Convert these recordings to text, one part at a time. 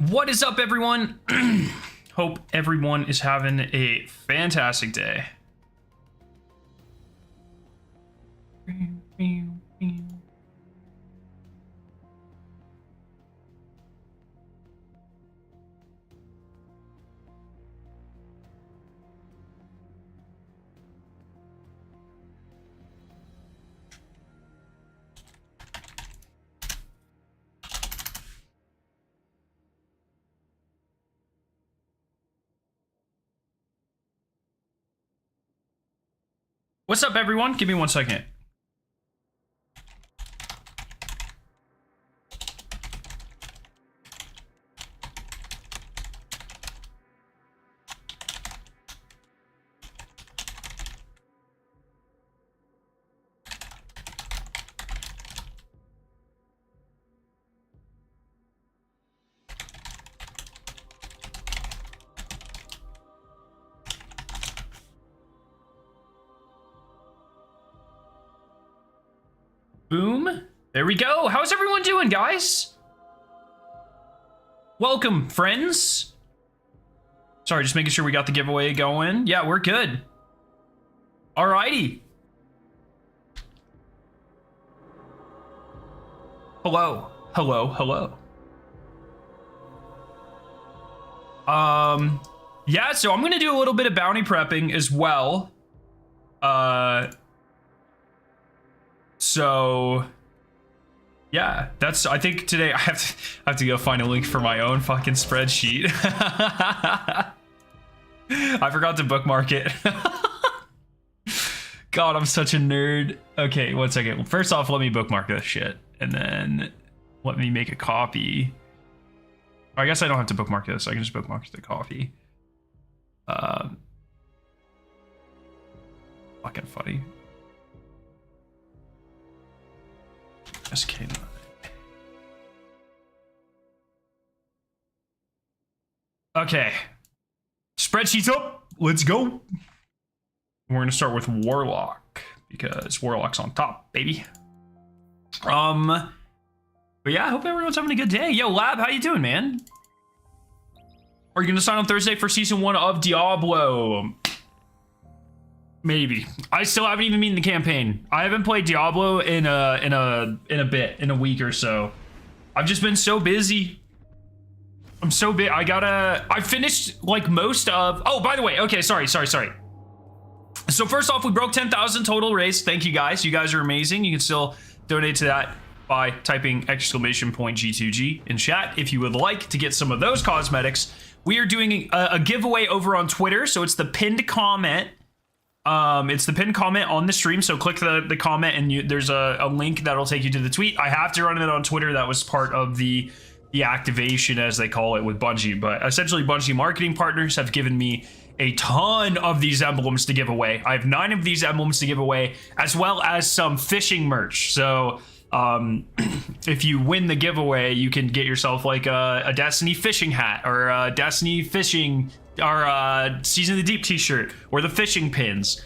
What is up, everyone? Hope everyone is having a fantastic day. What's up, everyone? Give me 1 second. Boom. There we go. How's everyone doing, guys? Welcome, friends. Sorry, just making sure we got the giveaway going. Yeah, we're good. Alrighty. Hello. Hello. Hello. Yeah, so I'm gonna do a little bit of bounty prepping as well. So yeah, that's, I think today I have to go find a link for my own fucking spreadsheet. I forgot to bookmark it. God, I'm such a nerd. Okay, 1 second. Well, first off, let me bookmark this shit, and then let me make a copy. I guess I don't have to bookmark this. I can just bookmark the copy. Fucking funny. SK9. Okay. Spreadsheet's up. Let's go. We're gonna start with Warlock because Warlock's on top, baby. But yeah, I hope everyone's having a good day. Yo, Lab, how you doing, man? Are you gonna sign on Thursday for season 1 of Diablo? Maybe. I still haven't even beaten the campaign. I haven't played Diablo in a week or so. I've just been so busy. I'm so big. I finished like most of. Oh, by the way, okay, sorry. So first off, we broke 10,000 total race. Thank you guys. You guys are amazing. You can still donate to that by typing !G2G in chat if you would like to get some of those cosmetics. We are doing a giveaway over on Twitter, so it's the pinned comment. It's the pinned comment on the stream, so click the comment and there's a link that'll take you to the tweet. I have to run it on Twitter. That was part of the activation, as they call it, with Bungie. But essentially, Bungie marketing partners have given me a ton of these emblems to give away. I have 9 of these emblems to give away, as well as some fishing merch. So if you win the giveaway, you can get yourself like a Destiny fishing hat, or a Destiny fishing, or Season of the Deep t-shirt, or the fishing pins.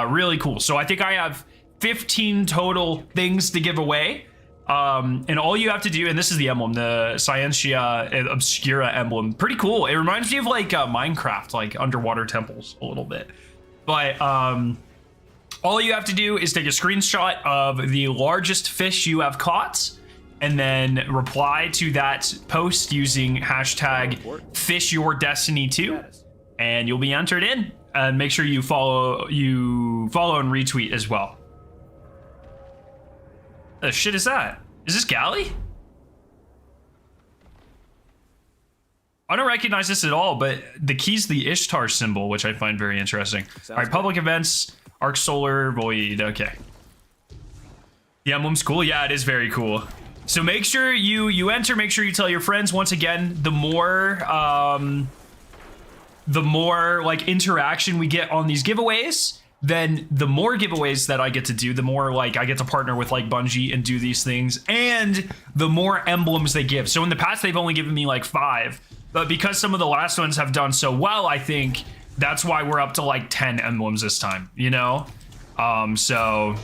Really cool. So I think I have 15 total things to give away. And all you have to do, and this is the emblem, the Scientia Obscura emblem. Pretty cool. It reminds me of like Minecraft, like underwater temples a little bit. But all you have to do is take a screenshot of the largest fish you have caught, and then reply to that post using hashtag FishYourDestiny2, and you'll be entered in. And make sure you follow and retweet as well. The shit is that? Is this Galley? I don't recognize this at all, but the key's the Ishtar symbol, which I find very interesting. All right, public events, Arc Solar, Void. Okay. The emblem's cool. Yeah, it is very cool. So make sure you enter. Make sure you tell your friends. Once again, the more like interaction we get on these giveaways, then the more giveaways that I get to do, the more like I get to partner with like Bungie and do these things, and the more emblems they give. So in the past, they've only given me like 5, but because some of the last ones have done so well, I think that's why we're up to like 10 emblems this time, you know? So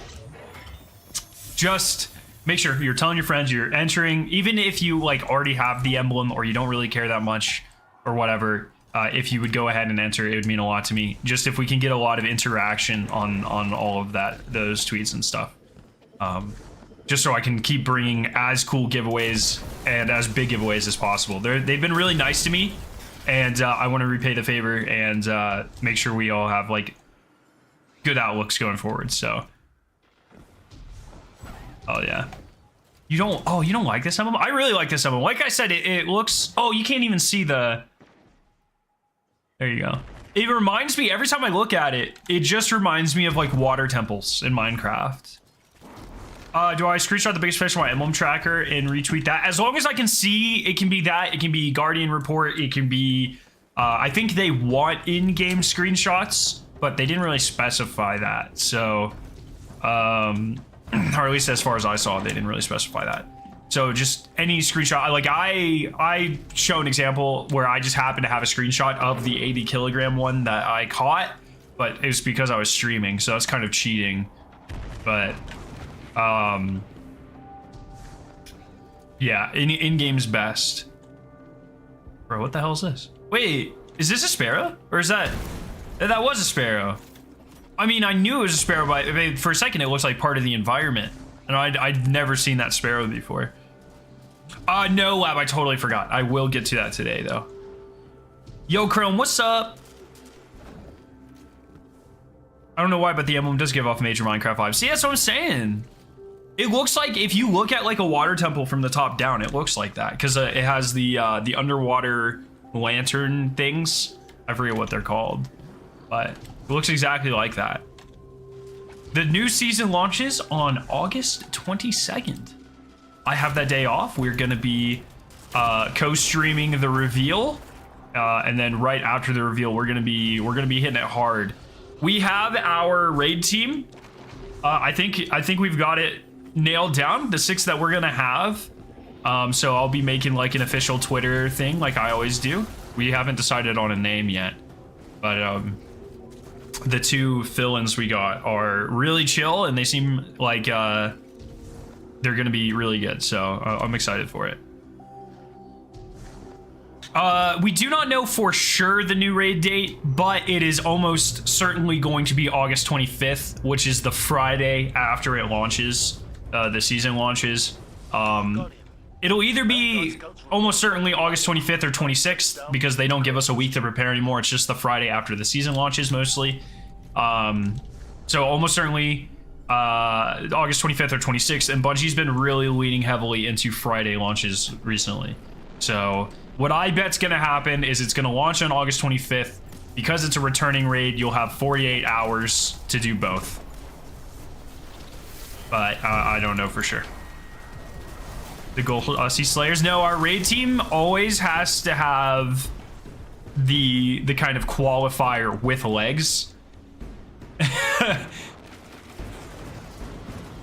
just make sure you're telling your friends you're entering, even if you like already have the emblem or you don't really care that much or whatever. If you would go ahead and enter, it would mean a lot to me. Just if we can get a lot of interaction on all of those tweets and stuff. Just so I can keep bringing as cool giveaways and as big giveaways as possible. They've been really nice to me, and I want to repay the favor and make sure we all have like good outlooks going forward. So, oh yeah, you don't like this emblem? I really like this emblem. Like I said, it looks. Oh, you can't even see the. There you go. It reminds me, every time I look at it, it just reminds me of like water temples in Minecraft. Do I screenshot the biggest fish on my emblem tracker and retweet that? As long as I can see, it can be that. It can be Guardian Report. It can be, I think they want in-game screenshots, but they didn't really specify that. So, or at least as far as I saw, they didn't really specify that. So just any screenshot, like I show an example where I just happened to have a screenshot of the 80 kilogram one that I caught, but it was because I was streaming, so that's kind of cheating. But yeah, in-game's best. Bro, what the hell is this? Wait, is this a sparrow? Or is that was a sparrow? I mean, I knew it was a sparrow, but for a second it looks like part of the environment. And I'd never seen that sparrow before. No, Lab, I totally forgot. I will get to that today, though. Yo, Chrome, what's up? I don't know why, but the emblem does give off major Minecraft vibes. See, that's what I'm saying. It looks like, if you look at like a water temple from the top down, it looks like that. Because it has the underwater lantern things. I forget what they're called. But it looks exactly like that. The new season launches on August 22nd. I have that day off. We're gonna be co-streaming the reveal, and then right after the reveal, we're gonna be hitting it hard. We have our raid team. I think we've got it nailed down. The 6 that we're gonna have. So I'll be making like an official Twitter thing, like I always do. We haven't decided on a name yet, but the 2 fill-ins we got are really chill, and they seem like they're gonna be really good, so I'm excited for it. We do not know for sure the new raid date, but it is almost certainly going to be August 25th, which is the Friday after it launches, the season launches. It'll either be almost certainly August 25th or 26th, because they don't give us a week to prepare anymore. It's just the Friday after the season launches mostly. So almost certainly August 25th or 26th, and Bungie's been really leaning heavily into Friday launches recently. So what I bet's gonna happen is it's gonna launch on August 25th. Because it's a returning raid, you'll have 48 hours to do both. But I don't know for sure. The Gold Sea Slayers. No, our raid team always has to have the kind of qualifier with legs.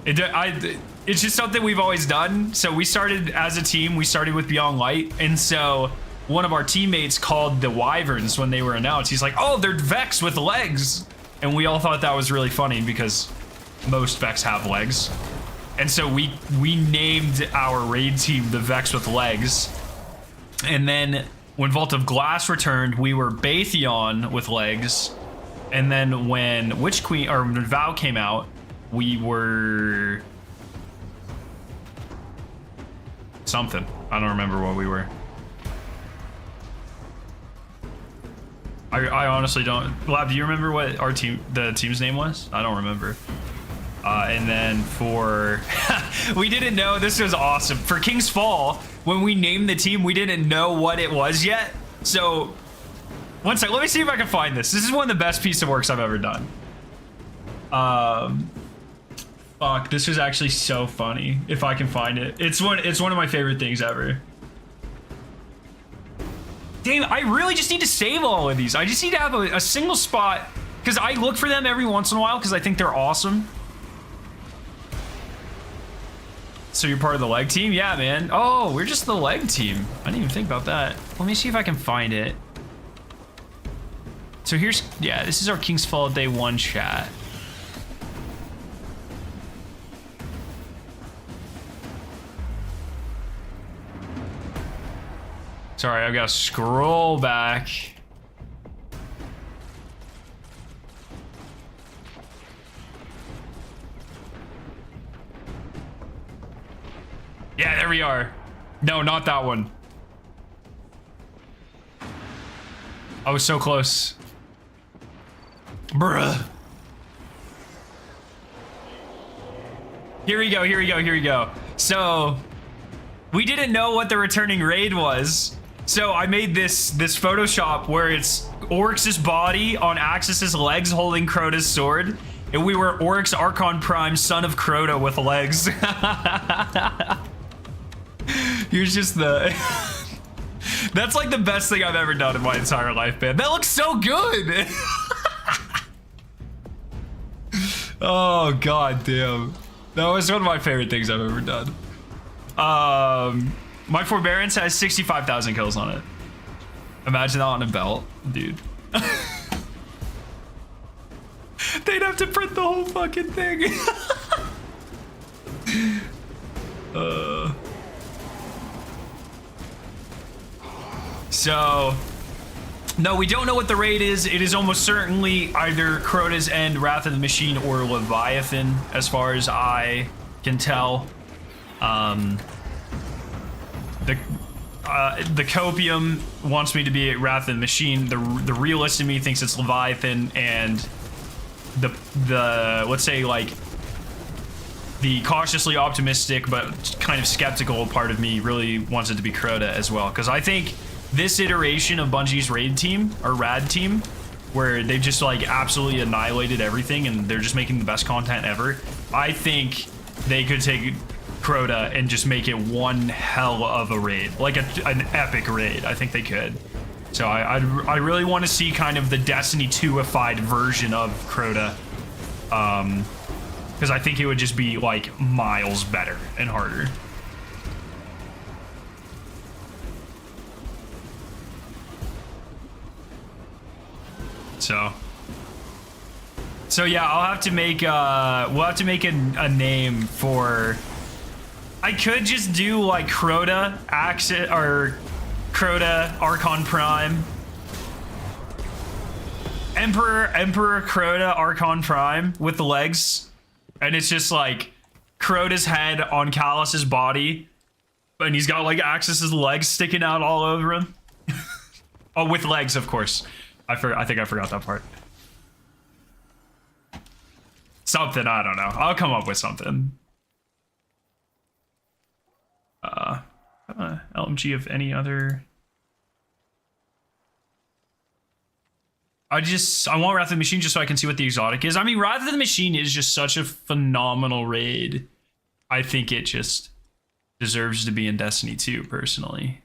It's just something we've always done. So we started as a team. We started with Beyond Light, and so one of our teammates called the Wyverns when they were announced. He's like, "Oh, they're Vex with legs," and we all thought that was really funny because most Vex have legs. And so we named our raid team the Vex with legs. And then when Vault of Glass returned, we were Baytheon with legs. And then when Witch Queen or when Vow came out, we were something. I don't remember what we were. I honestly don't. Lab, do you remember what the team's name was? I don't remember. And then for we didn't know, this was awesome. For King's Fall, when we named the team, we didn't know what it was yet. So one sec, let me see if I can find this. This is one of the best piece of works I've ever done. Fuck, this was actually so funny. If I can find it. It's one of my favorite things ever. Damn, I really just need to save all of these. I just need to have a single spot, because I look for them every once in a while because I think they're awesome. So you're part of the leg team? Yeah, man. Oh, we're just the leg team. I didn't even think about that. Let me see if I can find it. So here's, yeah, this is our King's Fall Day 1 chat. Sorry, I've got to scroll back. Yeah, there we are. No, not that one. I was so close. Bruh. Here we go, here we go, here we go. So, we didn't know what the returning raid was. So I made this Photoshop where it's Oryx's body on Axis's legs holding Crota's sword. And we were Oryx Archon Prime, son of Crota with legs. Here's just the... That's like the best thing I've ever done in my entire life, man. That looks so good. Oh, god damn. That was one of my favorite things I've ever done. My Forbearance has 65,000 kills on it. Imagine that on a belt, dude. They'd have to print the whole fucking thing. So, no, we don't know what the raid is. It is almost certainly either Crota's End, Wrath of the Machine, or Leviathan, as far as I can tell. The Copium wants me to be at Wrath of the Machine. The realist in me thinks it's Leviathan, and the let's say like the cautiously optimistic but kind of skeptical part of me really wants it to be Crota as well, because I think this iteration of Bungie's raid team or rad team, where they've just like absolutely annihilated everything and they're just making the best content ever, I think they could take Crota and just make it one hell of a raid, like an epic raid. I think they could. So I really want to see kind of the Destiny 2-ified version of Crota, because I think it would just be like miles better and harder. So yeah, I'll have to make we'll have to make a name for. I could just do like Crota Axis or Crota Archon Prime. Emperor Crota Archon Prime with the legs, and it's just like Crota's head on Callus's body, and he's got like Axis's legs sticking out all over him. Oh, with legs, of course. I think I forgot that part. Something, I don't know. I'll come up with something. LMG of any other. I want Wrath of the Machine just so I can see what the exotic is. I mean, Wrath of the Machine is just such a phenomenal raid. I think it just deserves to be in Destiny 2, personally.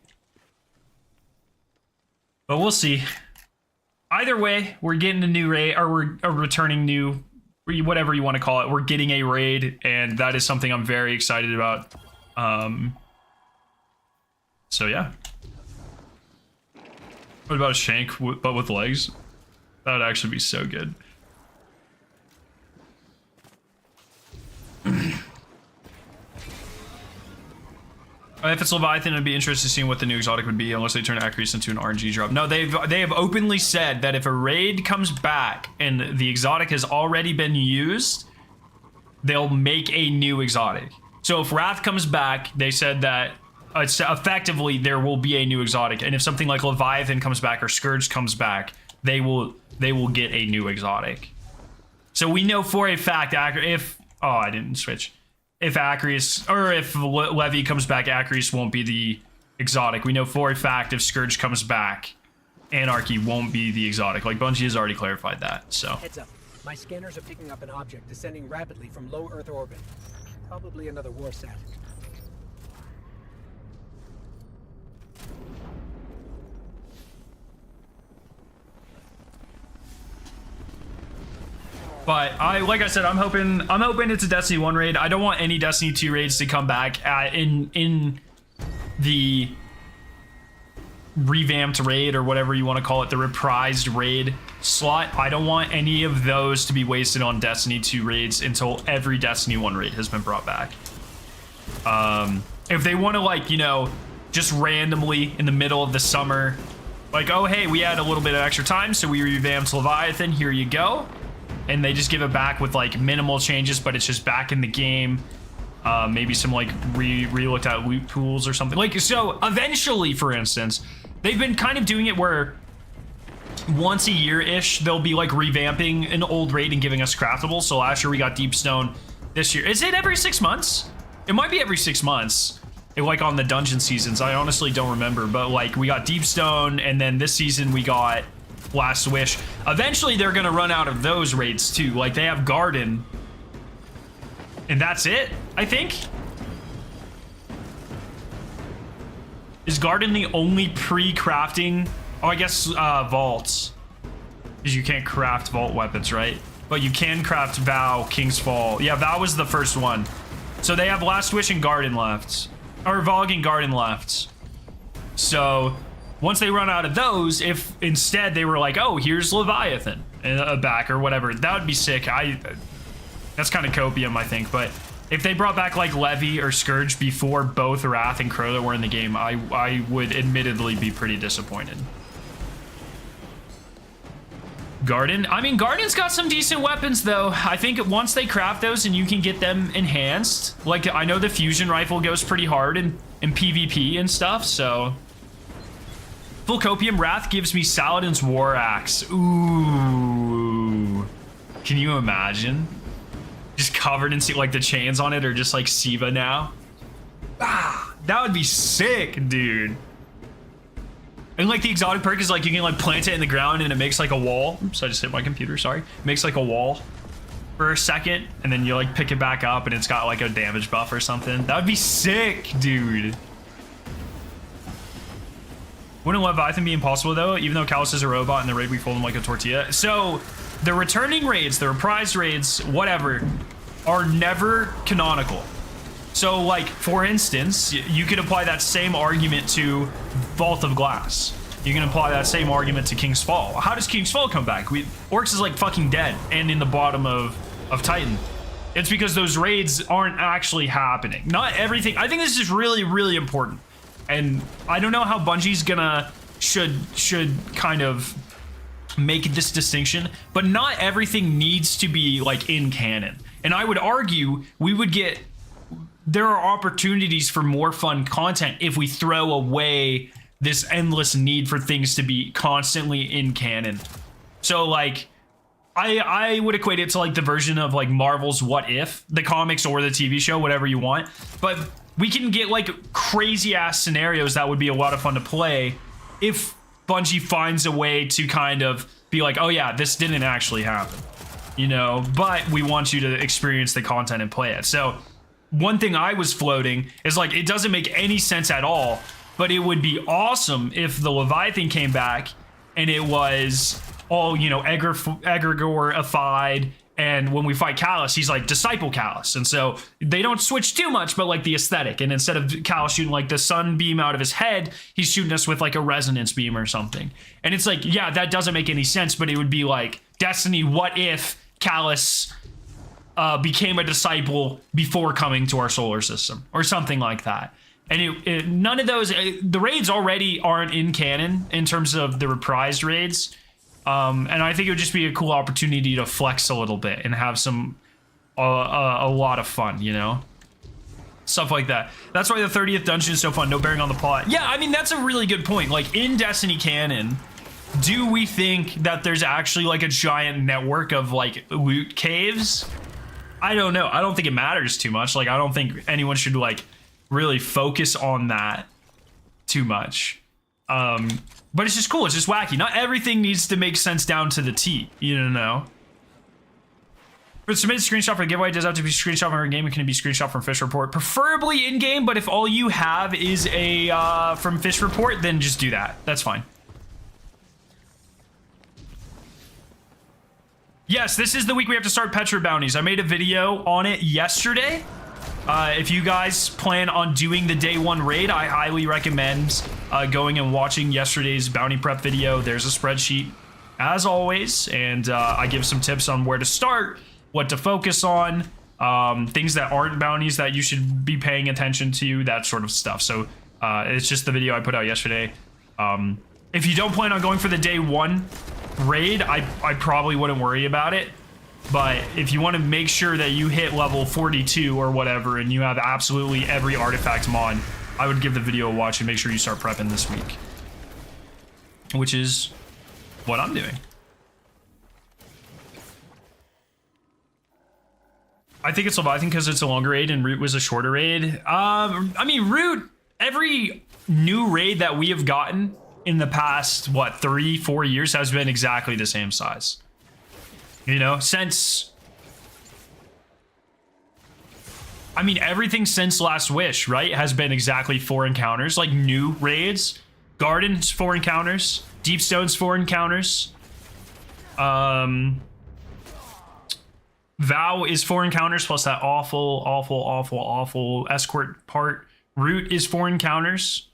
But we'll see. Either way, we're getting a new raid, or we're a returning new, whatever you want to call it. We're getting a raid, and that is something I'm very excited about. So yeah. What about a shank, but with legs? That would actually be so good. If it's Leviathan, I'd be interested in seeing what the new exotic would be, unless they turn Acreus into an RNG drop. No, they have openly said that if a raid comes back and the exotic has already been used, they'll make a new exotic. So if Wrath comes back, they said that effectively there will be a new exotic, and if something like Leviathan comes back or Scourge comes back, they will get a new exotic. So we know for a fact if I didn't switch. If Acreus, or if Levy comes back, Acreus won't be the exotic. We know for a fact if Scourge comes back, Anarchy won't be the exotic. Like, Bungie has already clarified that, so. Heads up. My scanners are picking up an object descending rapidly from low Earth orbit. Probably another war sat. But like I said, I'm hoping it's a Destiny 1 raid. I don't want any Destiny 2 raids to come back in the revamped raid, or whatever you want to call it, the reprised raid slot. I don't want any of those to be wasted on Destiny 2 raids until every Destiny 1 raid has been brought back. If they want to, like, you know, just randomly in the middle of the summer. Like, oh, hey, we had a little bit of extra time, so we revamped Leviathan. Here you go. And they just give it back with like minimal changes, but it's just back in the game. Maybe some like re-looked at loot pools or something. Like, so eventually, for instance, they've been kind of doing it where once a year-ish, they'll be like revamping an old raid and giving us craftables. So last year we got Deepstone. This year, is it every 6 months? It might be every 6 months. Like on the dungeon seasons, I honestly don't remember, but like we got Deepstone, and then this season we got Last Wish. Eventually they're gonna run out of those raids too. Like they have Garden, and that's it, I think. Is Garden the only pre-crafting? Oh, I guess vaults, because you can't craft vault weapons, right? But you can craft Vow, King's Fall. Yeah, Vow was the first one. So they have Last Wish and Garden left. Or Vogue and Garden left. So once they run out of those, if instead they were like, oh, here's Leviathan back or whatever, that would be sick. That's kind of copium, I think. But if they brought back like Levy or Scourge before both Wrath and Crowther were in the game, I would admittedly be pretty disappointed. Garden, I mean, Garden's got some decent weapons though. I think once they craft those and you can get them enhanced, like I know the fusion rifle goes pretty hard in PvP and stuff, so. Full copium. Wrath gives me Saladin's War Axe. Ooh. Can you imagine? Just covered in like the chains on it are just like Siva now. Ah, that would be sick, dude. And like the exotic perk is like you can like plant it in the ground and it makes like a wall. Oops, I just hit my computer, sorry. It makes like a wall for a second, and then you like pick it back up and it's got like a damage buff or something. That would be sick, dude. Wouldn't Leviathan be impossible though, even though Callus is a robot and the raid we fold him like a tortilla? So the returning raids, the reprised raids, whatever, are never canonical. So like, for instance, you could apply that same argument to Vault of Glass. You can apply that same argument to King's Fall. How does King's Fall come back? Orcs is like fucking dead and in the bottom of Titan. It's because those raids aren't actually happening. Not everything. I think this is really, really important. And I don't know how Bungie's should kind of make this distinction, but not everything needs to be like in canon. And I would argue there are opportunities for more fun content if we throw away this endless need for things to be constantly in canon. So like, I would equate it to like the version of like Marvel's What If, the comics or the TV show, whatever you want. But we can get like crazy ass scenarios that would be a lot of fun to play if Bungie finds a way to kind of be like, oh yeah, this didn't actually happen, you know, but we want you to experience the content and play it. So one thing I was floating is like, it doesn't make any sense at all, but it would be awesome if the Leviathan came back and it was all, you know, Egregorified, and when we fight Callus, he's like Disciple Callus, and so they don't switch too much, but like the aesthetic, and instead of Callus shooting like the sun beam out of his head, he's shooting us with like a resonance beam or something. And it's like, yeah, that doesn't make any sense, but it would be like Destiny, what if Callus became a disciple before coming to our solar system or something like that. And none of those, the raids already aren't in canon in terms of the reprised raids. And I think it would just be a cool opportunity to flex a little bit and have some, a lot of fun, you know? Stuff like that. That's why the 30th dungeon is so fun, no bearing on the plot. Yeah, I mean, that's a really good point. Like, in Destiny canon, do we think that there's actually like a giant network of like loot caves? I don't know. I don't think it matters too much. Like, I don't think anyone should like really focus on that too much. But it's just cool. It's just wacky. Not everything needs to make sense down to the T, you know? For the submitted screenshot for the giveaway, it does have to be screenshot from our game. It can be screenshot from Fish Report, preferably in game. But if all you have is a from Fish Report, then just do that. That's fine. Yes, this is the week we have to start Petra bounties. I made a video on it yesterday. If you guys plan on doing the day one raid, I highly recommend going and watching yesterday's bounty prep video. There's a spreadsheet as always, and I give some tips on where to start, what to focus on, things that aren't bounties that you should be paying attention to, that sort of stuff. So It's just the video I put out yesterday. If you don't plan on going for the day 1 raid, I probably wouldn't worry about it. But if you want to make sure that you hit level 42 or whatever and you have absolutely every artifact mod, I would give the video a watch and make sure you start prepping this week. Which is what I'm doing. I think it's Leviathan because it's a longer raid and Root was a shorter raid. I mean, Root, every new raid that we have gotten in the past, what, 3-4 years has been exactly the same size. You know, since... I mean, everything since Last Wish, right, has been exactly 4 encounters. Like, new raids. Garden's 4 encounters. Deepstone's 4 encounters. Vow is 4 encounters plus that awful escort part. Root is 4 encounters.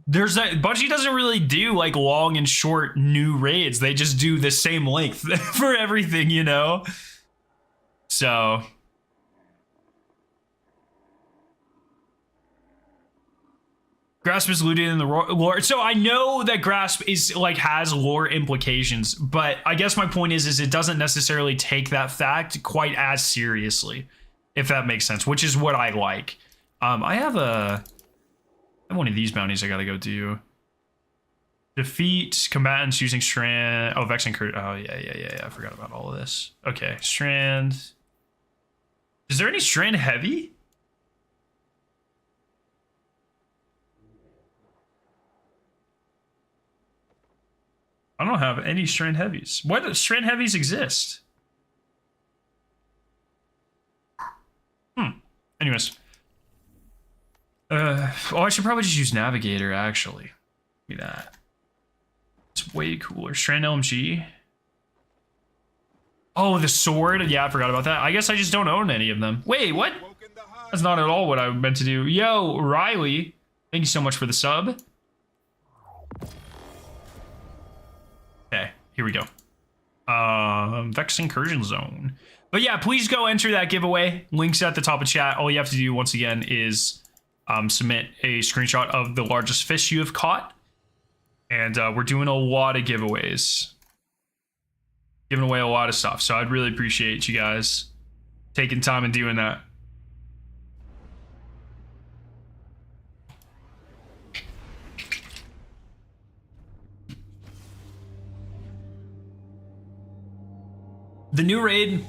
There's that Bungie doesn't really do like long and short new raids. They just do the same length for everything, you know? So Grasp is looted in the lore. So I know that Grasp is like has lore implications, but I guess my point is it doesn't necessarily take that fact quite as seriously, if that makes sense, which is what I like. I have one of these bounties I gotta go do. Defeat combatants using Strand. Oh, Vex and Kurt. Oh, yeah. I forgot about all of this. Okay, Strand. Is there any Strand heavy? I don't have any Strand heavies. Why do Strand heavies exist? Anyways. Oh, I should probably just use Navigator, actually. Give me that. It's way cooler. Strand LMG. Oh, the sword. Yeah, I forgot about that. I guess I just don't own any of them. Wait, what? That's not at all what I meant to do. Yo, Riley. Thank you so much for the sub. Okay, here we go. Vex Incursion Zone. But yeah, please go enter that giveaway. Links at the top of chat. All you have to do, once again, is submit a screenshot of the largest fish you have caught. And we're doing a lot of giveaways. Giving away a lot of stuff. So I'd really appreciate you guys taking time and doing that. The new raid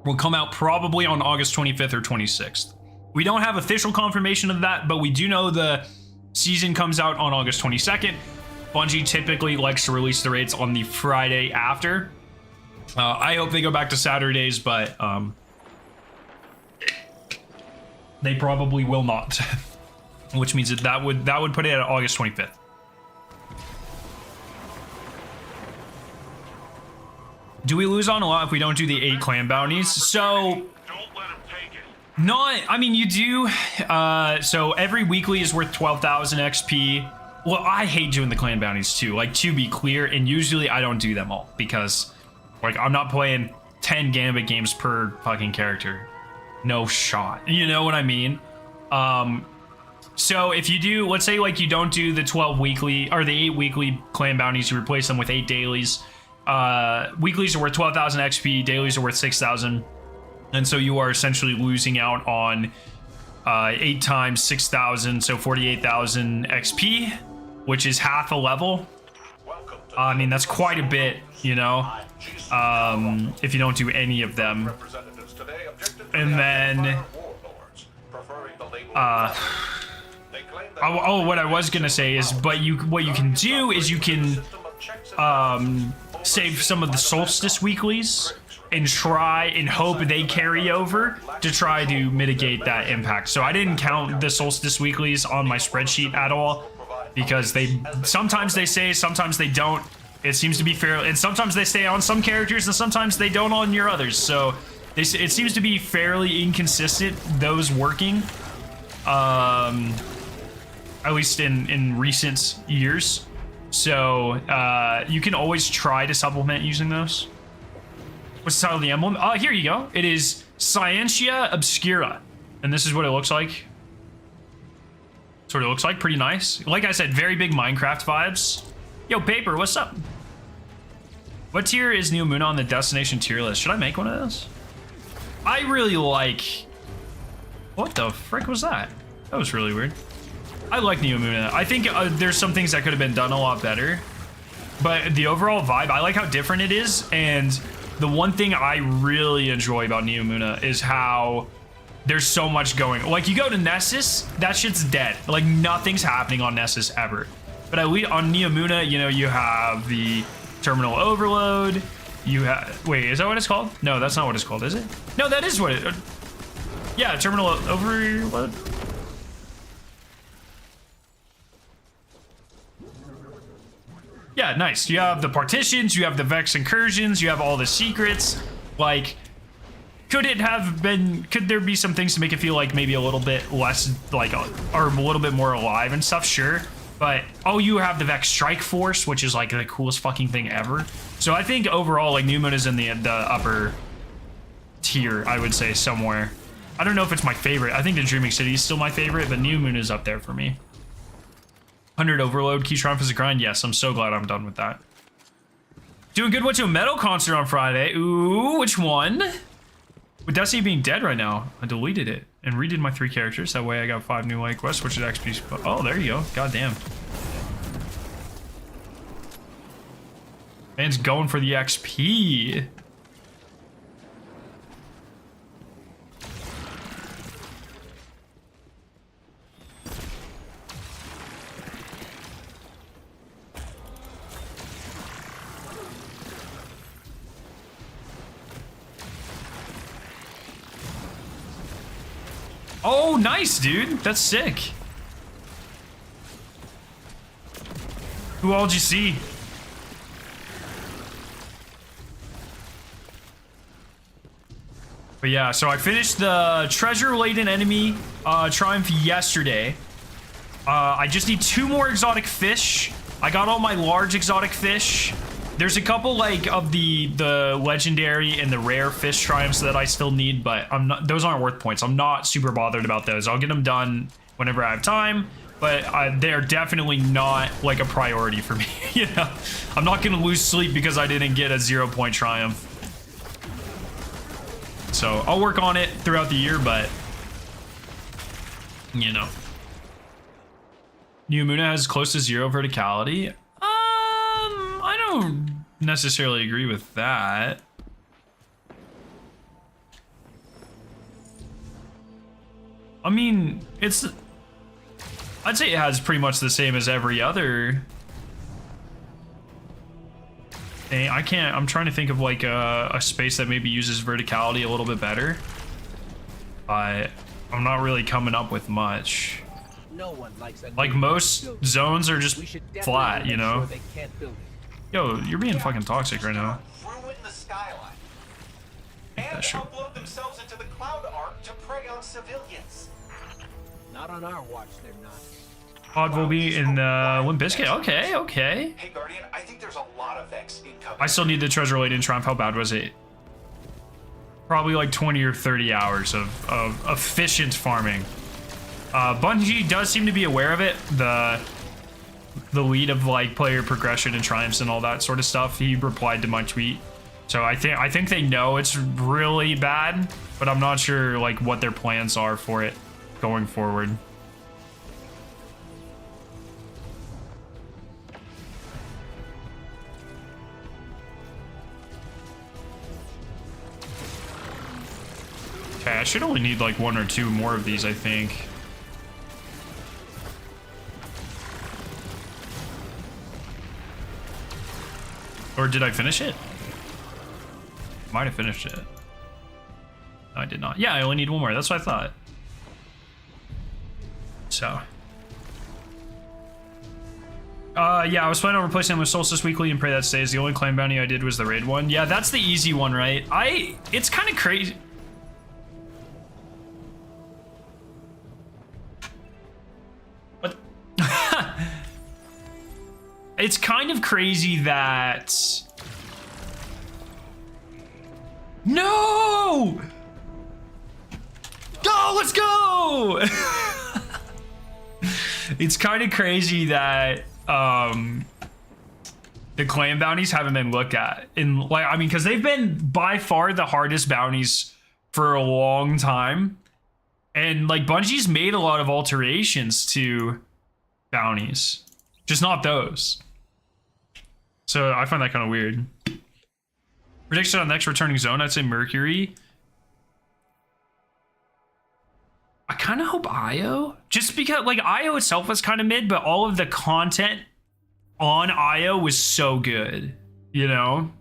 will come out probably on August 25th or 26th. We don't have official confirmation of that, but we do know the season comes out on August 22nd. Bungie typically likes to release the raids on the Friday after. I hope they go back to Saturdays, but they probably will not. Which means that would put it at August 25th. Do we lose on a lot if we don't do the 8 clan bounties? So I mean, you do. So every weekly is worth 12,000 XP. Well, I hate doing the clan bounties too, like, to be clear, and usually I don't do them all because, like, I'm not playing 10 Gambit games per fucking character. No shot. You know what I mean? So if you do, let's say, like, you don't do the 12 weekly or the 8 weekly clan bounties, you replace them with 8 dailies. Weeklies are worth 12,000 XP, dailies are worth 6,000. And so you are essentially losing out on 8 times 6,000, so 48,000 XP, which is half a level. I mean, that's quite a bit, you know, if you don't do any of them. And then, what I was gonna say is, but what you can do is you can save some of the Solstice weeklies and try and hope they carry over to try to mitigate that impact. So I didn't count the Solstice weeklies on my spreadsheet at all because sometimes they say, sometimes they don't. It seems to be fair, and sometimes they stay on some characters and sometimes they don't on your others. So it seems to be fairly inconsistent, those working, at least in recent years. So you can always try to supplement using those. What's the title of the emblem? Here you go. It is Scientia Obscura. And this is what it looks like. That's what it looks like. Pretty nice. Like I said, very big Minecraft vibes. Yo, Paper, what's up? What tier is New Moon on the destination tier list? Should I make one of those? I really like... What the frick was that? That was really weird. I like New Moon. I think there's some things that could have been done a lot better. But the overall vibe, I like how different it is. And the one thing I really enjoy about Neo Muna is how there's so much going. Like, you go to Nessus, that shit's dead. Like, nothing's happening on Nessus ever. But at least on Neo Muna, you know, you have the terminal overload. You have... Wait, is that what it's called? No, that's not what it's called, is it? No, that is what it... Yeah, terminal overload. Yeah, nice. You have the partitions, you have the Vex incursions, you have all the secrets. Like, could there be some things to make it feel like maybe a little bit less, like, or a little bit more alive and stuff? Sure. But, oh, you have the Vex Strike Force, which is like the coolest fucking thing ever. So I think overall, like, New Moon is in the upper tier, I would say, somewhere. I don't know if it's my favorite. I think the Dreaming City is still my favorite, but New Moon is up there for me. 100 overload, Key Triumph is a grind. Yes, I'm so glad I'm done with that. Doing good. Went to a metal concert on Friday. Ooh, which one? With Destiny being dead right now, I deleted it and redid my 3 characters. That way I got 5 new light quests, which is XP. Oh, there you go. God damn. Man's going for the XP. Oh, nice, dude. That's sick. Who all did you see? But yeah, so I finished the treasure-laden enemy triumph yesterday. I just need 2 more exotic fish. I got all my large exotic fish. There's a couple like of the legendary and the rare fish triumphs that I still need, but those aren't worth points. I'm not super bothered about those. I'll get them done whenever I have time, but they're definitely not like a priority for me. You know, I'm not gonna lose sleep because I didn't get a 0-point triumph. So I'll work on it throughout the year, but you know, New Muna has close to 0 verticality. I don't necessarily agree with that. I mean, I'd say it has pretty much the same as every other thing. I'm trying to think of like a space that maybe uses verticality a little bit better. But I'm not really coming up with much. No one likes like most zones are just flat, you know? They can't build it. Yo, you're being fucking toxic right now. Ruin the skyline. And upload themselves into the cloud arc to prey on civilians. Not on our watch, they're not. Pod will be in Limp Bizkit. Okay, okay. Hey Guardian, I think there's a lot of Vex incoming. I still need the treasure laden triumph. How bad was it? Probably like 20 or 30 hours of efficient farming. Bungie does seem to be aware of it. The lead of like player progression and triumphs and all that sort of stuff. He replied to my tweet. So I think they know it's really bad, but I'm not sure like what their plans are for it going forward. Okay, I should only need like 1 or 2 more of these, I think. Or did I finish it? Might have finished it. No, I did not. Yeah, I only need 1 more. That's what I thought. So. Yeah, I was planning on replacing them with Solstice Weekly and Pray That Stays. The only clan bounty I did was the raid one. Yeah, that's the easy one, right? It's kind of crazy. What? It's kind of crazy that... No! Go, let's go! It's kind of crazy that the clan bounties haven't been looked at. And like, I mean, because they've been by far the hardest bounties for a long time. And like Bungie's made a lot of alterations to bounties, just not those. So I find that kind of weird. Prediction on next returning zone, I'd say Mercury. I kind of hope IO, just because like IO itself was kind of mid, but all of the content on IO was so good, you know?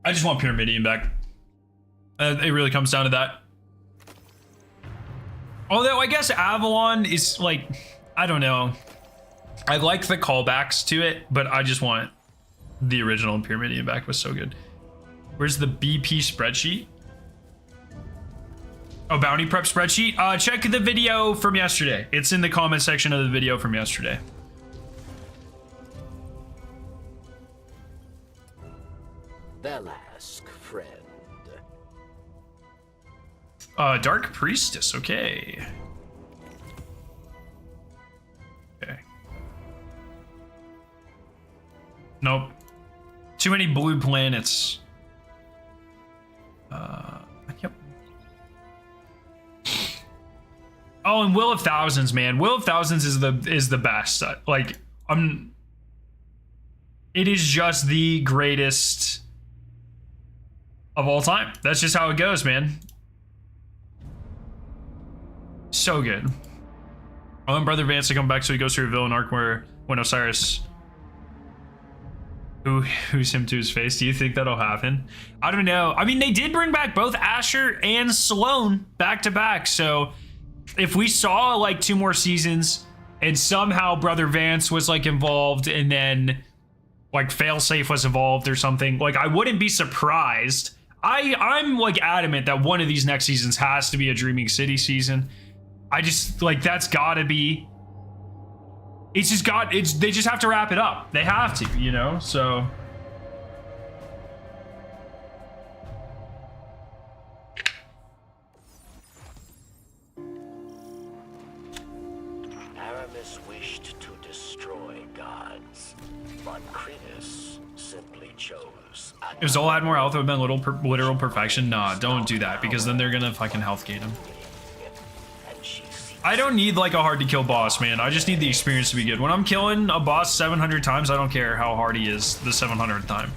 I just want Pyramidion back. It really comes down to that. Although I guess Avalon is like, I don't know. I like the callbacks to it, but I just want the original Pyramidion back. Was so good. Where's the BP spreadsheet? Oh, bounty prep spreadsheet. Check the video from yesterday. It's in the comment section of the video from yesterday. They'll ask, friend. Dark Priestess, okay. Okay. Nope. Too many blue planets. Yep. Oh, and Will of Thousands, man. Will of Thousands is the best. Like, it is just the greatest of all time. That's just how it goes, man. So good. I want Brother Vance to come back so he goes through a villain arc where when Osiris who's him to his face. Do you think that'll happen? I don't know. I mean, they did bring back both Asher and Sloan back to back. So if we saw like 2 more seasons and somehow Brother Vance was like involved and then like Failsafe was involved or something, like I wouldn't be surprised. I'm like adamant that one of these next seasons has to be a Dreaming City season. I just like, that's gotta be, they just have to wrap it up. They have to, you know? So Aramis wished to destroy gods, but Krenos simply chose. if Zola had more health, it would have been literal perfection. Nah, don't do that, because then they're gonna fucking health gate him. I don't need like a hard to kill boss, man. I just need the experience to be good. When I'm killing a boss 700 times, I don't care how hard he is the 700th time.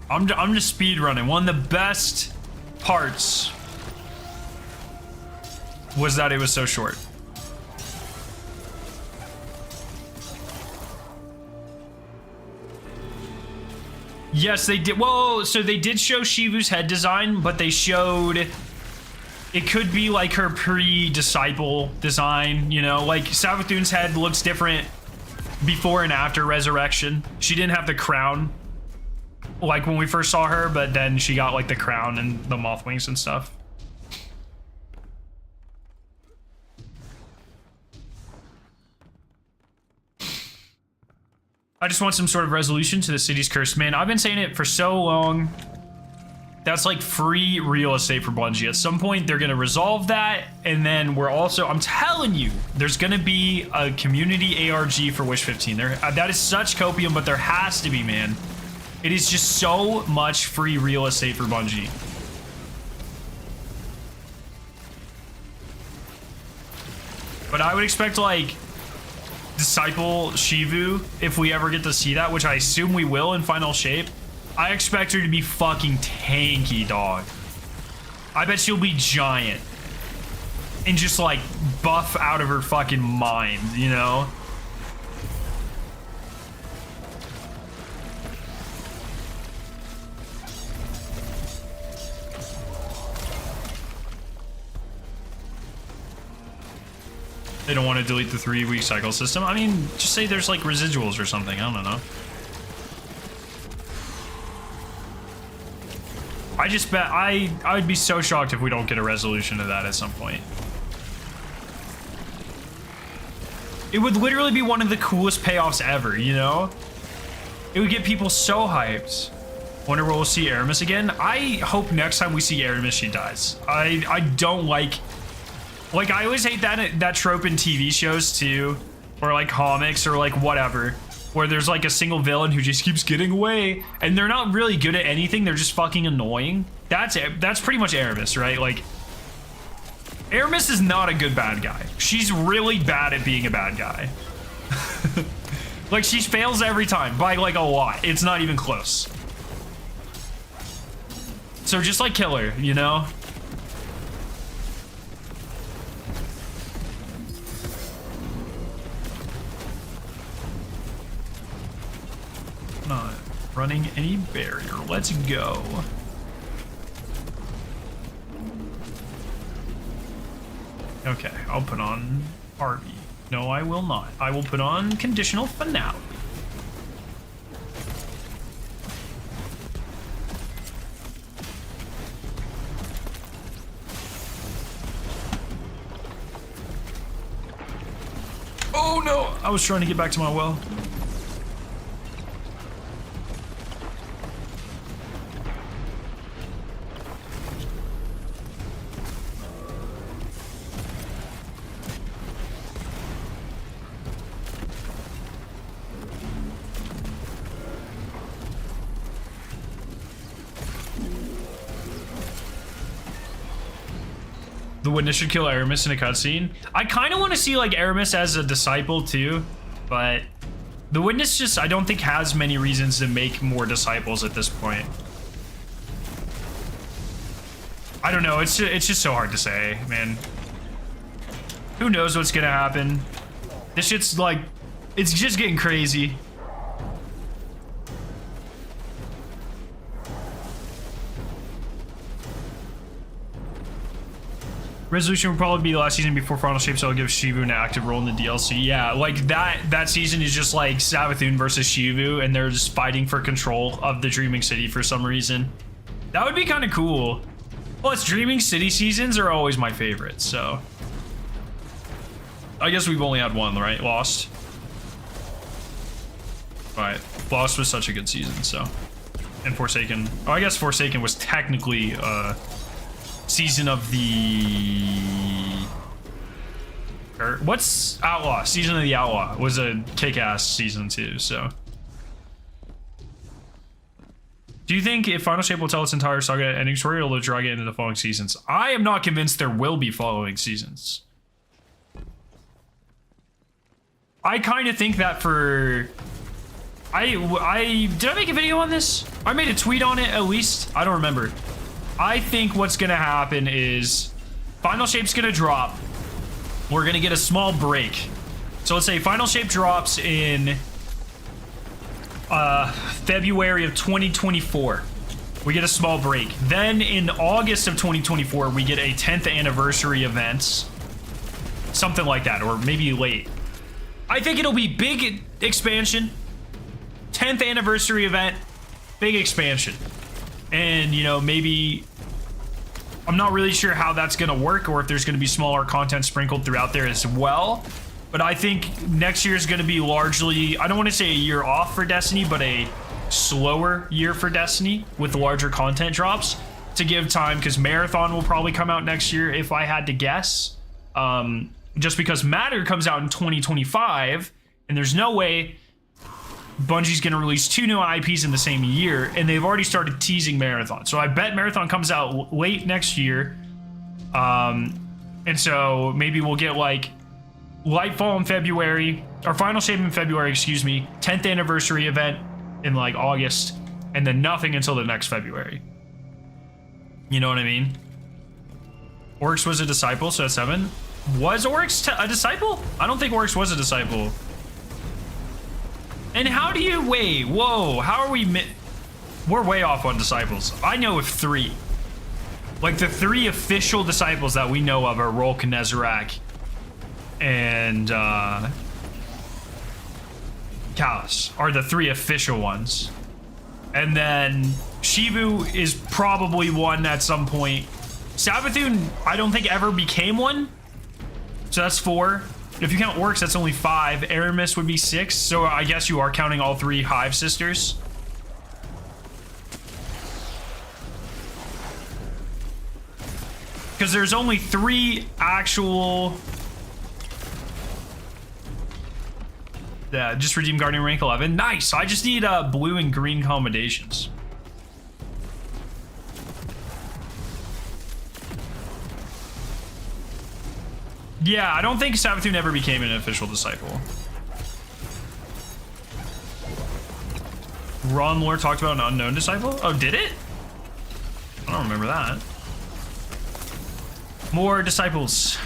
I'm just speed running. One of the best parts was that it was so short. Yes, they did. Well, so they did show Shivu's head design, but they showed it could be like her pre-disciple design, you know, like Savathun's head looks different before and after resurrection. She didn't have the crown like when we first saw her, but then she got like the crown and the moth wings and stuff. I just want some sort of resolution to the city's curse, man. I've been saying it for so long. That's like free real estate for Bungie. At some point, they're gonna resolve that, and then we're also, I'm telling you, there's gonna be a community ARG for Wish 15. That is such copium, but there has to be, man. It is just so much free real estate for Bungie. But I would expect like Disciple Shivu, if we ever get to see that, which I assume we will in final shape. I expect her to be fucking tanky, dog. I bet she'll be giant and just like buff out of her fucking mind, you know? They don't want to delete the 3-week cycle system. I mean, just say there's like residuals or something. I don't know. I just bet I would be so shocked if we don't get a resolution to that at some point. It would literally be one of the coolest payoffs ever, you know? It would get people so hyped. Wonder where we'll see Aramis again. I hope next time we see Aramis, she dies. I don't like I always hate that trope in TV shows too, or like comics or like whatever, where there's like a single villain who just keeps getting away and they're not really good at anything. They're just fucking annoying. That's pretty much Aramis, right? Like, Aramis is not a good bad guy. She's really bad at being a bad guy. Like, she fails every time by like a lot. It's not even close. So just like kill her, you know? Not running any barrier. Let's go. Okay, I'll put on Harvey. No, I will not. I will put on conditional finale. Oh no! I was trying to get back to my well. The witness should kill Aramis in a cutscene. I kind of want to see like Aramis as a disciple too, but the witness just, I don't think has many reasons to make more disciples at this point. I don't know. It's just so hard to say, man. Who knows what's gonna happen? This shit's like, it's just getting crazy. Resolution will probably be the last season before Final Shape, so I'll give Shivu an active role in the DLC. Yeah, like that season is just like Savathun versus Shivu, and they're just fighting for control of the Dreaming City for some reason. That would be kind of cool. Plus, Dreaming City seasons are always my favorite, so I guess we've only had one, right? Lost. Alright, Lost was such a good season, so. And Forsaken. Oh, I guess Forsaken was technically season of the, or what's Outlaw? Season of the Outlaw was a kick-ass season too, so. Do you think if Final Shape will tell its entire saga ending story, it'll drag it into the following seasons? I am not convinced there will be following seasons. I kind of think that for, did I make a video on this? I made a tweet on it at least. I don't remember. I think what's gonna happen is Final Shape's gonna drop. We're gonna get a small break. So let's say Final Shape drops in February of 2024. We get a small break. Then in August of 2024, we get a 10th anniversary event. Something like that, or maybe late. I think it'll be big expansion. 10th anniversary event, big expansion. And, you know, maybe, I'm not really sure how that's going to work, or if there's going to be smaller content sprinkled throughout there as well. But I think next year is going to be largely, I don't want to say a year off for Destiny, but a slower year for Destiny with larger content drops to give time, because Marathon will probably come out next year if I had to guess. Just because Matter comes out in 2025, and there's no way Bungie's going to release 2 new IPs in the same year, and they've already started teasing Marathon. So I bet Marathon comes out late next year. And so maybe we'll get like Lightfall in February, or Final Shape in February, excuse me, 10th anniversary event in like August, and then nothing until the next February. You know what I mean? Oryx was a disciple, so that's 7. Was Oryx a disciple? I don't think Oryx was a disciple. And how do you, wait, whoa, how are we, we're way off on disciples. I know of 3. Like the 3 official disciples that we know of are Rolk, Nezarec, and Callus are the 3 official ones. And then Shivu is probably one at some point. Savathun, I don't think ever became one. So that's 4. If you count Orcs, that's only 5. Aramis would be 6. So I guess you are counting all 3 Hive sisters. because there's only 3 actual. Yeah, just redeem Guardian rank 11. Nice. I just need blue and green combinations. Yeah, I don't think Savathun ever became an official disciple. Ron Lore talked about an unknown disciple? Oh, did it? I don't remember that. More disciples.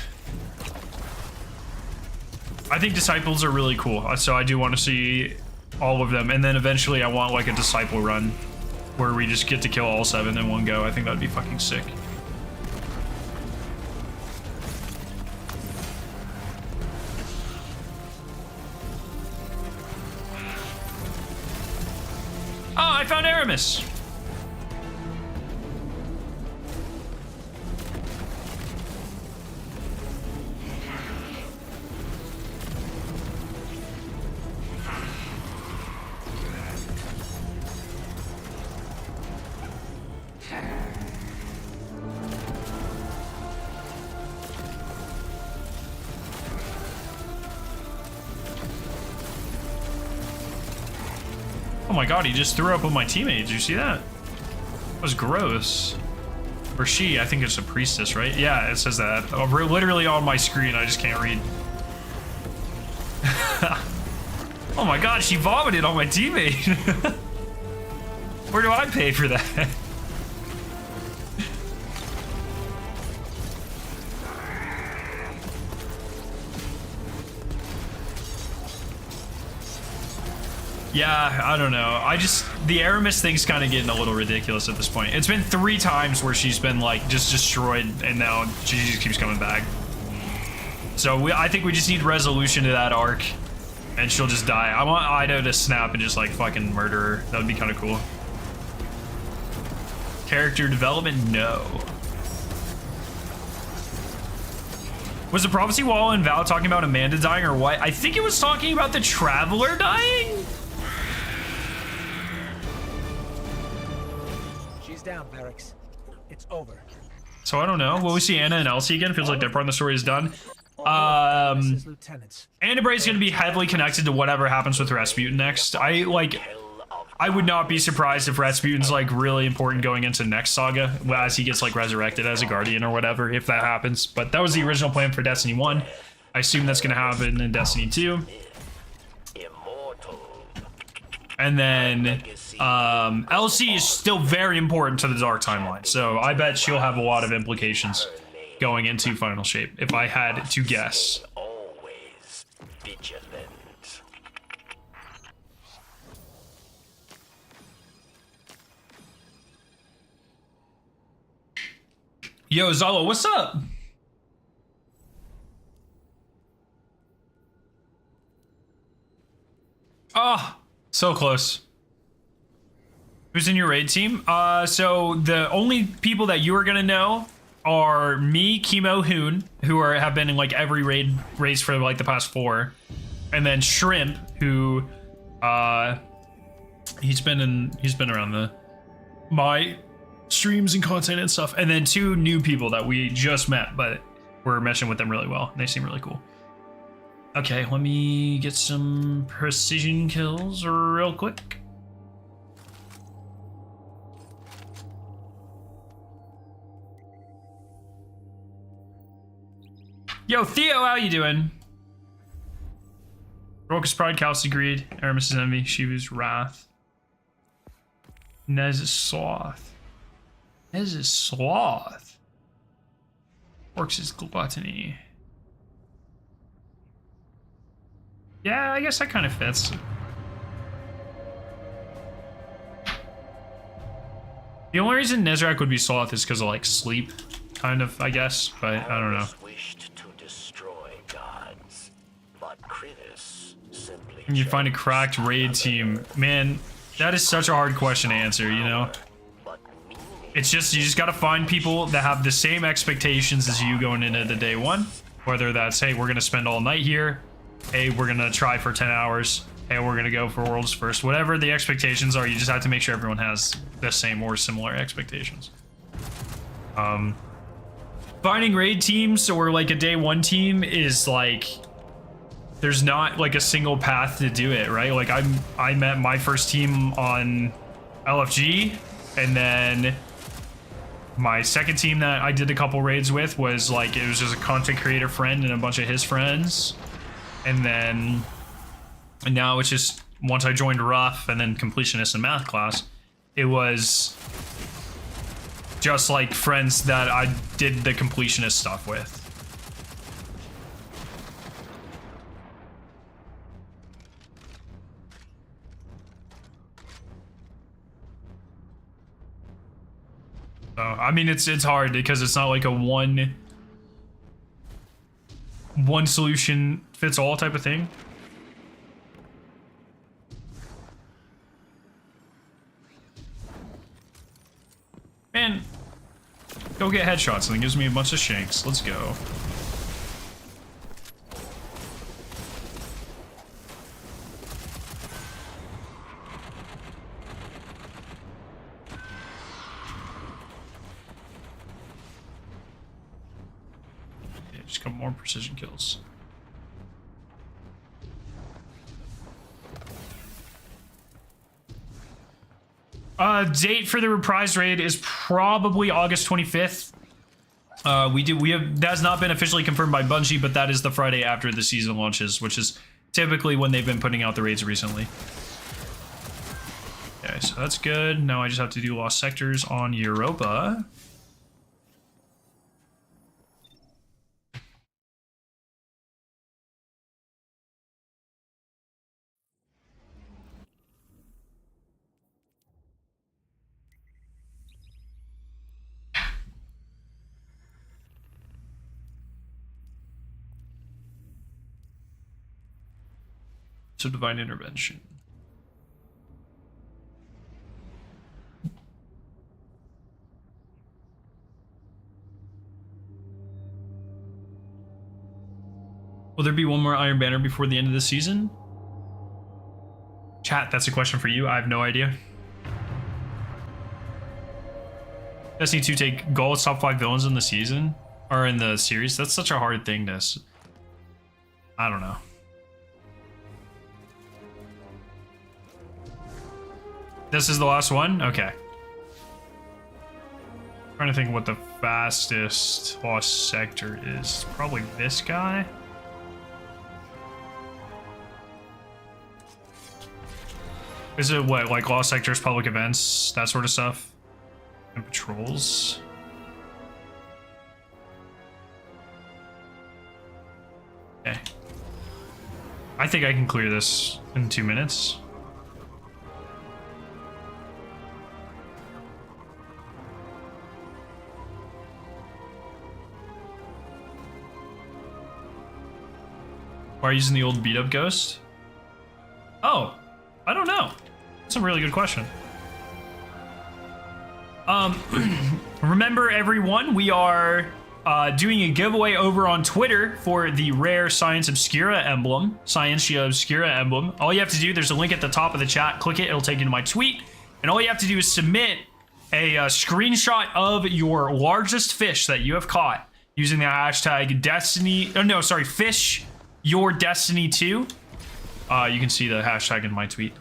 I think disciples are really cool, so I do want to see all of them, and then eventually I want like a disciple run where we just get to kill all 7 in one go. I think that'd be fucking sick. Oh, I found Aramis. Oh my god, he just threw up with my teammate. Did you see that? That was gross. Or she, I think it's a priestess, right? Yeah, it says that. Literally on my screen, I just can't read. Oh my god, she vomited on my teammate. Where do I pay for that? Yeah, I don't know. The Aramis thing's kind of getting a little ridiculous at this point. It's been 3 times where she's been like just destroyed, and now she just keeps coming back. So I think we just need resolution to that arc, and she'll just die. I want Ida to snap and just like fucking murder her. That would be kind of cool. Character development, no. Was the prophecy wall in Val talking about Amanda dying or what? I think it was talking about the Traveler dying. Down, Barracks. It's over. So I don't know. Will we see Anna and Elsie again? Feels like that part of the story is done. Anna Bray's gonna be heavily connected to whatever happens with Rasputin next. I would not be surprised if Rasputin's like really important going into next saga as he gets like resurrected as a guardian or whatever, if that happens. But that was the original plan for Destiny 1. I assume that's gonna happen in Destiny 2. And then Elsie is still very important to the Dark Timeline, so I bet she'll have a lot of implications going into Final Shape, if I had to guess. Always vigilant. Yo, Zalo, what's up? Oh, so close. Who's in your raid team? So the only people that you are gonna know are me, Chemo, Hoon, who have been in like every race for like the past 4, and then Shrimp, who he's been around my streams and content and stuff, and then 2 new people that we just met, but we're meshing with them really well. They seem really cool. Okay, let me get some precision kills real quick. Yo, Theo, how you doing? Rokus Pride, Calcium Greed, Aramis' Envy, Shiva's Wrath. Nez is Sloth. Nez is Sloth. Orcs is Gluttony. Yeah, I guess that kind of fits. The only reason Nezrak would be Sloth is because of like sleep, kind of, I guess, but I don't know. Can you find a cracked raid team? Man, that is such a hard question to answer, you know? It's just, you just gotta find people that have the same expectations as you going into the day 1. Whether that's, hey, we're gonna spend all night here. Hey, we're gonna try for 10 hours. Hey, we're gonna go for worlds first. Whatever the expectations are, you just have to make sure everyone has the same or similar expectations. But finding raid teams or like a day one team is like, there's not like a single path to do it, right? Like I met my first team on LFG, and then my second team that I did a couple raids with was like, it was just a content creator friend and a bunch of his friends. And now it's just, once I joined Rough and then completionist and math class, it was just like friends that I did the completionist stuff with. So, I mean, it's hard because it's not like a one solution fits all type of thing. Man, go get headshots and it gives me a bunch of shanks. Let's go. Just a couple more precision kills. Date for the reprise raid is probably August 25th. That has not been officially confirmed by Bungie, but that is the Friday after the season launches, which is typically when they've been putting out the raids recently. Okay, so that's good. Now I just have to do Lost Sectors on Europa. So Divine Intervention. Will there be one more Iron Banner before the end of the season? Chat, that's a question for you. I have no idea. Destiny 2 take Gaul's top 5 villains in the season? Or in the series? That's such a hard thing to... I don't know. This is the last one? Okay. Trying to think what the fastest Lost Sector is. Probably this guy. Is it what, like Lost Sectors, public events, that sort of stuff? And patrols? Okay. I think I can clear this in 2 minutes. Why are you using the old beat up ghost? Oh, I don't know. That's a really good question. Remember everyone, we are doing a giveaway over on Twitter for the rare Science Obscura emblem, Scientia Obscura emblem. All you have to do, there's a link at the top of the chat, click it, it'll take you to my tweet. And all you have to do is submit a screenshot of your largest fish that you have caught using the hashtag Destiny, oh no, sorry, fish your Destiny 2. You can see the hashtag in my tweet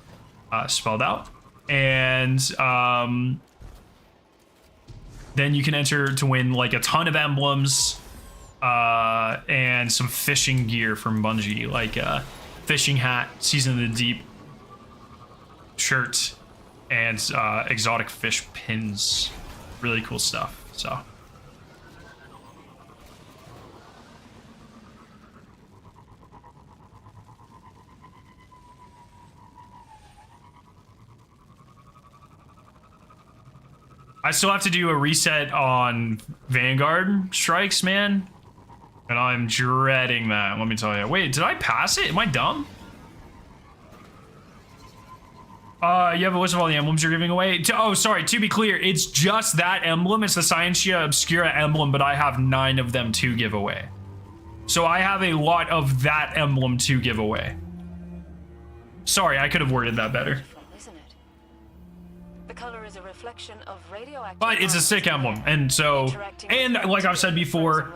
spelled out. And then you can enter to win like a ton of emblems and some fishing gear from Bungie, like a fishing hat, Season of the Deep shirt, and exotic fish pins. Really cool stuff. So. I still have to do a reset on Vanguard strikes, man. And I'm dreading that, let me tell you. Wait, did I pass it? Am I dumb? You have a list of all the emblems you're giving away? Oh, sorry, to be clear, it's just that emblem. It's the Scientia Obscura emblem, but I have 9 of them to give away. So I have a lot of that emblem to give away. Sorry, I could have worded that better. Isn't it? The color is a reflection of radioactive. But it's a sick emblem, and so, and like I've said before,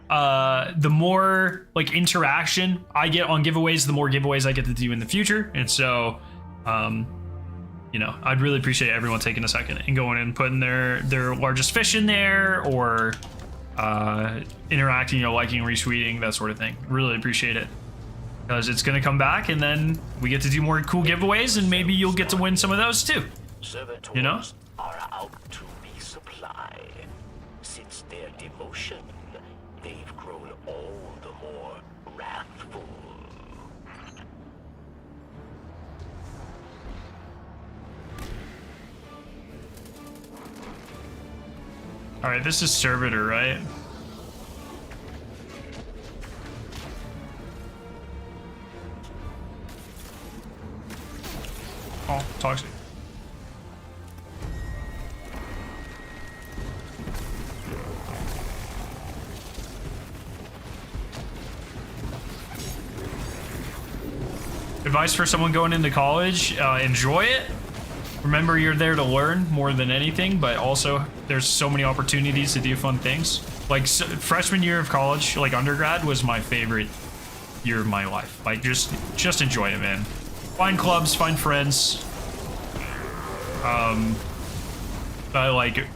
the more like interaction I get on giveaways, the more giveaways I get to do in the future. And so, you know, I'd really appreciate everyone taking a second and going and putting their largest fish in there, or interacting, you know, liking, retweeting, that sort of thing. Really appreciate it, because it's going to come back, and then we get to do more cool giveaways, and maybe you'll get to win some of those too. Servitors You know? are out to resupply. Since their demotion, they've grown all the more wrathful. All right, this is servitor, right? Oh, toxic. Advice for someone going into college: enjoy it. Remember, you're there to learn more than anything, but also there's so many opportunities to do fun things. Like freshman year of college, like undergrad, was my favorite year of my life. Like just enjoy it, man. Find clubs, find friends. But like,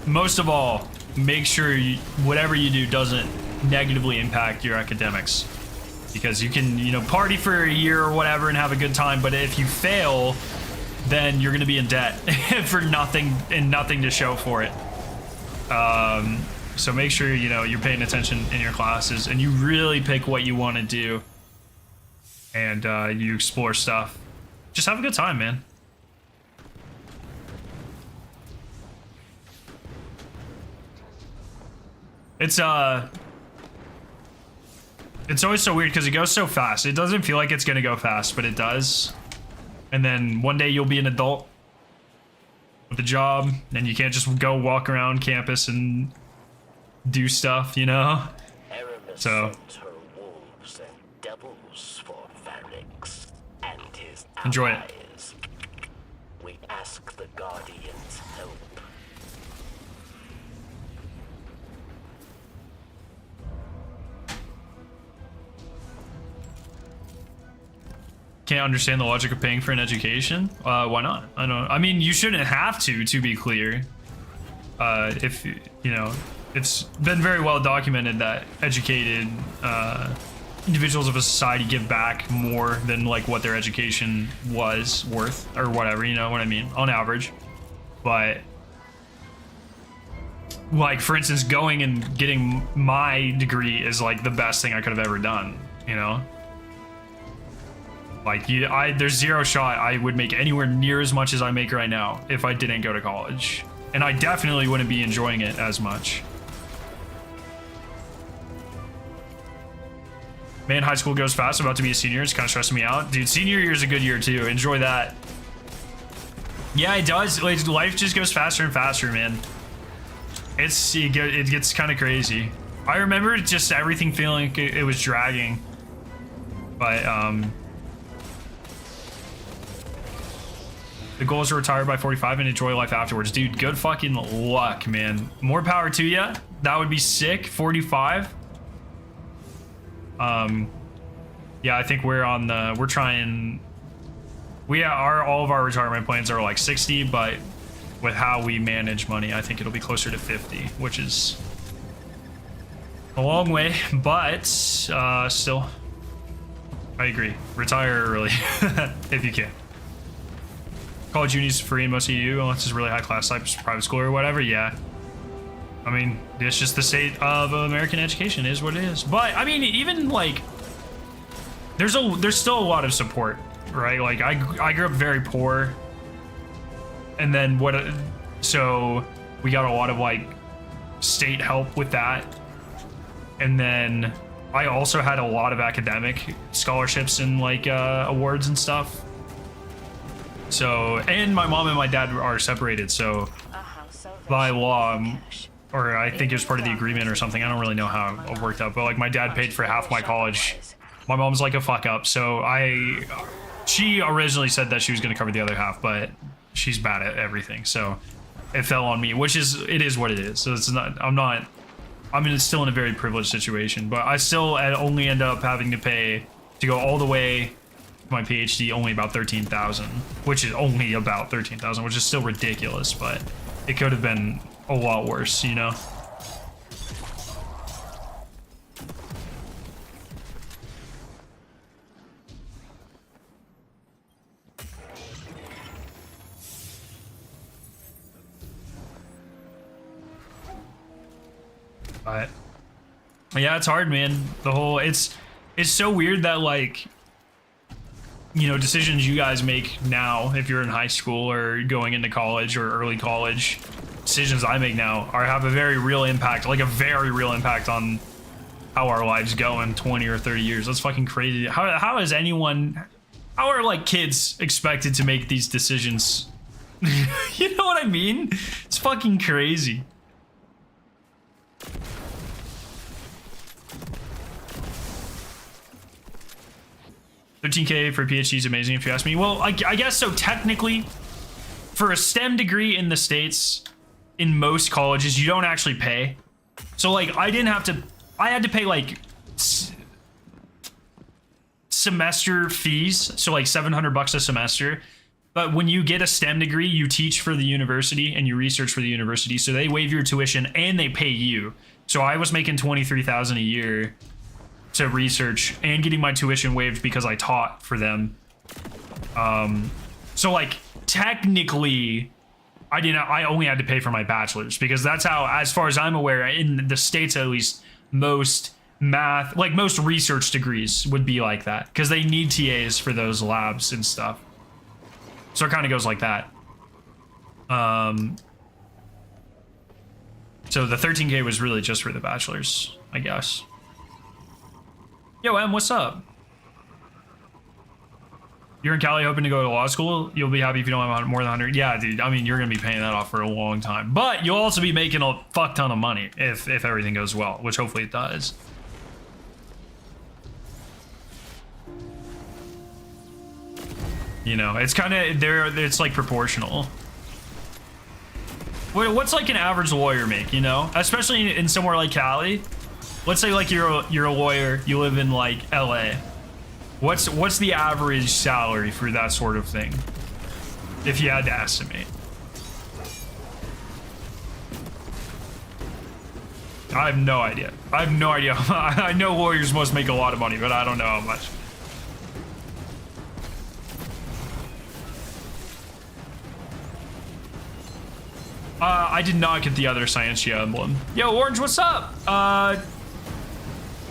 most of all, make sure whatever you do doesn't negatively impact your academics. Because you can, you know, party for a year or whatever and have a good time, but if you fail, then you're going to be in debt for nothing and nothing to show for it. So make sure, you know, you're paying attention in your classes, and you really pick what you want to do, and you explore stuff. Just have a good time, man. It's always so weird because it goes so fast. It doesn't feel like it's gonna go fast, but it does. And then one day you'll be an adult with a job, and you can't just go walk around campus and do stuff, you know? Aramis So sent her wolves and devils for Varix and his enjoy it. allies. We ask the Guardians' help. Can't understand the logic of paying for an education? Why not? I mean, you shouldn't have to be clear. If, you know, it's been very well documented that educated individuals of a society give back more than like what their education was worth or whatever, you know what I mean, on average. But like, for instance, going and getting my degree is like the best thing I could have ever done, you know? Like, there's zero shot I would make anywhere near as much as I make right now if I didn't go to college. And I definitely wouldn't be enjoying it as much. Man, high school goes fast. About to be a senior. It's kind of stressing me out. Dude, senior year is a good year too. Enjoy that. Yeah, it does. Like, life just goes faster and faster, man. It gets kind of crazy. I remember just everything feeling like it was dragging. But, the goal is to retire by 45 and enjoy life afterwards. Dude, good fucking luck, man. More power to you. That would be sick. 45. Yeah, I think we're on the, we're trying, all of our retirement plans are like 60, but with how we manage money, I think it'll be closer to 50, which is a long way, but still, I agree. Retire early if you can. College uni's free in most of you, unless it's really high class type private school or whatever. Yeah, I mean, it's just the state of American education is what it is. But I mean, even like, there's still a lot of support, right? Like I grew up very poor, and then so we got a lot of like state help with that, and then I also had a lot of academic scholarships and like awards and stuff. So, and my mom and my dad are separated, so by law, or I think it was part of the agreement or something, I don't really know how it worked out, but like my dad paid for half my college. My mom's like a fuck up, so she originally said that she was going to cover the other half, but she's bad at everything. So it fell on me, which is, it is what it is. So it's not, I mean, it's still in a very privileged situation, but I still only end up having to pay to go all the way to my PhD only about 13,000, which is only about 13,000, which is still ridiculous, but it could have been a lot worse, you know? But yeah, it's hard, man. The whole, it's so weird that, like, you know, decisions you guys make now, if you're in high school or going into college or early college, decisions I make now have a very real impact, like a very real impact on how our lives go in 20 or 30 years. That's fucking crazy. How is anyone, how are like kids expected to make these decisions? You know what I mean? It's fucking crazy. $13K for a PhD is amazing if you ask me. Well, I guess so. Technically, for a STEM degree in the States, in most colleges, you don't actually pay. So like, I had to pay like semester fees. So like $700 a semester. But when you get a STEM degree, you teach for the university and you research for the university. So they waive your tuition and they pay you. So I was making $23,000 a year to research and getting my tuition waived because I taught for them. So like technically I only had to pay for my bachelor's because that's how, as far as I'm aware, in the States at least, most math, like most research degrees would be like that because they need TAs for those labs and stuff. So it kind of goes like that. So the 13K was really just for the bachelor's, I guess. Yo, Em, what's up? You're in Cali hoping to go to law school? You'll be happy if you don't have more than 100. Yeah, dude. I mean, you're going to be paying that off for a long time. But you'll also be making a fuck ton of money if everything goes well, which hopefully it does. You know, it's kind of it's like proportional. What's like an average lawyer make, you know? Especially in somewhere like Cali. Let's say like you're a lawyer, you live in like LA. What's the average salary for that sort of thing? If you had to estimate. I have no idea. I have no idea. I know lawyers must make a lot of money, but I don't know how much. I did not get the other Scientia emblem. Yo, Orange, what's up?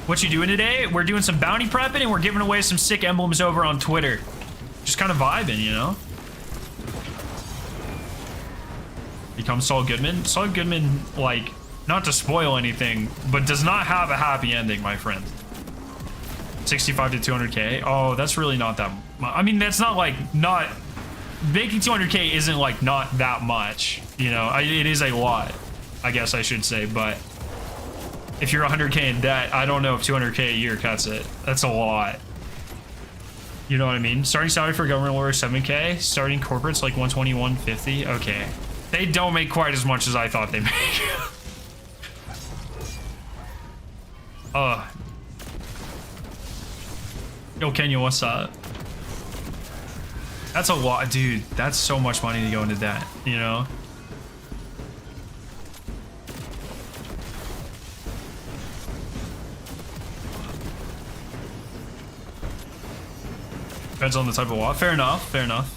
What you doing today? We're doing some bounty prepping and we're giving away some sick emblems over on Twitter. Just kind of vibing, you know? Become Saul Goodman. Saul Goodman, like, not to spoil anything, but does not have a happy ending, my friend. 65 to 200K. Oh, that's really not that much. I mean, that's not like, not... Making 200K isn't like not that much, you know? It is a lot, I guess I should say, but if you're 100K in debt, I don't know if 200K a year cuts it. That's a lot. You know what I mean? Starting salary for government lawyer 7K, starting corporates like 120, 150. Okay. They don't make quite as much as I thought they make. Yo, Kenya, what's up? That's a lot, dude. That's so much money to go into debt, you know? Depends on the type of law. Fair enough, fair enough.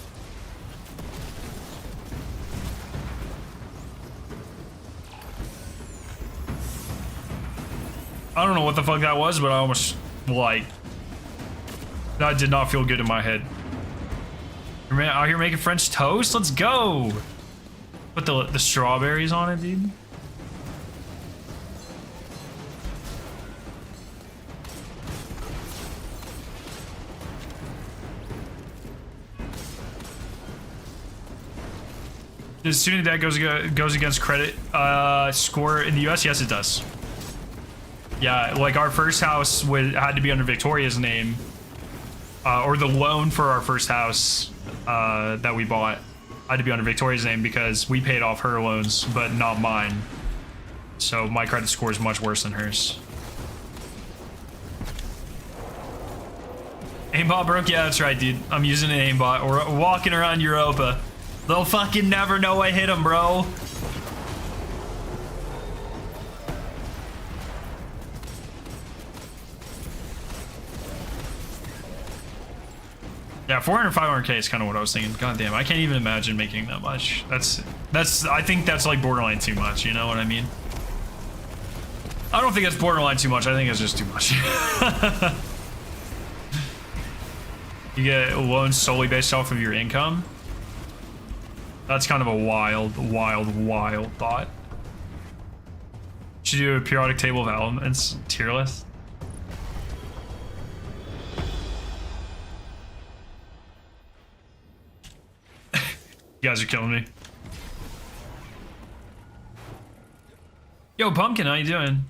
I don't know what the fuck that was, but I almost, like, that did not feel good in my head. You're out here making French toast? Let's go! Put the strawberries on it, dude. Does student debt goes against credit score in the US? Yes, it does. Yeah, like our first house had to be under Victoria's name, or the loan for our first house that we bought I had to be under Victoria's name because we paid off her loans, but not mine. So my credit score is much worse than hers. Aimbot broke? Yeah, that's right, dude. I'm using an aimbot. We're walking around Europa. They'll fucking never know I hit them, bro. Yeah, 400, 500K is kind of what I was thinking. God damn, I can't even imagine making that much. I think that's like borderline too much, you know what I mean? I don't think it's borderline too much. I think it's just too much. You get loans solely based off of your income? That's kind of a wild thought. Should do a periodic table of elements tier list. You guys are killing me. Yo, Pumpkin, how you doing?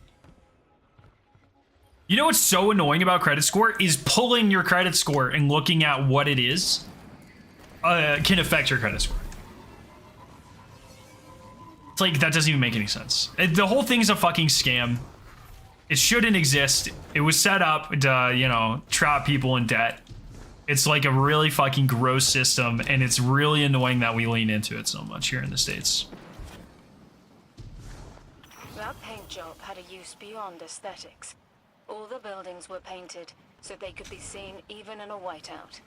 You know what's so annoying about credit score is pulling your credit score and looking at what it is can affect your credit score. It's like, that doesn't even make any sense. The whole thing's a fucking scam. It shouldn't exist. It was set up to, you know, trap people in debt. It's like a really fucking gross system, and it's really annoying that we lean into it so much here in the States. That paint job had a use beyond aesthetics. All the buildings were painted so they could be seen even in a whiteout.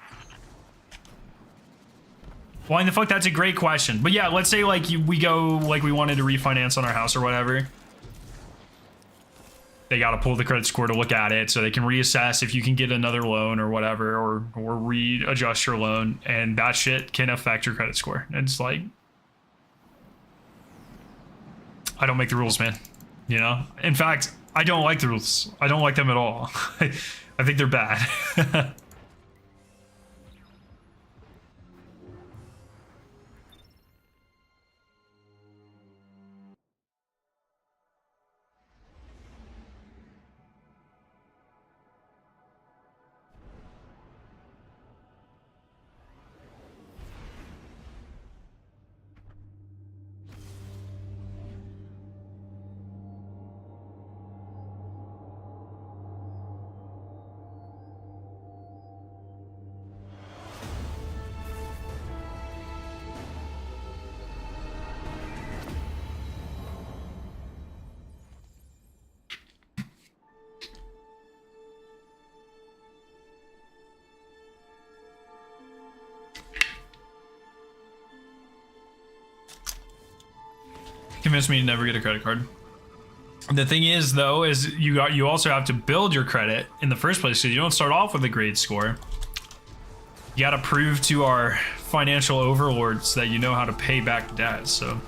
Why in the fuck? That's a great question. But yeah, let's say like we go, like we wanted to refinance on our house or whatever. They got to pull the credit score to look at it so they can reassess if you can get another loan or whatever, or readjust your loan, and that shit can affect your credit score. And it's like, I don't make the rules, man. You know? In fact, I don't like the rules. I don't like them at all. I think they're bad. Convinced me to never get a credit card. The thing is, though, is you also have to build your credit in the first place, so you don't start off with a grade score. You got to prove to our financial overlords that you know how to pay back debt. So,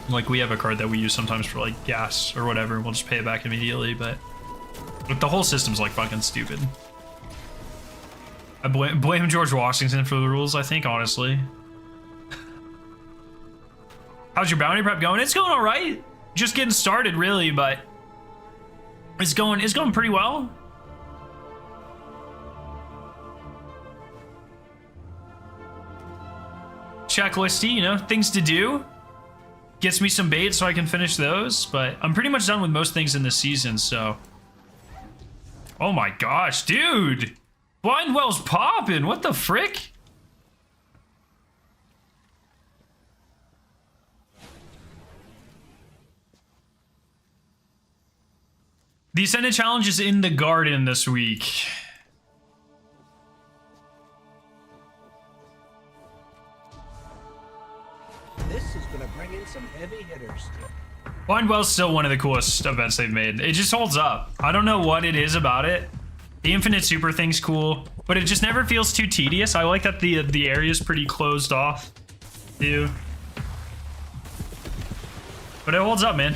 like, we have a card that we use sometimes for like gas or whatever. We'll just pay it back immediately, but the whole system's like fucking stupid. I blame George Washington for the rules, I think, honestly. How's your bounty prep going? It's going all right. Just getting started, really, but it's going pretty well. Checklisty, you know, things to do. Gets me some bait so I can finish those, but I'm pretty much done with most things in this season, so. Oh my gosh, dude. Blindwell's popping. What the frick? The Ascended Challenge is in the garden this week. This is gonna bring in some heavy hitters. Blindwell's still one of the coolest events they've made. It just holds up. I don't know what it is about it. The infinite super thing's cool, but it just never feels too tedious. I like that the area's pretty closed off, too. But it holds up, man.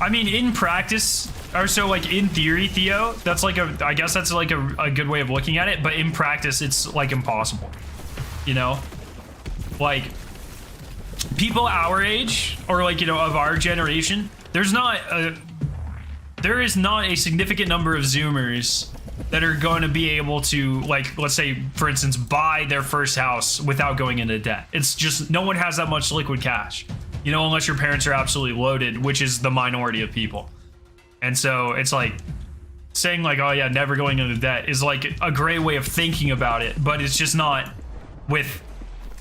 I mean, in practice, or so like in theory, Theo, that's like I guess that's like a good way of looking at it, but in practice, it's like impossible, you know? Like, people our age, or like, you know, of our generation, there is not a significant number of Zoomers that are going to be able to, like, let's say, for instance, buy their first house without going into debt. It's just, no one has that much liquid cash, you know, unless your parents are absolutely loaded, which is the minority of people. And so it's like saying like, oh yeah, never going into debt is like a great way of thinking about it, but it's just not. With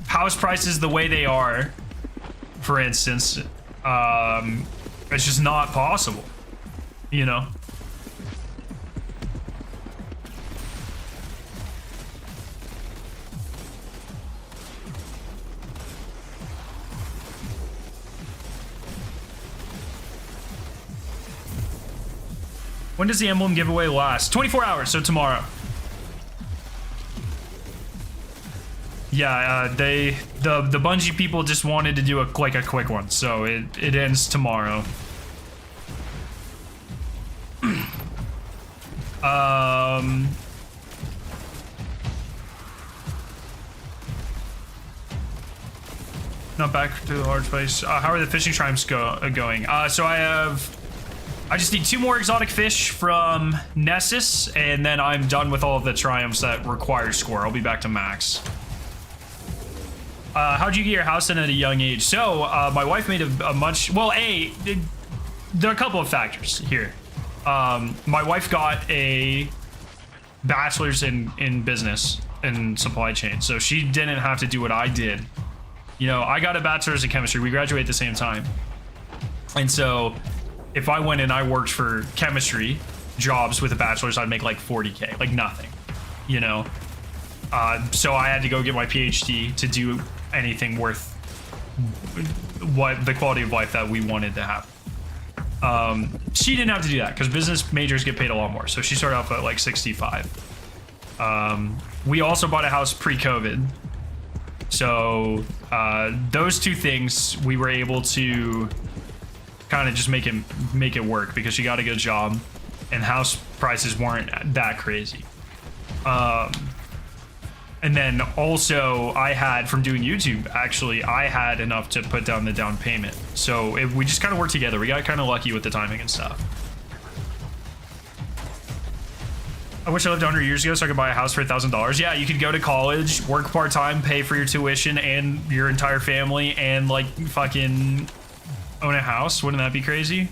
house prices the way they are, for instance, it's just not possible, you know? When does the Emblem giveaway last? 24 hours, so tomorrow. Yeah, the Bungie people just wanted to do a quick one, so it ends tomorrow. Not back to the large place. How are the fishing triumphs going? So I just need 2 more exotic fish from Nessus, and then I'm done with all of the triumphs that require score. I'll be back to max. How'd you get your house in at a young age? So, my wife made a much... Well, there are a couple of factors here. My wife got a bachelor's in business and supply chain, so she didn't have to do what I did. You know, I got a bachelor's in chemistry. We graduated at the same time. And so, if I went and I worked for chemistry jobs with a bachelor's, I'd make like 40K, like nothing, you know? So I had to go get my PhD to do anything worth what the quality of life that we wanted to have. She didn't have to do that because business majors get paid a lot more. So she started off at like 65. We also bought a house pre-COVID. So those 2 things we were able to kind of just make it work because she got a good job and house prices weren't that crazy. And then also I had, from doing YouTube, actually, I had enough to put down the down payment. So we just kind of worked together. We got kind of lucky with the timing and stuff. I wish I lived 100 years ago so I could buy a house for $1,000. Yeah, you could go to college, work part-time, pay for your tuition and your entire family, and like fucking own a house. Wouldn't that be crazy?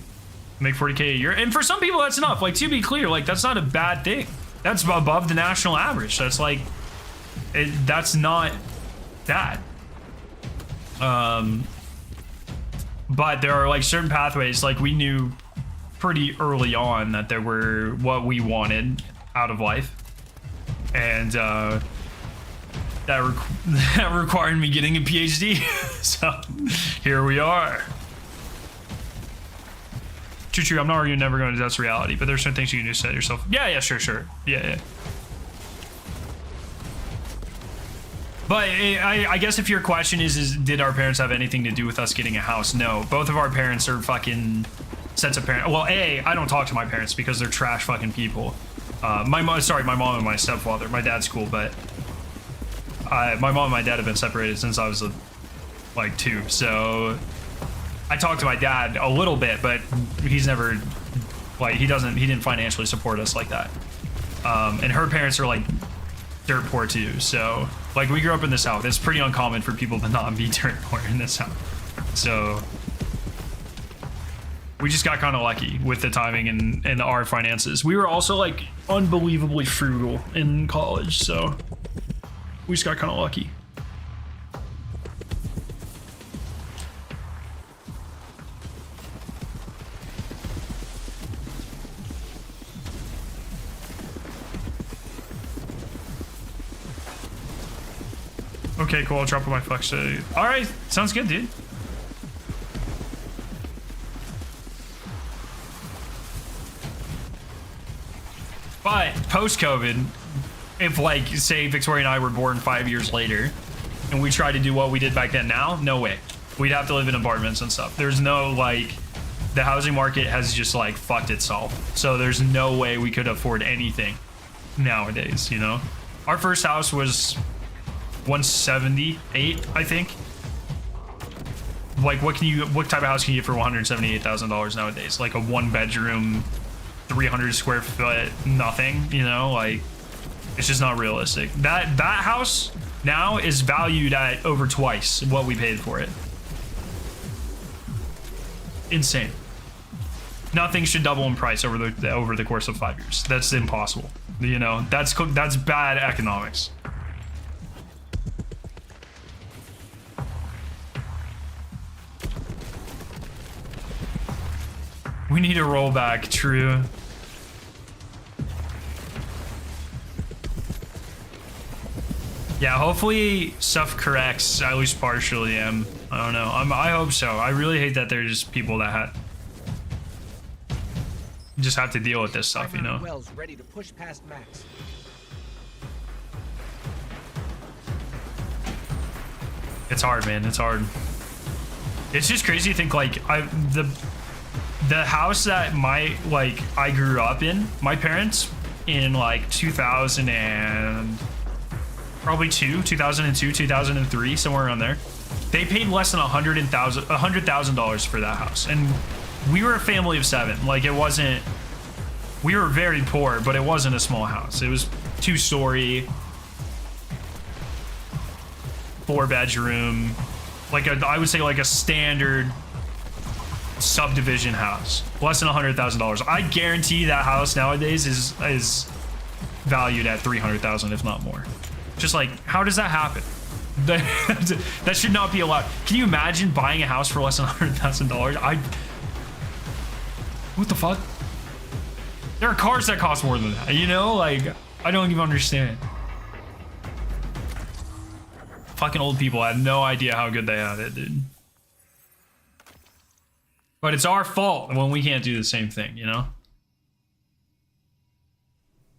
Make 40K a year. And for some people that's enough. Like, to be clear, like that's not a bad thing. That's above the national average. That's like, that's not that. But there are like certain pathways, like we knew pretty early on that there were what we wanted out of life, and that required me getting a PhD. So here we are. True. I'm not arguing never going to that's reality, but there's certain things you can do to set yourself. Yeah, sure. Yeah. But I guess if your question is did our parents have anything to do with us getting a house? No, both of our parents are fucking sets of parents. Well, I don't talk to my parents because they're trash fucking people. My mom and my stepfather. My dad's cool, but my mom and my dad have been separated since I was like 2. So I talked to my dad a little bit, but he's never like he didn't financially support us like that. And her parents are like dirt poor too, so like we grew up in the South. It's pretty uncommon for people to not be dirt poor in the South, so we just got kind of lucky with the timing and our finances. We were also like unbelievably frugal in college, so we just got kind of lucky. Okay, cool. I'll drop my flex. All right, sounds good, dude. But post-COVID, if like say Victoria and I were born 5 years later, and we tried to do what we did back then now, no way. We'd have to live in apartments and stuff. There's no like the housing market has just like fucked itself. So there's no way we could afford anything nowadays, you know? Our first house was 178, I think. Like what type of house can you get for $178,000 nowadays? Like a 1-bedroom, 300 square foot, nothing, you know? Like it's just not realistic. That house now is valued at over twice what we paid for it. Insane. Nothing should double in price over the course of 5 years. That's impossible. You know, that's bad economics. We need a rollback, true. Yeah, hopefully stuff corrects at least partially. I don't know. I hope so. I really hate that there's just people that just have to deal with this stuff, you know. Wells ready to push past max. It's hard, man. It's hard. It's just crazy to think like the house that I grew up in, my parents in like 2002, 2003, somewhere around there. They paid less than $100,000 for that house, and we were a family of 7. Like it wasn't. We were very poor, but it wasn't a small house. It was 2-story, 4-bedroom, I would say like a standard subdivision house, less than $100,000. I guarantee that house nowadays is valued at $300,000, if not more. Just like, how does that happen? That should not be allowed. Can you imagine buying a house for less than $100,000? What the fuck? There are cars that cost more than that, you know? Like, I don't even understand. Fucking old people had no idea how good they had it, dude. But it's our fault when we can't do the same thing, you know?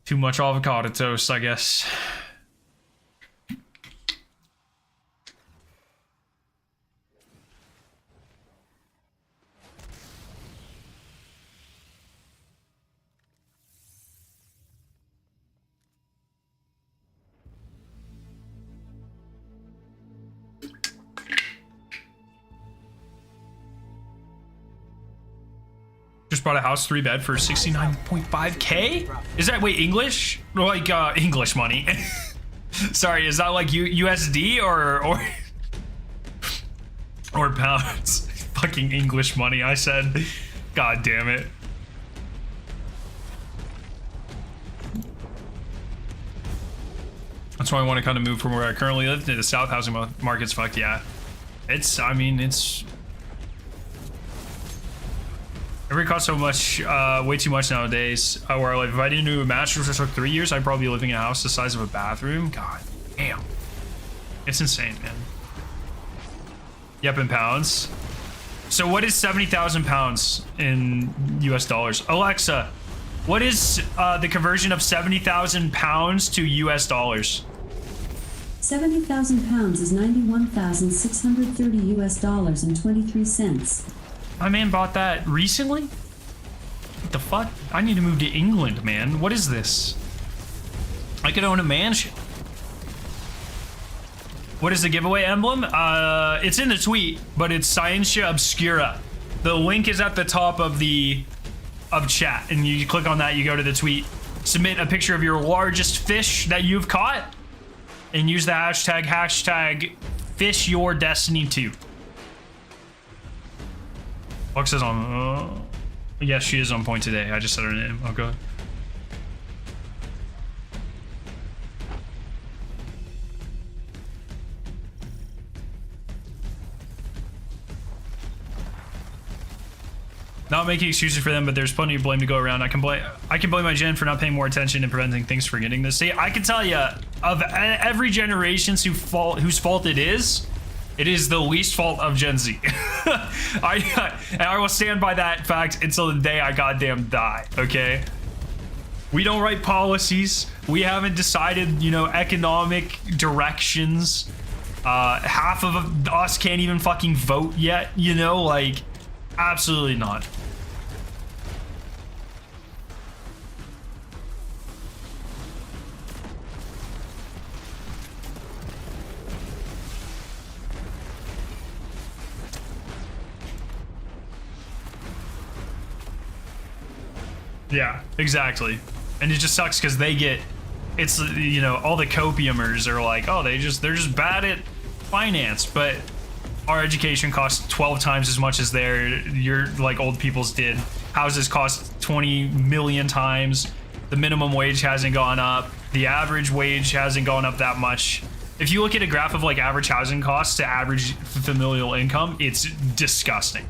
Too much avocado toast, I guess. Just bought a house 3-bed for 69.5K? Is that, wait, English? Like, English money. Sorry, is that like USD or pounds? Fucking English money, I said. God damn it. That's why I want to kind of move from where I currently live to the South housing market's fucked, yeah. I mean, it's... Everything costs so much, way too much nowadays. Where I live. If I didn't do a master's for 3 years, I'd probably be living in a house the size of a bathroom. God damn. It's insane, man. Yep, in pounds. So what is 70,000 pounds in US dollars? Alexa, what is the conversion of 70,000 pounds to US dollars? 70,000 pounds is 91,630 US dollars and 23 cents. My man bought that recently? What the fuck? I need to move to England, man. What is this? I could own a mansion. What is the giveaway emblem? It's in the tweet, but it's Scientia Obscura. The link is at the top of chat, and you click on that, you go to the tweet, submit a picture of your largest fish that you've caught, and use the hashtag FishYourDestiny2. Fox is on. Yes, she is on point today. I just said her name. Oh, God. Not making excuses for them, but there's plenty of blame to go around. I can blame my gen for not paying more attention and preventing things from getting this. See, I can tell you, of every generation whose fault it is the least fault of Gen Z. I will stand by that fact until the day I goddamn die, okay? We don't write policies. We haven't decided, economic directions. Half of us can't even fucking vote yet, like, absolutely not. Yeah, exactly. And it just sucks because they get, it's, you know, all the copiumers are like, oh, they're just bad at finance, but our education costs 12 times as much as your like old people's did. Houses cost 20 million times. The minimum wage hasn't gone up. The average wage hasn't gone up that much. If you look at a graph of like average housing costs to average familial income, it's disgusting.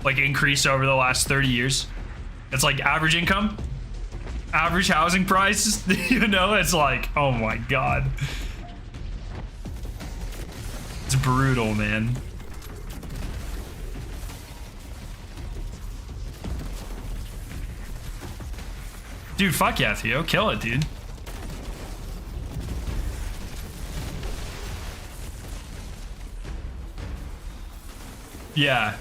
Like increase over the last 30 years. It's like average income, average housing price, you know, it's like, oh my God. It's brutal, man. Dude, fuck yeah, Theo. Kill it, dude. Yeah.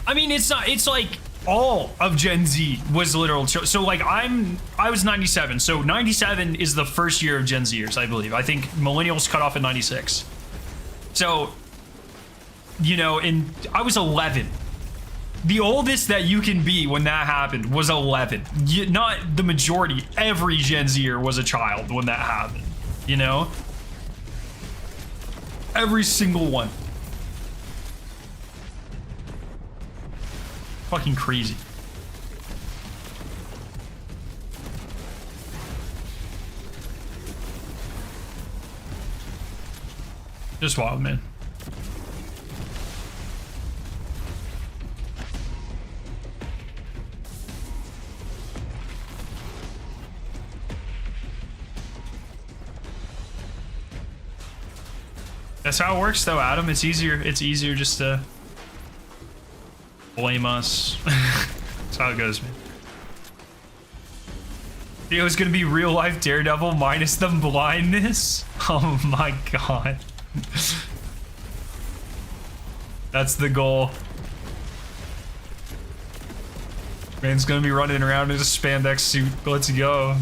I mean, it's not, it's like all of Gen Z was literal. So like I was 97. So 97 is the first year of Gen Zers, I believe. I think millennials cut off at 96. So, you know, I was 11. The oldest that you can be when that happened was 11. Not the majority. Every Gen Zer was a child when that happened, you know? Every single one. Fucking crazy. Just wild, man. That's how it works though, Adam. It's easier just to blame us. That's how it goes, man. Theo's gonna be real life Daredevil minus the blindness. Oh my God. That's the goal. Man's gonna be running around in a spandex suit. Let's go.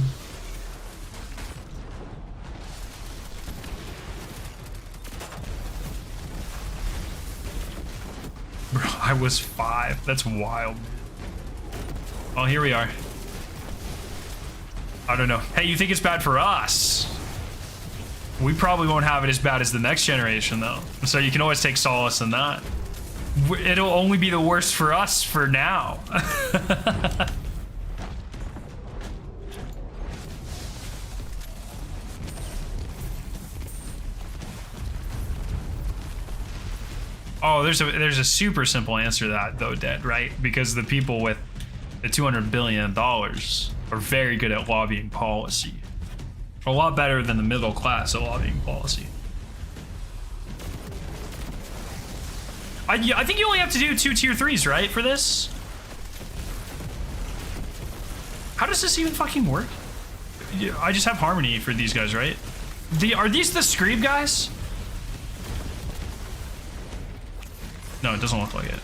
Bro, I was 5. That's wild. Oh, here we are. I don't know. Hey, you think it's bad for us? We probably won't have it as bad as the next generation, though. So you can always take solace in that. It'll only be the worst for us for now. Oh, there's a super simple answer to that, though, Dead, right? Because the people with the $200 billion are very good at lobbying policy. A lot better than the middle class at lobbying policy. I think you only have to do 2 tier 3s, right, for this? How does this even fucking work? I just have harmony for these guys, right? Are these the Screeb guys? No, it doesn't look like it.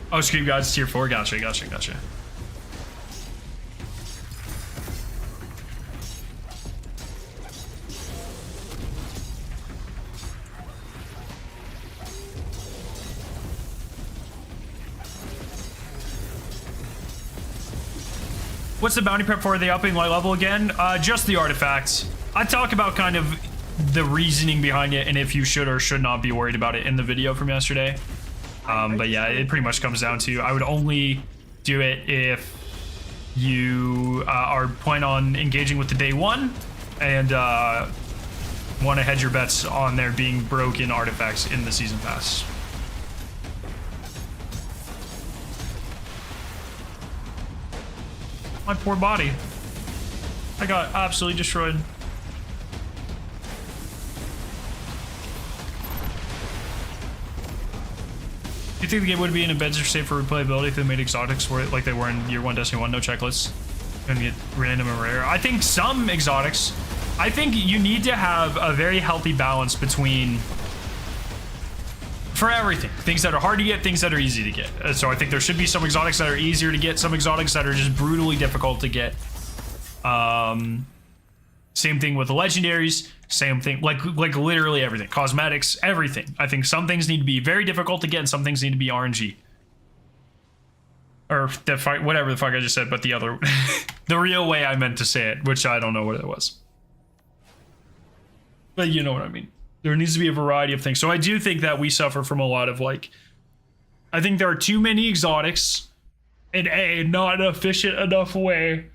Oh, Screeb God's tier 4. Gotcha. What's the bounty prep for? Are they upping my level again? Just the artifacts. I talk about kind of the reasoning behind it and if you should or should not be worried about it in the video from yesterday. But yeah, it pretty much comes down to I would only do it if you are planning on engaging with the day 1 and want to hedge your bets on there being broken artifacts in the season pass. My poor body. I got absolutely destroyed. Do you think the game would be in a better state for replayability if they made exotics like they were in Year 1 Destiny 1, no checklists, and get random and rare? I think some exotics. I think you need to have a very healthy balance between for everything. Things that are hard to get, things that are easy to get. So I think there should be some exotics that are easier to get, some exotics that are just brutally difficult to get. Same thing with the legendaries. Same thing, like literally everything. Cosmetics, everything. I think some things need to be very difficult to get, and some things need to be RNG. Or the fuck, whatever the fuck I just said, but the other, the real way I meant to say it, which I don't know what it was. But you know what I mean. There needs to be a variety of things. So I do think that we suffer from a lot of like, I think there are too many exotics in a not efficient enough way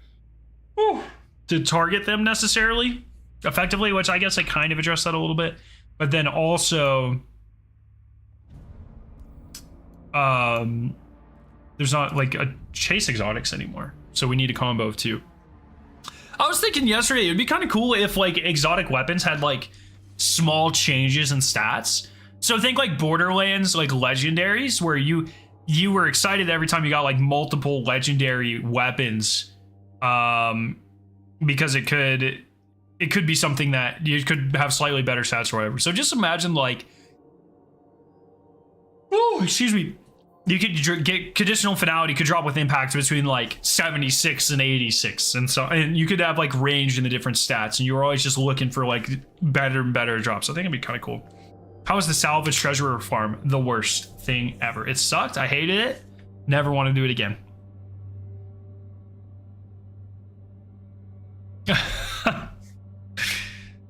to target them necessarily effectively, which I guess I kind of addressed that a little bit. But then also, there's not like a chase exotics anymore. So we need a combo of two. I was thinking yesterday, it'd be kind of cool if like exotic weapons had like small changes in stats. So think like Borderlands, like legendaries, where you were excited every time you got like multiple legendary weapons, because it could be something that you could have slightly better stats or whatever. So just imagine like, oh, excuse me, you could get conditional finality could drop with impact between like 76 and 86, and you could have like range in the different stats, and you were always just looking for like better and better drops. I think it'd be kind of cool. How was the salvage treasure farm? The worst thing ever. It sucked. I hated it. Never want to do it again.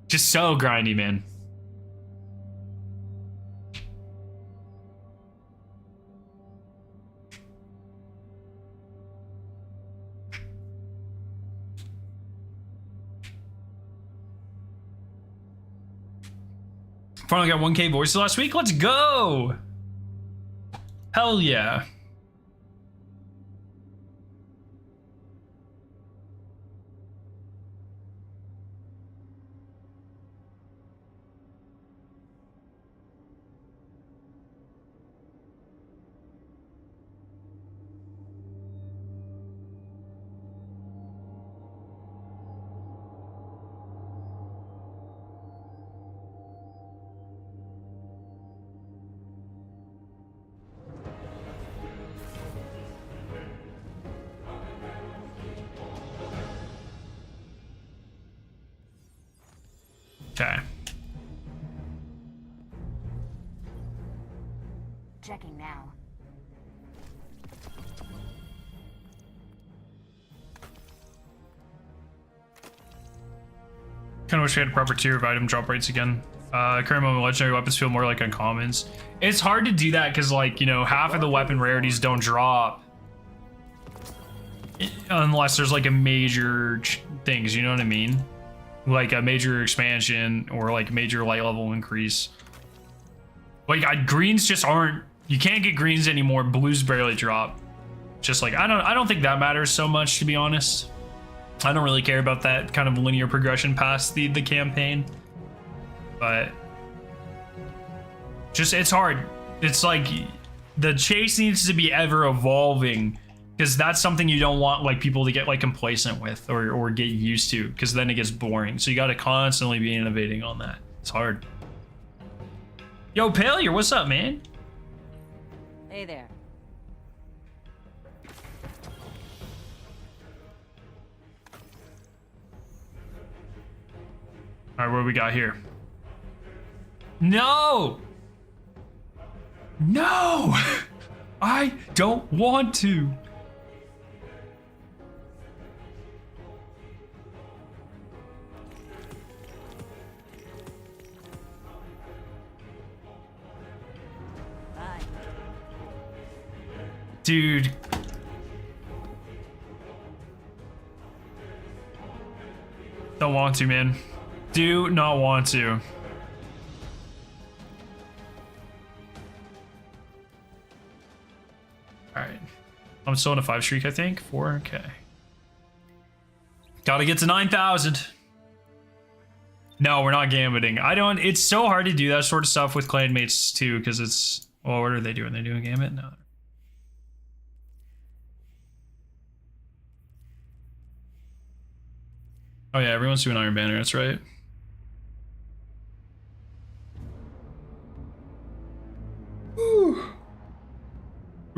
Just so grindy, man. Finally got 1K voices last week. Let's go. Hell yeah. Okay. Checking now. Kind of wish we had a proper tier of item drop rates again. Current moment legendary weapons feel more like uncommons. It's hard to do that because, like, you know, half of the weapon rarities don't drop unless there's like a major things, you know what I mean? Like a major expansion or like major light level increase. Like greens just aren't, you can't get greens anymore. Blues barely drop. Just like, I don't think that matters so much, to be honest. I don't really care about that kind of linear progression past the campaign, but just, it's hard. It's like the chase needs to be ever evolving, because that's something you don't want like people to get like complacent with or get used to, because then it gets boring. So you got to constantly be innovating on that. It's hard. Yo, Pallier, what's up, man? Hey there. All right, what do we got here? No! No! I don't want to. Dude. Don't want to, man. Do not want to. All right. I'm still in a 5 streak, I think. 4, okay. Gotta get to 9,000. No, we're not gambiting. It's so hard to do that sort of stuff with clanmates too, because it's, well, what are they doing? They doing gambit? No. Oh yeah, everyone's doing Iron Banner, that's right.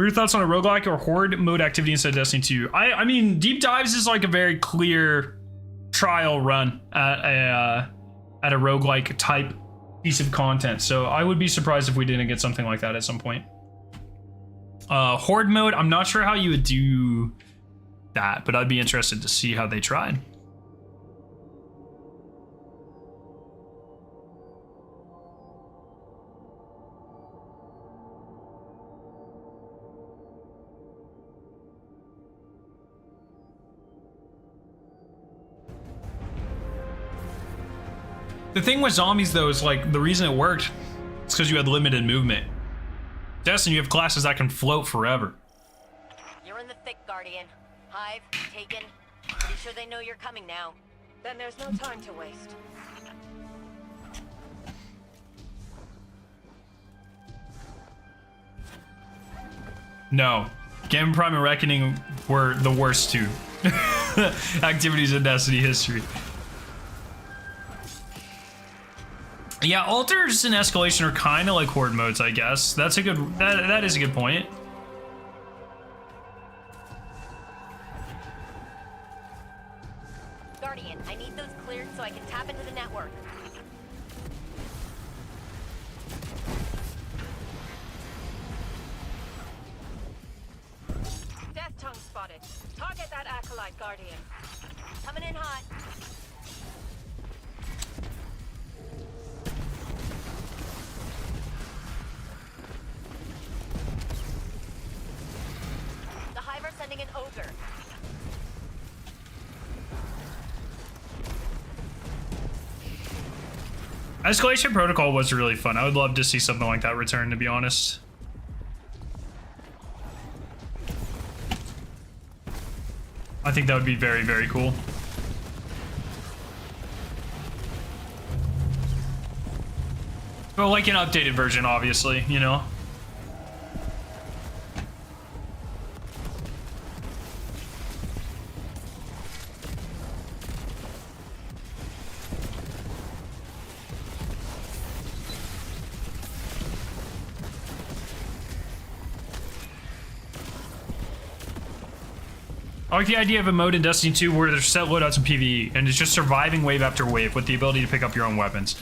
What are your thoughts on a roguelike or horde mode activity instead of Destiny 2? I mean, deep dives is like a very clear trial run at a roguelike type piece of content. So I would be surprised if we didn't get something like that at some point. Horde mode, I'm not sure how you would do that, but I'd be interested to see how they tried. The thing with zombies, though, is like the reason it worked is because you had limited movement. Destiny, you have classes that can float forever. You're in the thick, Guardian. Hive, taken. Pretty sure they know you're coming now. Then there's no time to waste. No. Gamma Prime and Reckoning were the worst two activities in Destiny history. Yeah, altars and escalation are kind of like horde modes, I guess. That's a good. That is a good point. Guardian, I need those cleared so I can tap into the network. Death tongue spotted. Target that acolyte, Guardian. Coming in hot. The Hive are sending an ogre. Escalation Protocol was really fun. I would love to see something like that return, to be honest. I think that would be very, very cool. Well, like an updated version, obviously, you know? I like the idea of a mode in Destiny 2 where there's set loadouts in PvE and it's just surviving wave after wave with the ability to pick up your own weapons.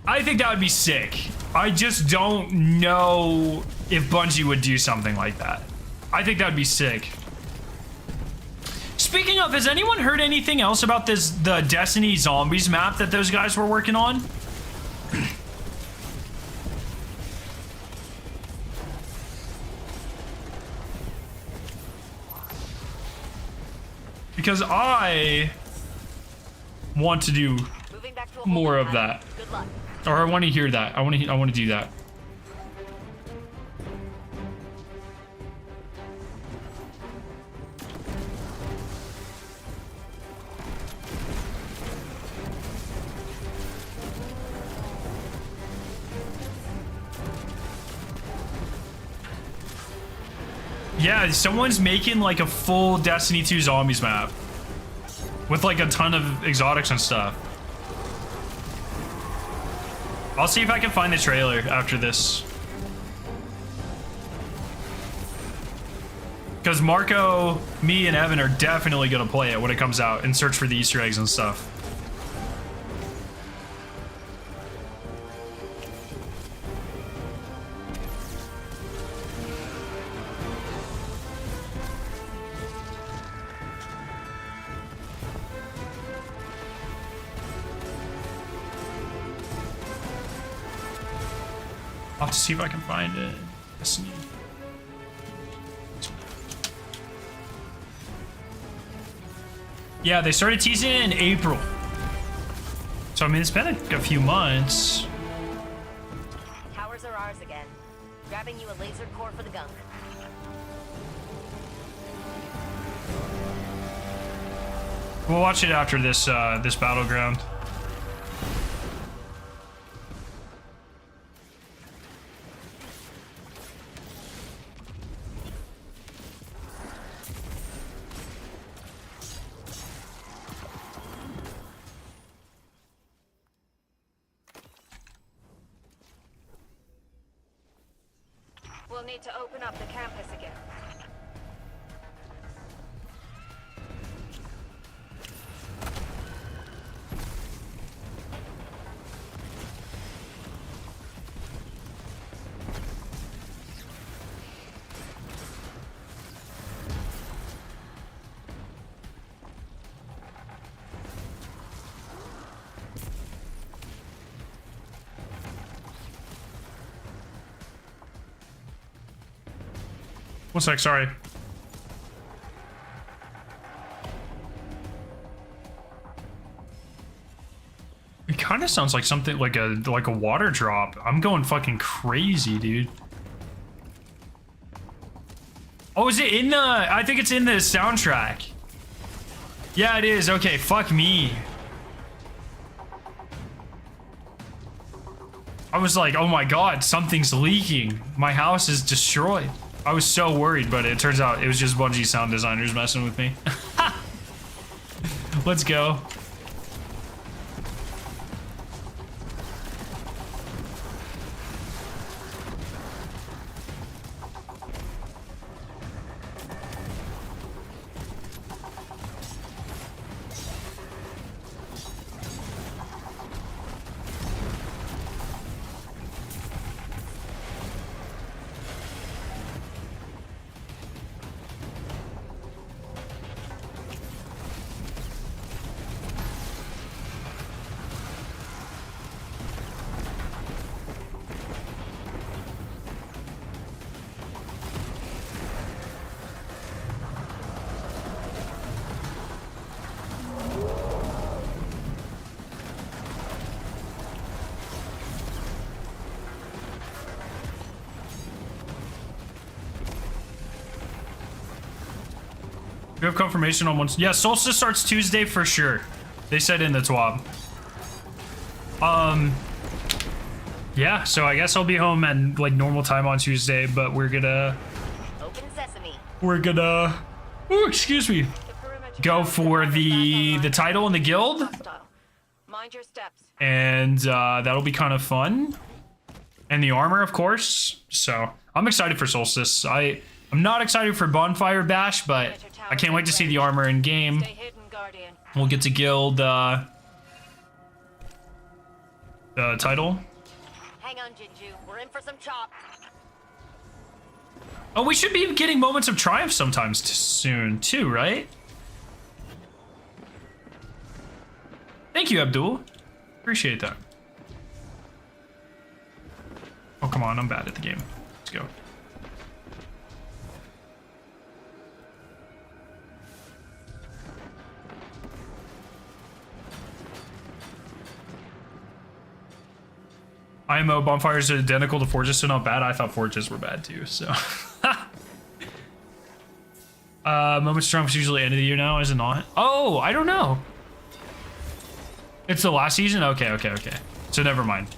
I think that would be sick. I just don't know if Bungie would do something like that. I think that would be sick. Speaking of, has anyone heard anything else about the Destiny Zombies map that those guys were working on? Because I want to do more of that. Good luck. Or I want to hear that. I want to do that. Yeah, someone's making like a full Destiny 2 Zombies map with like a ton of exotics and stuff. I'll see if I can find the trailer after this. Because Marco, me, and Evan are definitely going to play it when it comes out and search for the Easter eggs and stuff. I'll have to see if I can find it. Destiny. Yeah, they started teasing it in April. So, I mean, it's been a few months. Towers are ours again. Grabbing you a laser core for the gunk. We'll watch it after this this battleground. We'll we'll need to open up the campus again. One sec, sorry. It kind of sounds like something like a water drop. I'm going fucking crazy, dude. Oh, is it in the? I think it's in the soundtrack. Yeah, it is. Okay, fuck me. I was like, oh my god, something's leaking. My house is destroyed. I was so worried, but it turns out it was just Bungie sound designers messing with me. Let's go. We have confirmation on one. Yeah, Solstice starts Tuesday for sure. They said in the TWAB. Yeah, so I guess I'll be home at like normal time on Tuesday, but we're gonna oh, excuse me, go for the title in the guild, Mind your steps. and that'll be kind of fun, and the armor, of course. So I'm excited for Solstice. I'm not excited for Bonfire Bash, but I can't wait to see the armor in game. Stay hidden, Guardian. We'll get to guild the title. Hang on, Jinju. We're in for some chop. Oh, we should be getting moments of triumph sometimes soon too, right? Thank you, Abdul. Appreciate that. Oh, come on. I'm bad at the game. Let's go. IMO bonfires are identical to Forges, so not bad. I thought Forges were bad too, so. Moments of Triumph is usually end of the year now, is it not? Oh, I don't know. It's the last season? Okay. So never mind.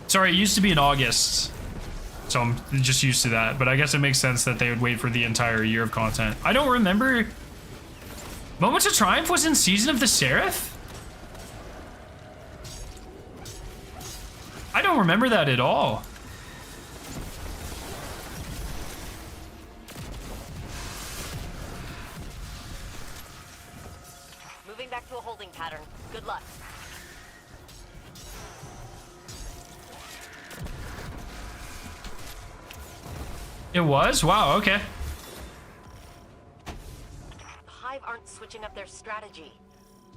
Sorry, it used to be in August. So I'm just used to that. But I guess it makes sense that they would wait for the entire year of content. I don't remember. Moments of Triumph was in Season of the Seraph? I don't remember that at all. Moving back to a holding pattern. Good luck. It was? Wow, okay. Hive aren't switching up their strategy.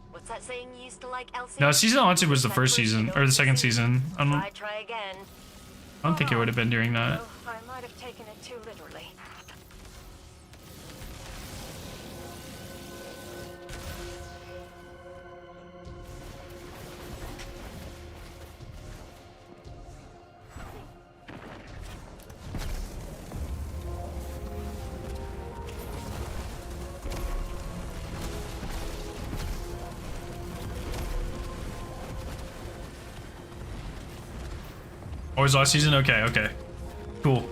What's that saying you used to like, Elsie? No, Season Haunted was the first season, or the second season. Try again. I don't think it would have been during that. Oh, I might have taken it too literally. Oh, it was last season? Okay. Cool.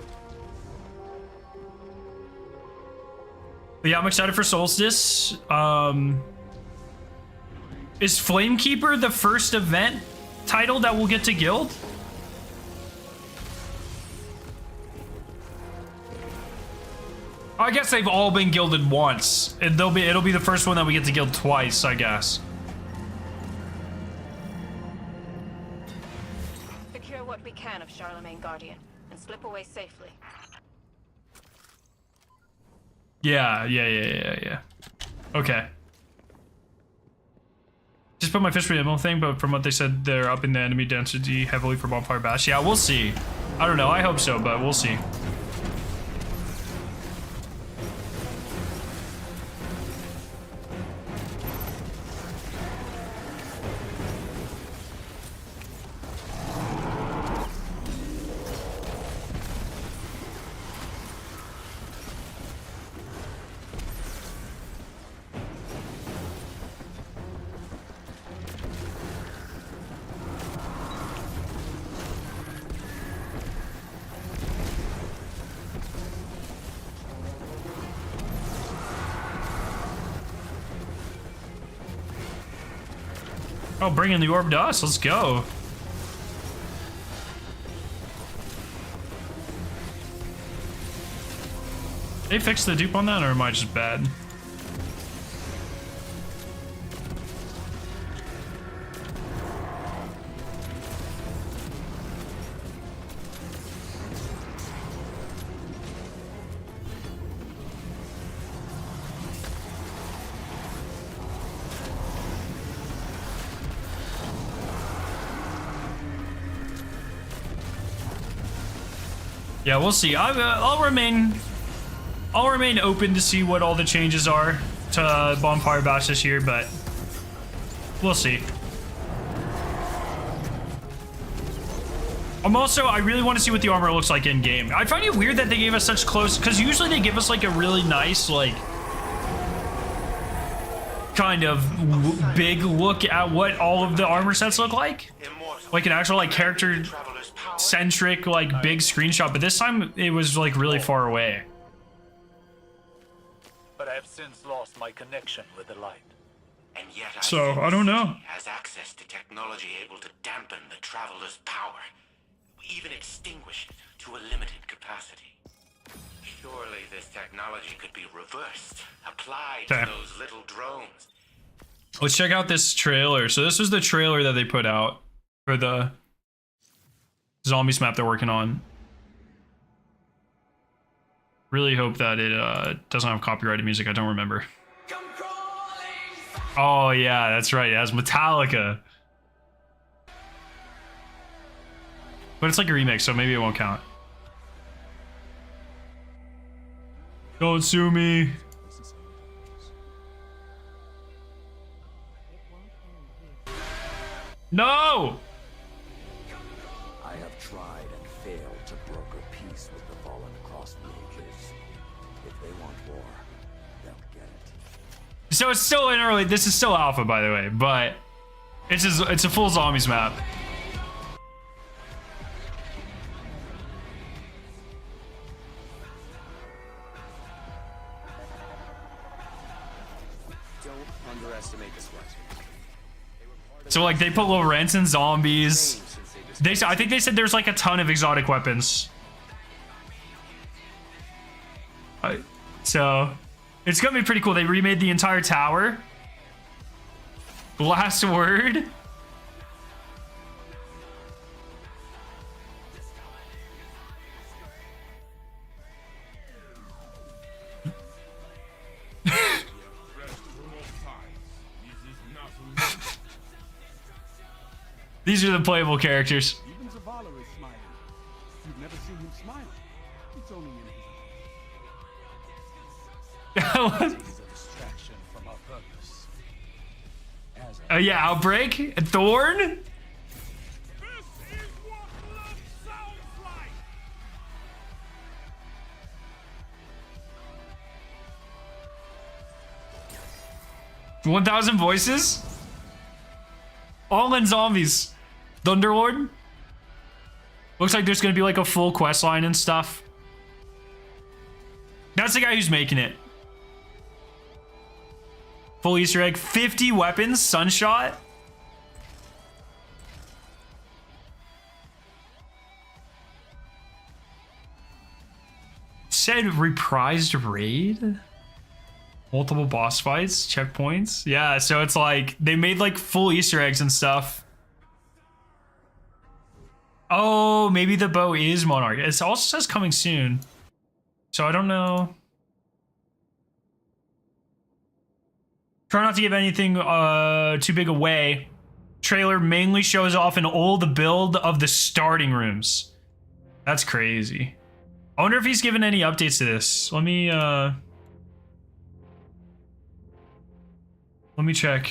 But yeah, I'm excited for Solstice. Is Flamekeeper the first event title that we'll get to guild? I guess they've all been gilded once. It'll be the first one that we get to gild twice, I guess. Secure what we can of Charlemagne Guardian and slip away safely. Yeah. Okay. Just put my fish for the Emblem thing, but from what they said, they're upping the enemy density heavily for Bonfire Bash. Yeah, we'll see. I don't know. I hope so, but we'll see. Oh, bring in the orb to us. Let's go. They fixed the dupe on that, or am I just bad? Yeah, we'll see. I'll remain open to see what all the changes are to Bonfire Bash this year, but we'll see. I really want to see what the armor looks like in game. I find it weird that they gave us such close, because usually they give us like a really nice, like, kind of big look at what all of the armor sets look like. Like an actual like character centric like big screenshot, but this time it was like really far away. But I have since lost my connection with the light. And yet I don't know. Has access to technology able to dampen the traveler's power, even extinguish it to a limited capacity. Surely this technology could be reversed, applied Okay. to those little drones. Let's check out this trailer. So this was the trailer that they put out for the zombies map they're working on. Really hope that it doesn't have copyrighted music. I don't remember. Oh yeah, that's right. It has Metallica. But it's like a remix, so maybe it won't count. Don't sue me. No! I have tried and failed to broker peace with the fallen across the ages. If they want war, they'll get it. So it's still in early. This is still alpha, by the way, but it's a full zombies map. Don't underestimate the sweat. So like they put Lorenz and zombies. I think they said there's like a ton of exotic weapons. So it's gonna be pretty cool. They remade the entire tower. Last word. These are the playable characters. Even Zavala is smiling. You've never seen him smile. It's only in his eyes. He's a distraction from our purpose. Yeah, Outbreak, Thorn. This is what love sounds like. 1,000 voices. All in zombies. Thunderlord. Looks like there's gonna be like a full quest line and stuff. That's the guy who's making it. Full Easter egg. 50 weapons. Sunshot. said reprised raid? Multiple boss fights, checkpoints. Yeah, so it's like they made like full Easter eggs and stuff. Oh, maybe the bow is Monarch. It also says coming soon. So I don't know. Try not to give anything too big away. Trailer mainly shows off an old build of the starting rooms. That's crazy. I wonder if he's given any updates to this. Let me check.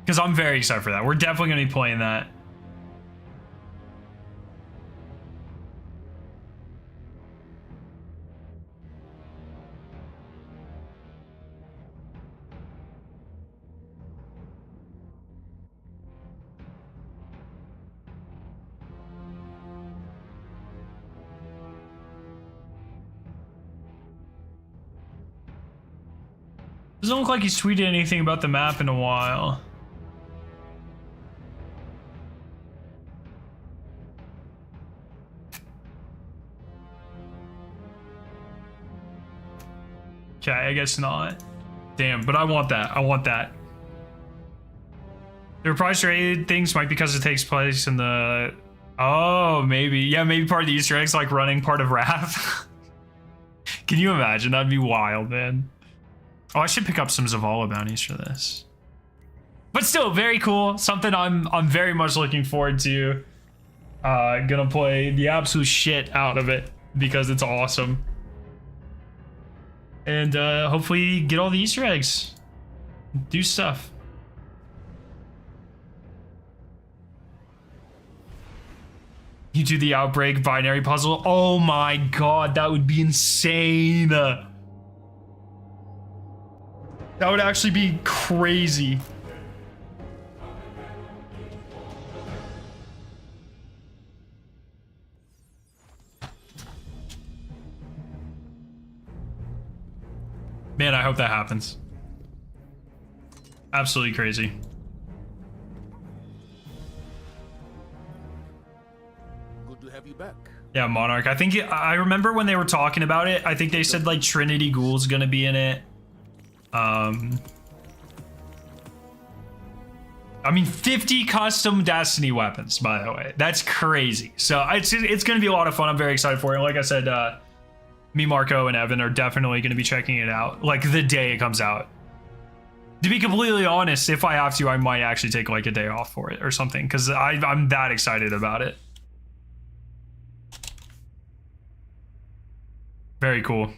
Because I'm very excited for that. We're definitely going to be playing that. Doesn't look like he's tweeted anything about the map in a while. Okay, I guess not. Damn, but I want that. I want that. The reprised raid things might be because it takes place in the... Oh, maybe. Yeah, maybe part of the Easter eggs like running part of Wrath. Can you imagine? That'd be wild, man. Oh, I should pick up some Zavala bounties for this. But still, very cool. Something I'm very much looking forward to. Gonna play the absolute shit out of it because it's awesome. And hopefully get all the Easter eggs. Do stuff. You do the Outbreak binary puzzle. Oh my god, that would be insane. That would actually be crazy. Man, I hope that happens. Absolutely crazy. Good to have you back. Yeah, Monarch. I remember when they were talking about it, I think they said like Trinity Ghoul's gonna be in it. I mean, 50 custom Destiny weapons, by the way. That's crazy. So it's going to be a lot of fun. I'm very excited for it. Like I said, me, Marco, and Evan are definitely going to be checking it out, like the day it comes out. To be completely honest, if I have to, I might actually take like a day off for it or something, because I'm that excited about it. Very cool.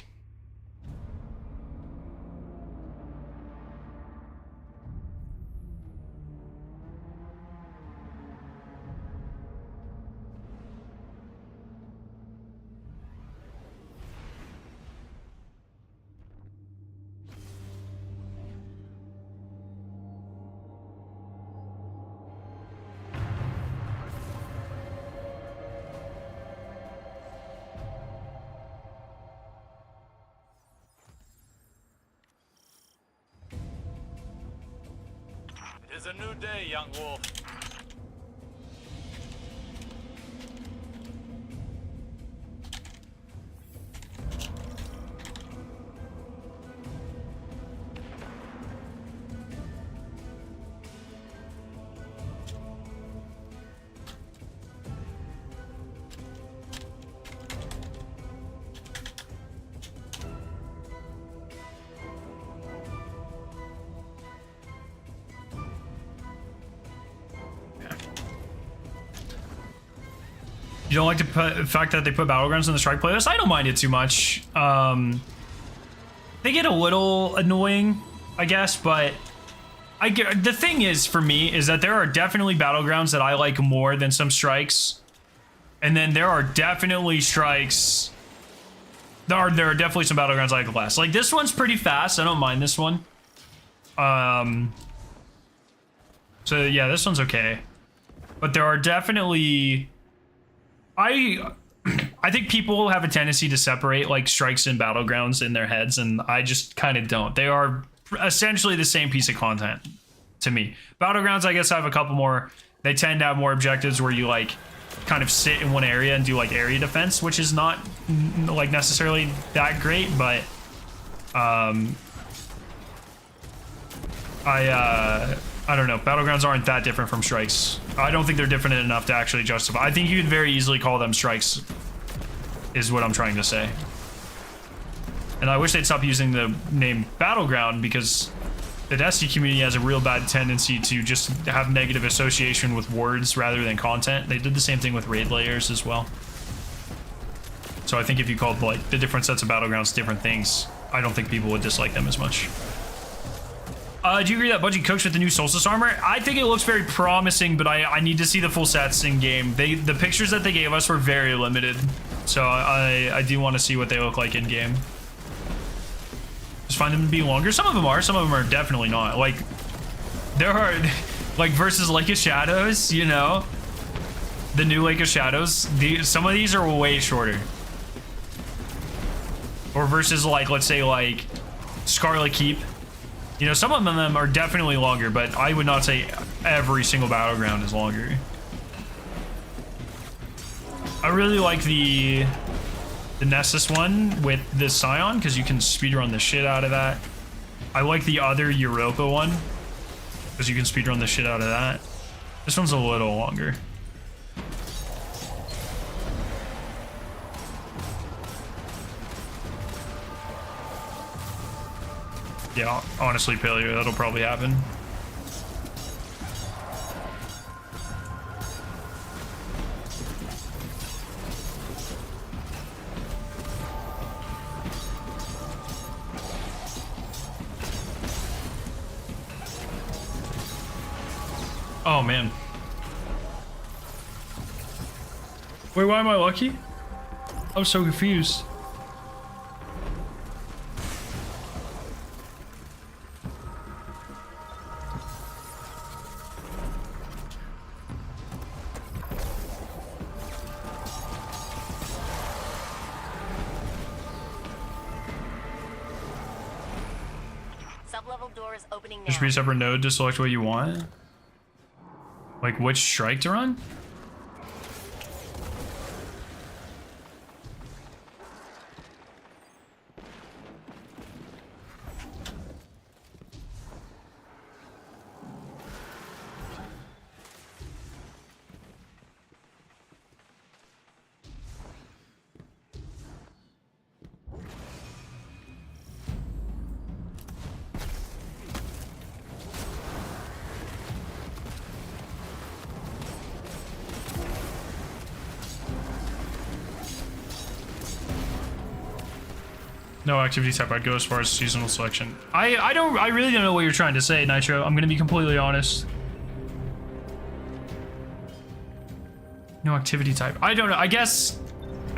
It is a new day, young wolf. You don't like the fact that they put Battlegrounds in the Strike playlist? I don't mind it too much. They get a little annoying, I guess, but the thing is, for me, is that there are definitely Battlegrounds that I like more than some Strikes. And then there are definitely Strikes... There are definitely some Battlegrounds I like less. Like, this one's pretty fast. I don't mind this one. So, yeah, this one's okay. But there are definitely... I think people have a tendency to separate like Strikes and Battlegrounds in their heads, and I just kind of don't. They are essentially the same piece of content to me. Battlegrounds, I guess, have a couple more they tend to have more objectives where you like kind of sit in one area and do like area defense, which is not like necessarily that great, but I don't know. Battlegrounds aren't that different from strikes. I don't think they're different enough to actually justify. I think you could very easily call them strikes, is what I'm trying to say. And I wish they'd stop using the name Battleground, because the Destiny community has a real bad tendency to just have negative association with words rather than content. They did the same thing with raid layers as well. So I think if you called like the different sets of Battlegrounds different things, I don't think people would dislike them as much. Do you agree that Bungie cooks with the new Solstice armor? I think it looks very promising, but I need to see the full sets in game. The pictures that they gave us were very limited, so I do want to see what they look like in game. Just find them to be longer. Some of them are definitely not. Like, there are, like, versus Lake of Shadows, you know? The new Lake of Shadows, some of these are way shorter. Or versus, like, let's say, like, Scarlet Keep. You know, some of them are definitely longer, but I would not say every single battleground is longer. I really like the Nessus one with the Scion, because you can speedrun the shit out of that. I like the other Europa one, because you can speedrun the shit out of that. This one's a little longer. Yeah, honestly, Paleo, that'll probably happen. Oh, man. Wait, why am I lucky? I'm so confused. Sub-level door is opening now. There should be a separate node to select what you want. Like which strike to run? No activity type. I'd go as far as seasonal selection. I really don't know what you're trying to say, Nitro. I'm gonna be completely honest. No activity type. I don't know. I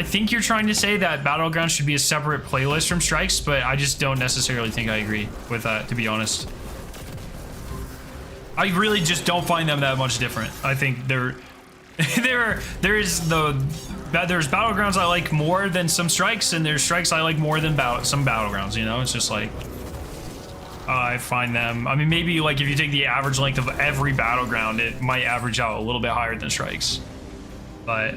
think you're trying to say that Battlegrounds should be a separate playlist from Strikes, but I just don't necessarily think I agree with that, to be honest. I really just don't find them that much different. I think there's Battlegrounds I like more than some Strikes, and there's Strikes I like more than some Battlegrounds, you know? It's just like, I find them, I mean, maybe like if you take the average length of every Battleground, it might average out a little bit higher than Strikes. But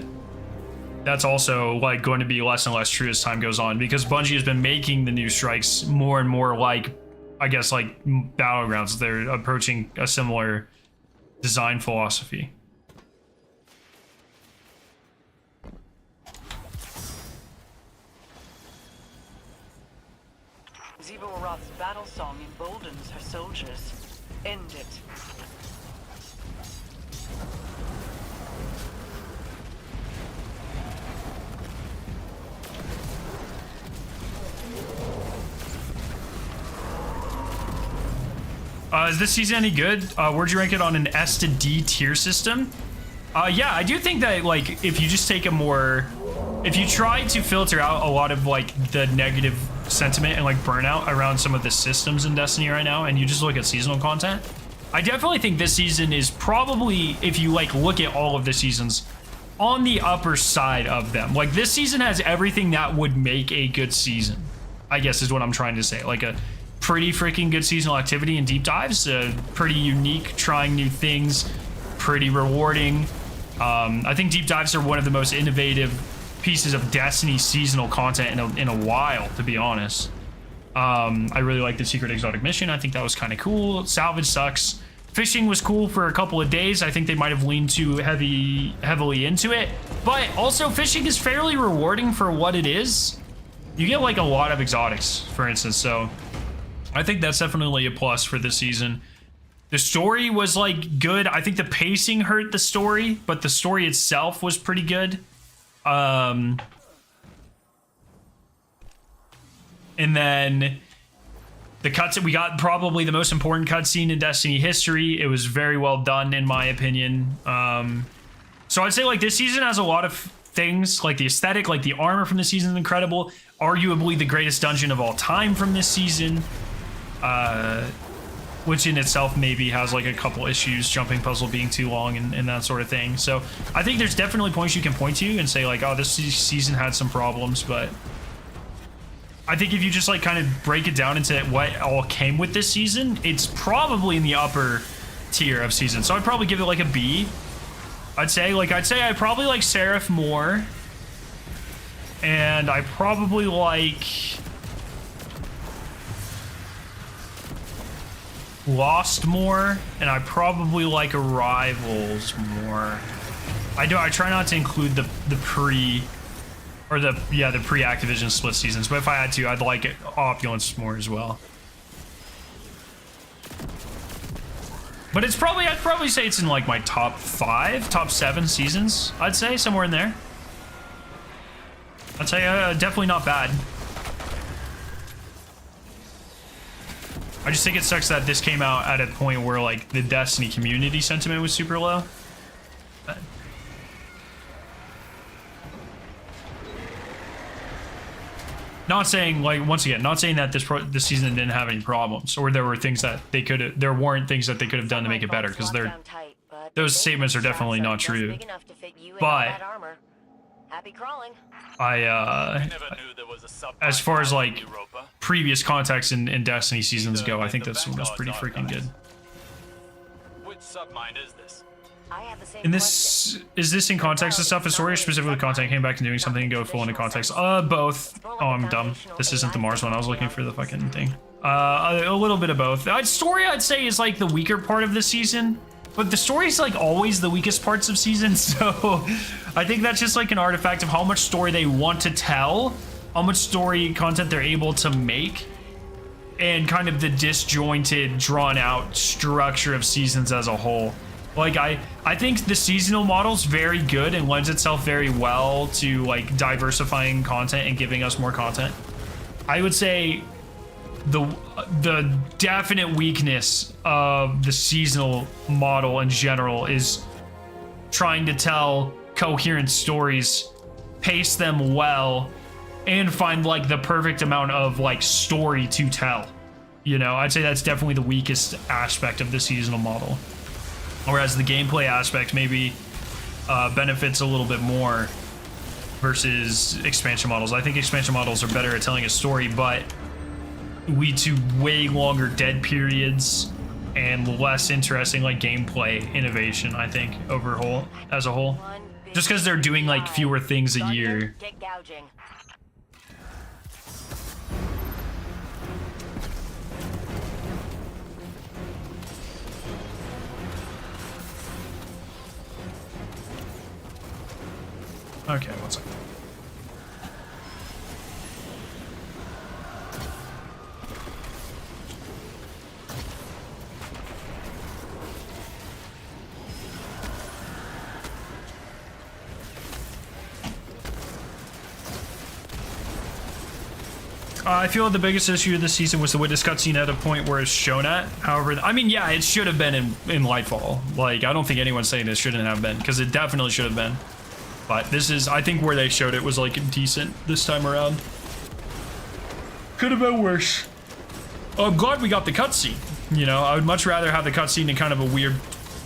that's also like going to be less and less true as time goes on, because Bungie has been making the new Strikes more and more like, I guess, like Battlegrounds. They're approaching a similar design philosophy. Zeboroth's battle song emboldens her soldiers. End it. Is this season any good? Where'd you rank it on an S to D tier system? Yeah, I do think that, like, if you just take a more... If you try to filter out a lot of, like, the negative sentiment and, like, burnout around some of the systems in Destiny right now, and you just look at seasonal content, I definitely think this season is probably, if you, like, look at all of the seasons, on the upper side of them. Like, this season has everything that would make a good season, I guess is what I'm trying to say. Like, a pretty freaking good seasonal activity and deep dives, pretty unique, trying new things, pretty rewarding. I think deep dives are one of the most innovative pieces of Destiny seasonal content in a while, to be honest. I really like the secret exotic mission. I think that was kind of cool. Salvage sucks. Fishing was cool for a couple of days. I think they might have leaned too heavily into it, but also fishing is fairly rewarding for what it is. You get like a lot of exotics, for instance, so I think that's definitely a plus for this season. The story was like good. I think the pacing hurt the story, but the story itself was pretty good. And then the cutscene, we got probably the most important cutscene in Destiny history. It was very well done, in my opinion. So I'd say like this season has a lot of things, like the aesthetic, like the armor from the season is incredible. Arguably the greatest dungeon of all time from this season. Which in itself maybe has like a couple issues, jumping puzzle being too long and that sort of thing. So I think there's definitely points you can point to and say like, oh, this season had some problems, but I think if you just like kind of break it down into what all came with this season, it's probably in the upper tier of season. So I'd probably give it like a B. I'd say I probably like Seraph more, and I probably like Lost more, and I probably like Arrivals more. I try not to include the pre or the pre-Activision split seasons, but if I had to, I'd like Opulence more as well. But it's probably, I'd probably say it's in like my top 5, top 7 seasons. I'd say somewhere in there. I'd say definitely not bad. I just think it sucks that this came out at a point where like the Destiny community sentiment was super low. Not saying, like, once again, not saying that this season didn't have any problems, or there were things that they could, there weren't things that they could have done to make it better, because those statements are definitely not true. But as far as like previous context in Destiny seasons go, I think this one was pretty freaking good. Which submine is this? And this, is this in context of stuff, a story, or specifically content came back and doing something and go full into context? Both. Oh, I'm dumb. This isn't the Mars one. I was looking for the fucking thing. A little bit of both. Story, I'd say, is like the weaker part of the season, but the story is like always the weakest parts of seasons. So I think that's just like an artifact of how much story they want to tell, how much story content they're able to make, and kind of the disjointed, drawn out structure of seasons as a whole. Like, I think the seasonal model's very good and lends itself very well to like diversifying content and giving us more content. I would say the definite weakness of the seasonal model in general is trying to tell coherent stories, pace them well, and find like the perfect amount of like story to tell. You know, I'd say that's definitely the weakest aspect of the seasonal model. Whereas the gameplay aspect maybe benefits a little bit more versus expansion models. I think expansion models are better at telling a story, but lead to way longer dead periods and less interesting like gameplay innovation, I think, overall as a whole. Just because they're doing like fewer things a year. Okay, one second. I feel the biggest issue of this season was the witness cutscene at a point where it's shown at. However, I mean, yeah, it should have been in Lightfall. Like, I don't think anyone's saying it shouldn't have been, because it definitely should have been. But this is, I think where they showed it was like decent this time around. Could have been worse. I'm glad we got the cutscene. You know, I would much rather have the cutscene in kind of a weird,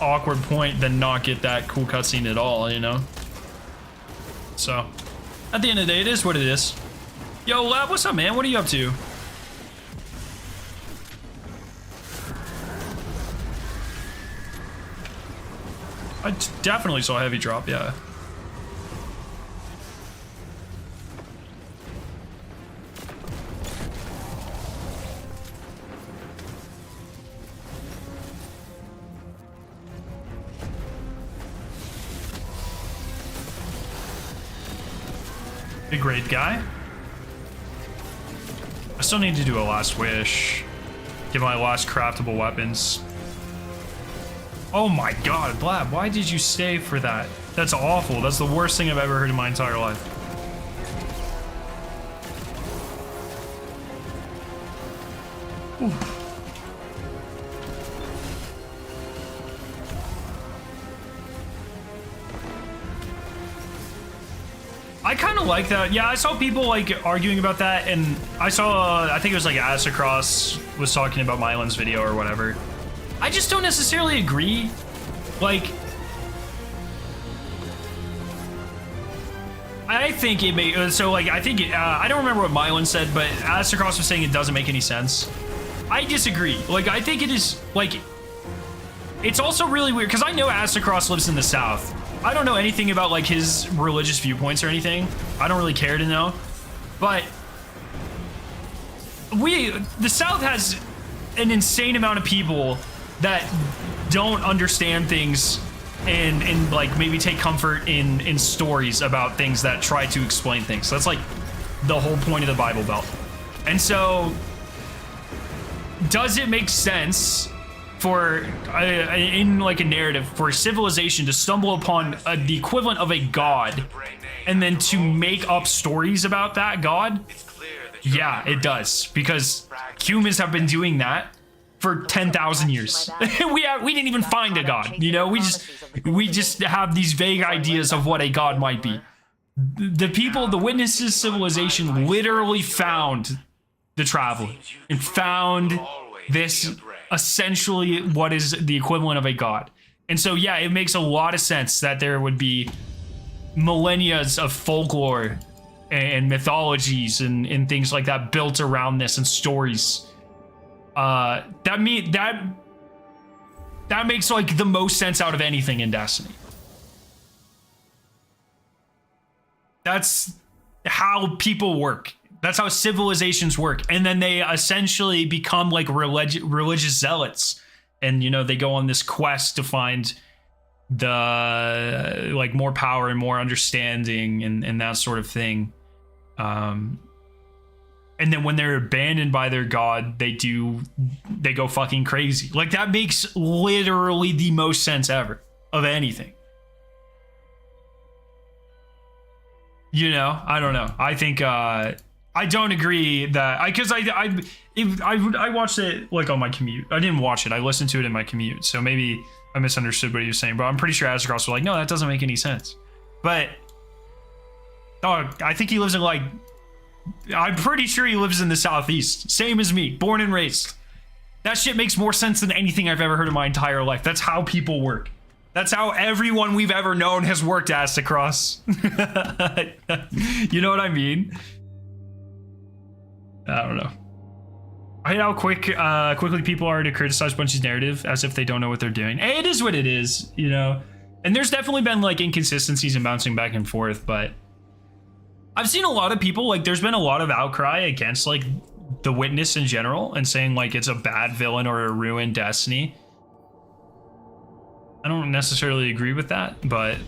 awkward point than not get that cool cutscene at all, you know? So, at the end of the day, it is what it is. Yo, Lab, what's up, man? What are you up to? I definitely saw a heavy drop, yeah. Big raid guy. I still need to do a last wish. Get my last craftable weapons. Oh my god, Blab, why did you stay for that? That's awful. That's the worst thing I've ever heard in my entire life. Oof. I kind of like that. Yeah, I saw people like arguing about that, and I saw, I think it was like Across was talking about Mylan's video or whatever. I just don't necessarily agree. Like, I think it may, so like, I think, I don't remember what Mylan said, but Across was saying it doesn't make any sense. I disagree. Like, I think it is, like, it's also really weird, because I know Across lives in the South. I don't know anything about like his religious viewpoints or anything. I don't really care to know. But the South has an insane amount of people that don't understand things and like maybe take comfort in stories about things that try to explain things. That's like the whole point of the Bible Belt. And so does it make sense for in like a narrative for a civilization to stumble upon the equivalent of a god and then to make up stories about that god? Yeah, it does, because humans have been doing that for 10,000 years. we didn't even find a god, you know. We just have these vague ideas of what a god might be. The people, the witnesses civilization literally found the traveler and found this essentially what is the equivalent of a god. And so yeah, it makes a lot of sense that there would be millennia of folklore and mythologies and things like that built around this and stories. That makes like the most sense out of anything in Destiny. That's how people work. That's how civilizations work. And then they essentially become like religious zealots. And, you know, they go on this quest to find the like more power and more understanding and that sort of thing. And then when they're abandoned by their god, they go fucking crazy. Like, that makes literally the most sense ever of anything. You know, I don't know. I think, I don't agree that because I watched it like on my commute. I didn't watch it. I listened to it in my commute. So maybe I misunderstood what he was saying, but I'm pretty sure Across was like, no, that doesn't make any sense. But dog, I think he lives in like, I'm pretty sure he lives in the Southeast. Same as me, born and raised. That shit makes more sense than anything I've ever heard in my entire life. That's how people work. That's how everyone we've ever known has worked, Across. You know what I mean? I don't know. I hate how quickly people are to criticize Bungie's narrative as if they don't know what they're doing. Hey, it is what it is, you know? And there's definitely been like inconsistencies and bouncing back and forth, but I've seen a lot of people, like there's been a lot of outcry against like the Witness in general and saying like it's a bad villain or a ruined Destiny. I don't necessarily agree with that, but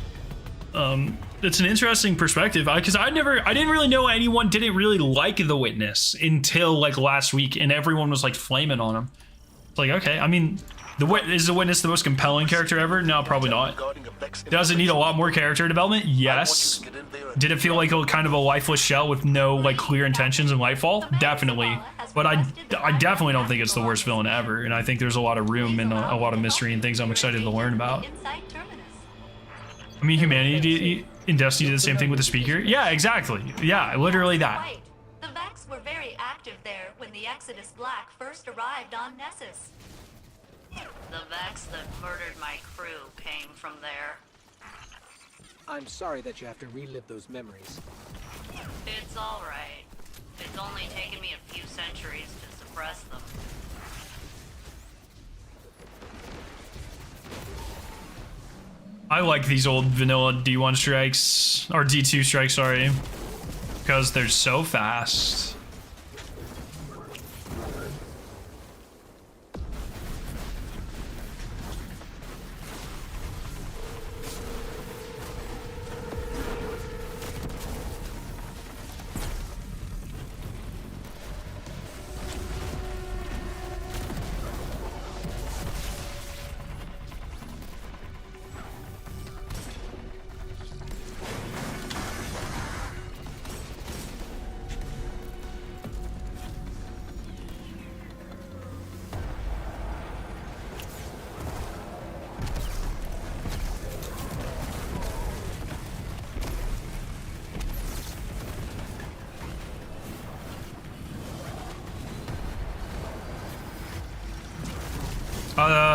it's an interesting perspective because I didn't really know anyone didn't really like the Witness until like last week, and everyone was like flaming on him. It's like, okay, I mean, is the Witness the most compelling character ever? No, probably not. Does it need a lot more character development? Yes. Did it feel like a kind of a lifeless shell with no like clear intentions in Lightfall? Definitely. But I definitely don't think it's the worst villain ever, and I think there's a lot of room and a lot of mystery and things I'm excited to learn about. I mean, humanity in Destiny did the same thing with the speaker. Yeah, exactly. Yeah, literally that. Right. The Vex were very active there when the Exodus Black first arrived on Nessus. The Vex that murdered my crew came from there. I'm sorry that you have to relive those memories. It's all right. It's only taken me a few centuries to suppress them. I like these old vanilla D1 strikes, or D2 strikes, sorry, because they're so fast.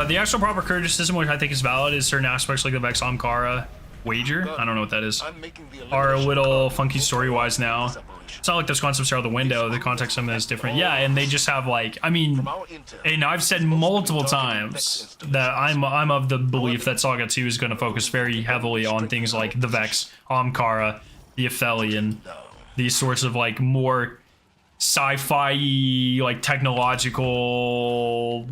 The actual proper courage system, which I think is valid, is certain aspects like the Vex Ankara wager. I don't know what that is. Are a little funky story-wise now. It's not like those concepts are out the window. The context of them is different. Yeah, and they just have like, I mean, and I've said multiple times that I'm of the belief that Saga 2 is going to focus very heavily on things like the Vex, Ankara, the Aphelion, these sorts of like more sci-fi, like technological,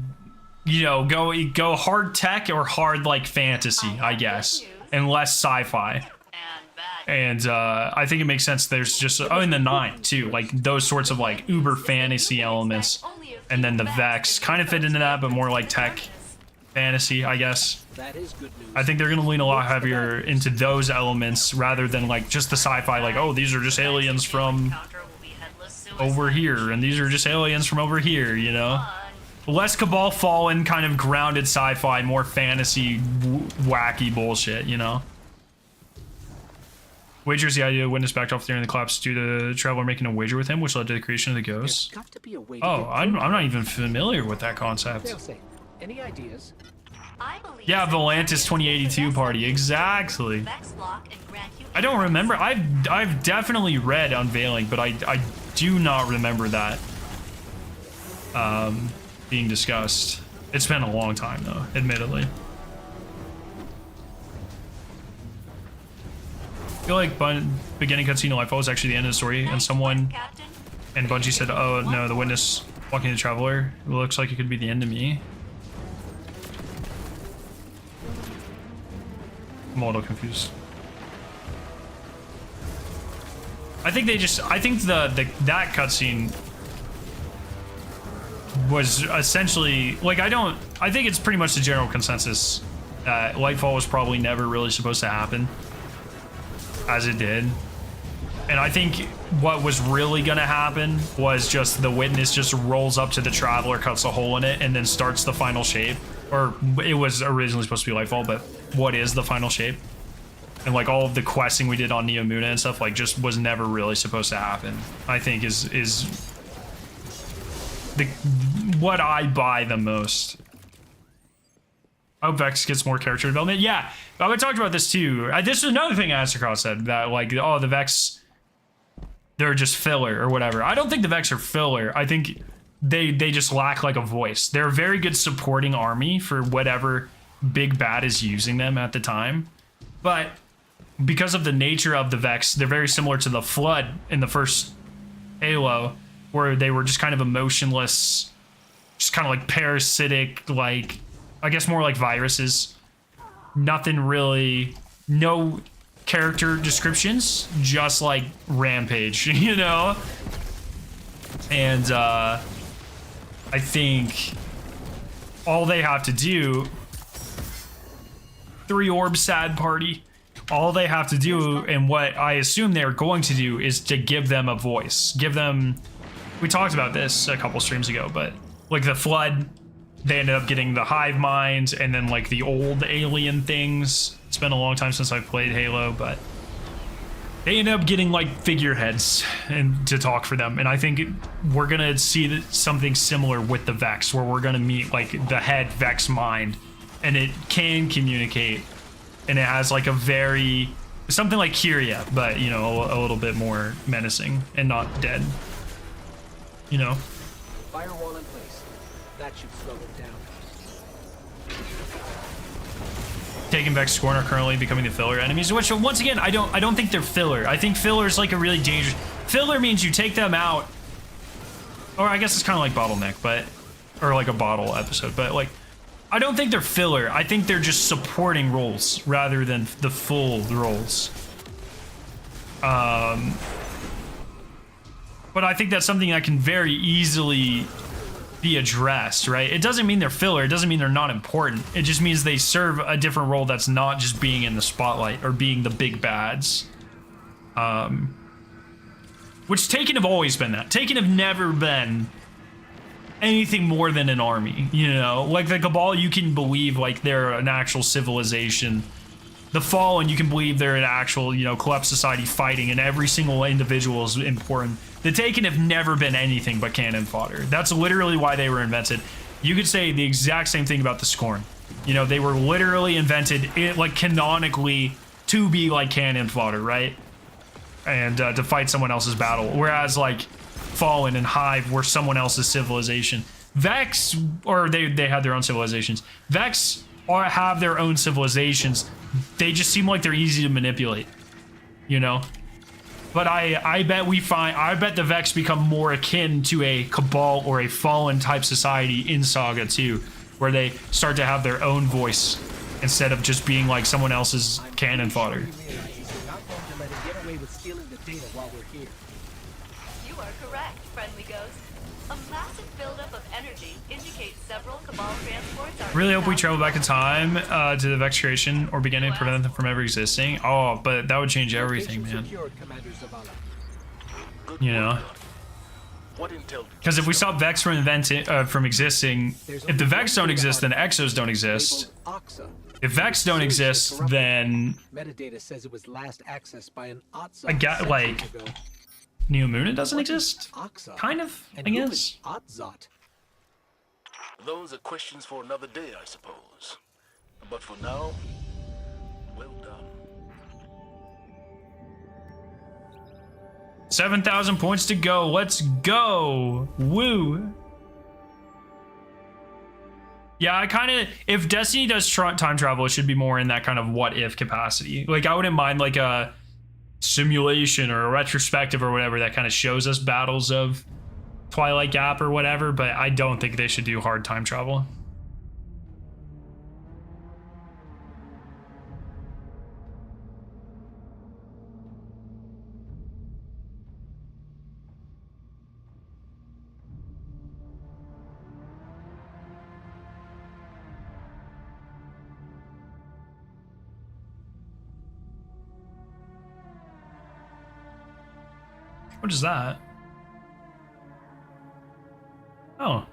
you know, go hard tech or hard like fantasy, I guess, and less sci-fi. And I think it makes sense. There's just in the 9 too, like those sorts of like uber fantasy elements, and then the Vex kind of fit into that, but more like tech fantasy, I guess. That is good news. I think they're gonna lean a lot heavier into those elements rather than like just the sci-fi, like, oh, these are just aliens from over here, and these are just aliens from over here, you know? Less Cabal Fallen kind of grounded sci-fi, more fantasy wacky bullshit, you know? Wager is the idea of witness backed off during the collapse due to the traveler making a wager with him, which led to the creation of the ghost. Got to be a way to Oh, get I'm not even familiar with that concept. Failsafe. Any ideas? Yeah, Volantis 2082 party, exactly. I don't remember. I've definitely read Unveiling, but I do not remember that being discussed. It's been a long time though, admittedly. I feel like beginning cutscene of Lightfall was actually the end of the story, and Bungie said, oh no, the witness walking the traveler, it looks like it could be the end of me. I'm a little confused. I think that cutscene was essentially like, I think it's pretty much the general consensus that Lightfall was probably never really supposed to happen as it did. And I think what was really gonna happen was just the witness just rolls up to the traveler, cuts a hole in it, and then starts the final shape. Or it was originally supposed to be Lightfall, but what is the final shape? And like all of the questing we did on Neomuna and stuff, like, just was never really supposed to happen. I think is what I buy the most. I hope Vex gets more character development. Yeah, we talked about this too. This is another thing Astrocross said, that like, oh, the Vex, they're just filler or whatever. I don't think the Vex are filler. I think they just lack like a voice. They're a very good supporting army for whatever big bad is using them at the time. But because of the nature of the Vex, they're very similar to the Flood in the first Halo, where they were just kind of emotionless, just kind of like parasitic, like, I guess more like viruses. Nothing really, no character descriptions, just like rampage, you know? And I think all they have to do, 3 orb sad party, all they have to do, and what I assume they're going to do, is to give them a voice. Give them, we talked about this a couple streams ago, but like the Flood, they ended up getting the hive mind, and then like the old alien things. It's been a long time since I've played Halo, but they ended up getting like figureheads and to talk for them. And I think we're gonna see something similar with the Vex, where we're gonna meet like the head Vex mind, and it can communicate, and it has like a very, something like Kyria, but you know, a little bit more menacing and not dead, you know? Firewall in place. That should slow them down. Taken Vex Scorn are currently becoming the filler enemies, which once again, I don't think they're filler. I think filler is like a really dangerous. Filler means you take them out, or I guess it's kind of like bottleneck, but or like a bottle episode, but like I don't think they're filler. I think they're just supporting roles rather than the full roles. But I think that's something that can very easily be addressed, right? It doesn't mean they're filler. It doesn't mean they're not important. It just means they serve a different role that's not just being in the spotlight or being the big bads. Which Taken have always been that. Taken have never been anything more than an army, you know? Like the Cabal, you can believe like they're an actual civilization. The Fallen, you can believe they're an actual, you know, collapsed society fighting, and every single individual is important. The Taken have never been anything but cannon fodder. That's literally why they were invented. You could say the exact same thing about the Scorn. You know, they were literally invented, like canonically, to be like cannon fodder, right? And to fight someone else's battle. Whereas like Fallen and Hive were someone else's civilization. Vex, or they had their own civilizations. Vex have their own civilizations. They just seem like they're easy to manipulate, you know? But I bet the Vex become more akin to a Cabal or a Fallen type society in Saga 2, where they start to have their own voice instead of just being like someone else's cannon fodder. You are correct, friendly ghost. A massive buildup of energy indicates several Cabal transports are... Really hope we travel back in time to the Vex creation or beginning to prevent them from ever existing. Oh, but that would change everything, man. You know? Because if we stop Vex from existing, if the Vex don't exist, then Exos don't exist. If Vex don't exist, then... Metadata says it was last accessed by an I get, like... Neomuna doesn't exist? Kind of, I guess. Those are questions for another day, I suppose. But for now, well done. 7,000 points to go. Let's go. Woo. Yeah, I kind of... If Destiny does time travel, it should be more in that kind of what-if capacity. Like, I wouldn't mind, like, a simulation or a retrospective or whatever that kind of shows us battles of Twilight Gap or whatever, but I don't think they should do hard time travel. What is that? Oh.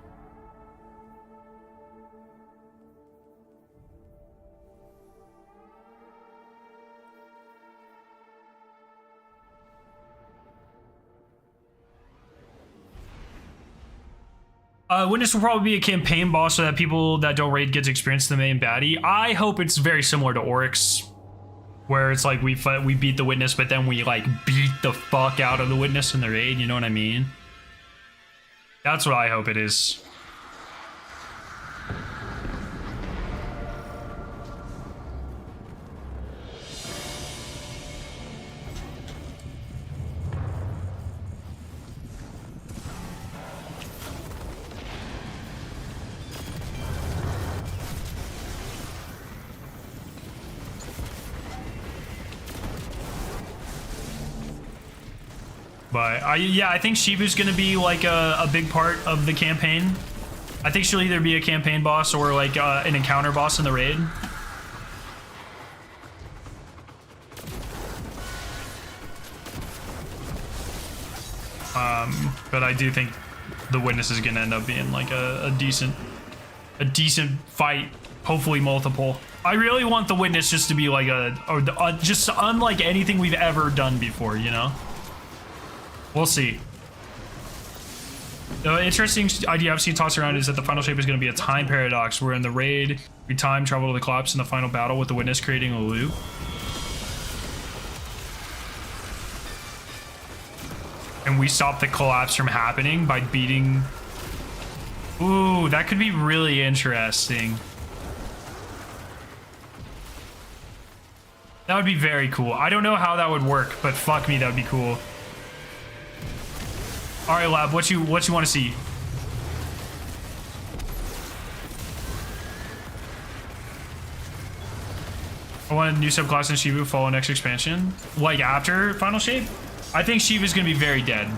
Witness will probably be a campaign boss so that people that don't raid get to experience the main baddie. I hope it's very similar to Oryx, where it's like we beat the Witness, but then we like beat the fuck out of the Witness in the raid, you know what I mean? That's what I hope it is. But I think Shibu's gonna be like a big part of the campaign. I think she'll either be a campaign boss or like an encounter boss in the raid. But I do think the Witness is gonna end up being like a decent fight, hopefully multiple. I really want the Witness just to be like just unlike anything we've ever done before, you know? We'll see. The interesting idea I've seen tossed around is that the final shape is going to be a time paradox, where in the raid, we time travel to the collapse in the final battle with the Witness creating a loop. And we stop the collapse from happening by beating... Ooh, that could be really interesting. That would be very cool. I don't know how that would work, but fuck me, that would be cool. All right, Lab, what you want to see? I want a new subclass in Shivu follow next expansion. Like after Final Shape? I think Shiva's gonna be very dead.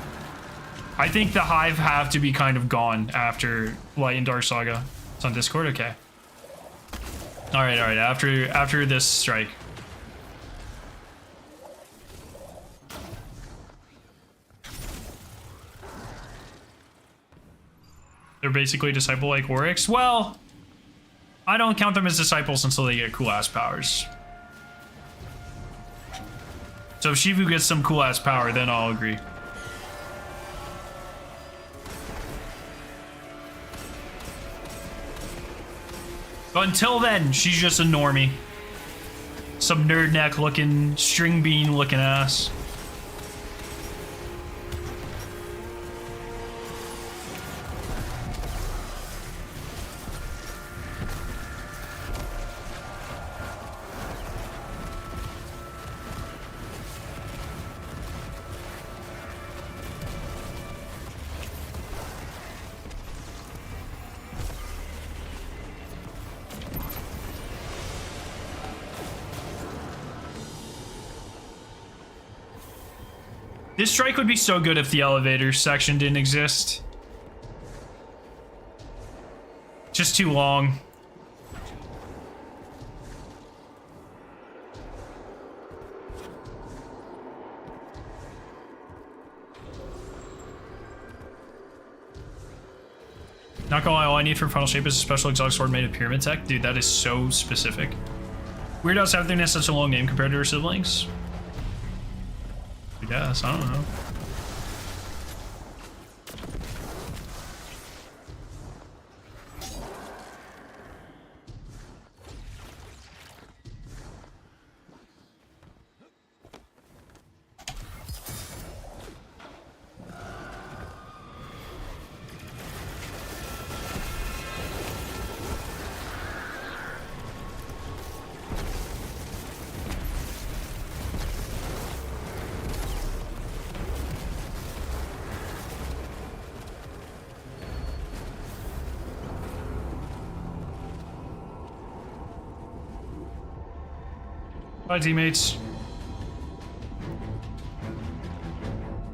I think the Hive have to be kind of gone after Light and Dark Saga. It's on Discord? Okay. All right, after this strike. They're basically disciple like Oryx. Well, I don't count them as disciples until they get cool ass powers. So if Shivu gets some cool ass power, then I'll agree. But until then, she's just a normie. Some nerd neck looking, string bean looking ass. This strike would be so good if the elevator section didn't exist. Just too long. Not gonna lie, all I need for Final Shape is a special exotic sword made of pyramid tech. Dude, that is so specific. Weird how Saturn has such a long name compared to her siblings. I guess, I don't know. Bye, teammates.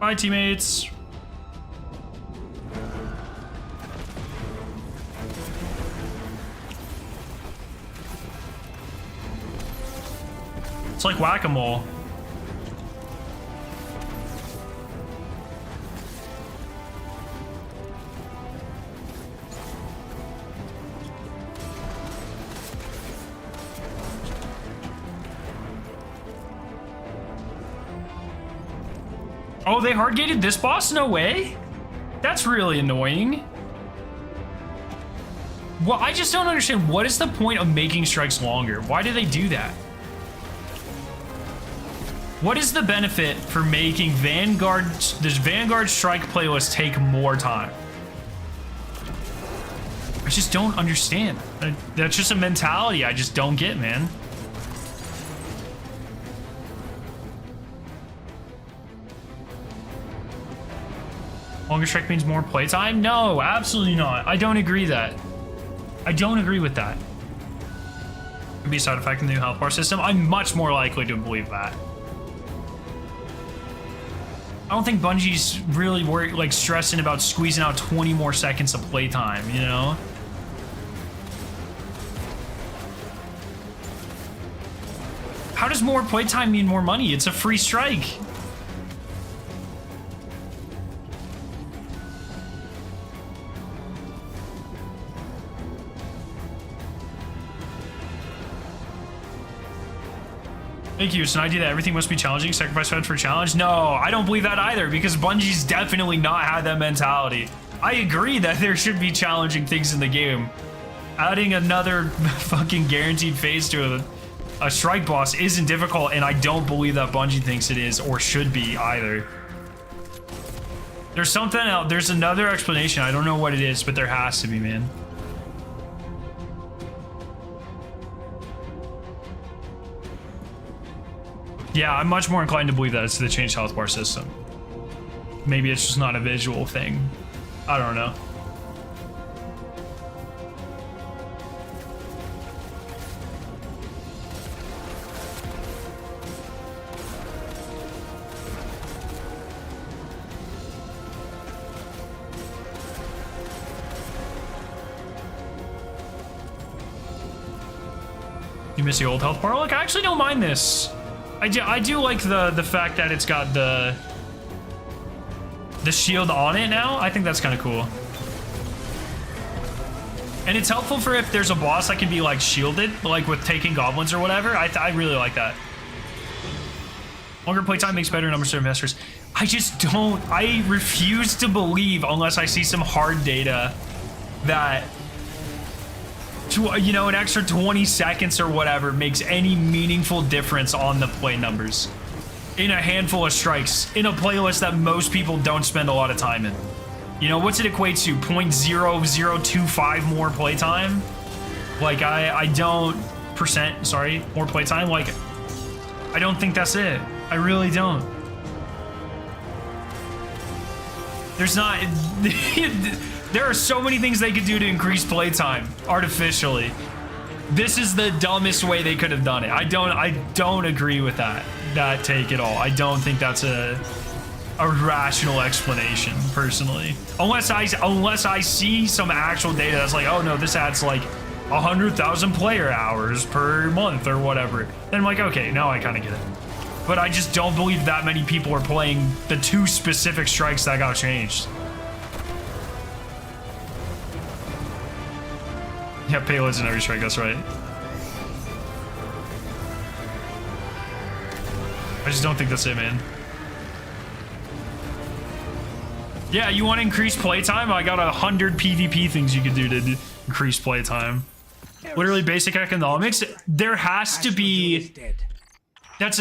Bye, teammates. It's like whack-a-mole. Oh, they hard-gated this boss? No way. That's really annoying. Well, I just don't understand. What is the point of making strikes longer? Why do they do that? What is the benefit for making this Vanguard strike playlist take more time? I just don't understand. That's just a mentality I just don't get, man. Longer strike means more playtime? No, absolutely not. I don't agree that. I don't agree with that. Could be a side effect in the new health bar system. I'm much more likely to believe that. I don't think Bungie's really like stressing about squeezing out 20 more seconds of playtime, you know? How does more playtime mean more money? It's a free strike. Thank you. It's an idea that everything must be challenging. Sacrifice fed for challenge? No, I don't believe that either, because Bungie's definitely not had that mentality. I agree that there should be challenging things in the game. Adding another fucking guaranteed phase to a strike boss isn't difficult, and I don't believe that Bungie thinks it is or should be either. There's something else. There's another explanation. I don't know what it is, but there has to be, man. Yeah, I'm much more inclined to believe that it's the changed health bar system. Maybe it's just not a visual thing. I don't know. You miss the old health bar? Look, I actually don't mind this. I do like the fact that it's got the shield on it now. I think that's kind of cool. And it's helpful for if there's a boss that can be like shielded, like with taking goblins or whatever. I really like that. Longer playtime makes better numbers for investors. I refuse to believe, unless I see some hard data, that you know, an extra 20 seconds or whatever makes any meaningful difference on the play numbers in a handful of strikes in a playlist that most people don't spend a lot of time in. You know, what's it equate to? 0.0025 more playtime? Like, I don't more playtime. Like, I don't think that's it. I really don't. There's not there are so many things they could do to increase playtime artificially. This is the dumbest way they could have done it. I don't agree with that take at all. I don't think that's a rational explanation, personally. Unless I see some actual data that's like, oh no, this adds like 100,000 player hours per month or whatever. Then I'm like, okay, now I kind of get it. But I just don't believe that many people are playing the 2 specific strikes that got changed. Yeah, payloads in every strike, that's right. I just don't think that's it, man. Yeah, you want to increase playtime? I got 100 PvP things you could do to increase playtime. Literally basic economics. There has to be... That's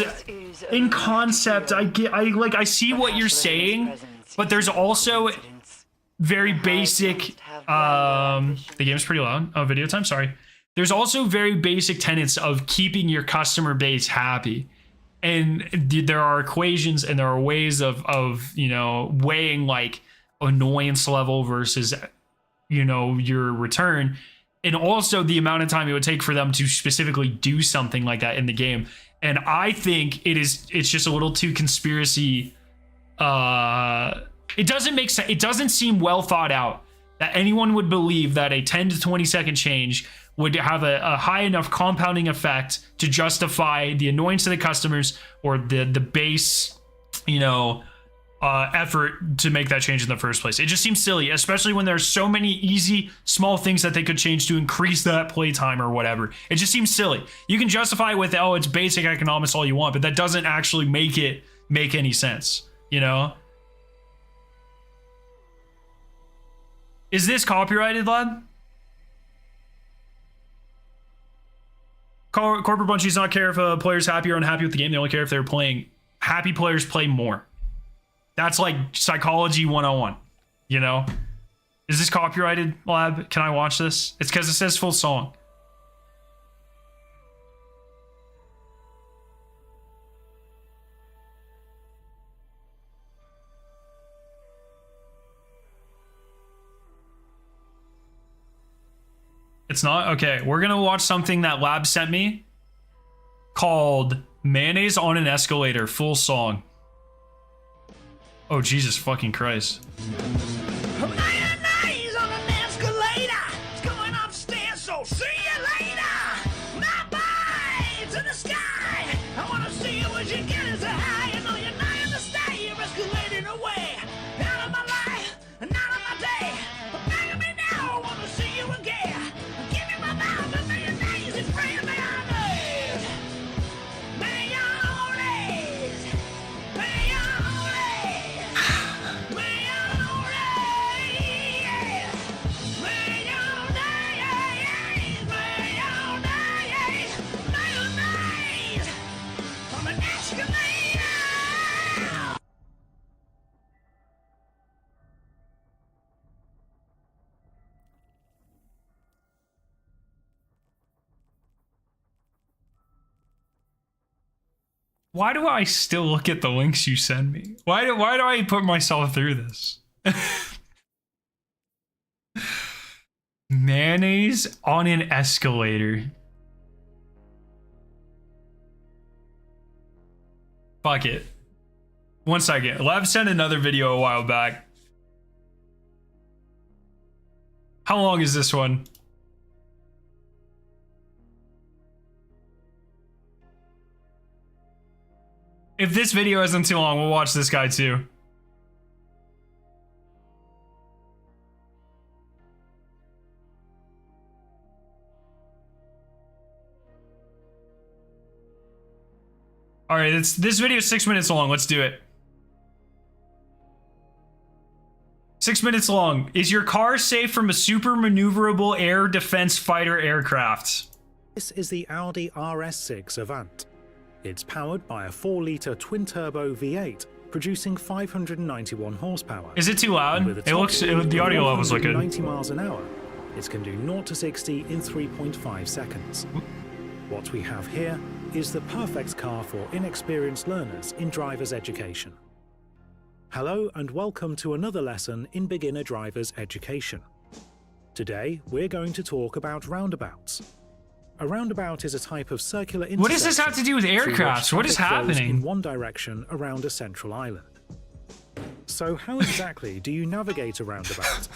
in concept. I see what you're saying, but there's also very basic. The game's pretty loud. Oh, video time. Sorry. There's also very basic tenets of keeping your customer base happy, and there are equations and there are ways of you know, weighing like annoyance level versus, you know, your return, and also the amount of time it would take for them to specifically do something like that in the game. And I think it's just a little too conspiracy. It doesn't make sense. It doesn't seem well thought out that anyone would believe that a 10 to 20 second change would have a high enough compounding effect to justify the annoyance to the customers or the base, you know, effort to make that change in the first place. It just seems silly, especially when there's so many easy small things that they could change to increase that playtime or whatever. It just seems silly. You can justify it with, oh, it's basic economics all you want, but that doesn't actually make any sense, you know? Is this copyrighted, lad? Corporate bunch does not care if a player's happy or unhappy with the game. They only care if they're playing. Happy players play more. That's like psychology 101, you know? Is this copyrighted, lab? Can I watch this? It's because it says full song. It's not? Okay, we're gonna watch something that Lab sent me called Mayonnaise on an Escalator, full song. Oh, Jesus fucking Christ. Mayonnaise on an escalator. It's going upstairs, so see you later. My boy, to the sky. I wanna see you as you get so high. I know you're not in the sky, you're escalating away. Out of my life, and out of my day. But back at me now, I wanna see you again. Give me my mouth, and mayonnaise is free mayonnaise. Mayonnaise. Mayonnaise. Why do I still look at the links you send me? Why do I put myself through this? Mayonnaise on an escalator. Fuck it. 1 second. Lev sent another video a while back. How long is this one? If this video isn't too long, we'll watch this guy too. All right, this video is 6 minutes long. Let's do it. 6 minutes long. Is your car safe from a super maneuverable air defense fighter aircraft? This is the Audi RS6 Avant. It's powered by a 4-litre twin-turbo V8, producing 591 horsepower. Is it too loud? With a The audio levels look good. 90 miles an hour, it can do 0 to 60 in 3.5 seconds. What we have here is the perfect car for inexperienced learners in driver's education. Hello and welcome to another lesson in beginner driver's education. Today we're going to talk about roundabouts. A roundabout is a type of circular intersection. What does this have to do with aircrafts? What is happening? In one direction around a central island. So how exactly do you navigate a roundabout?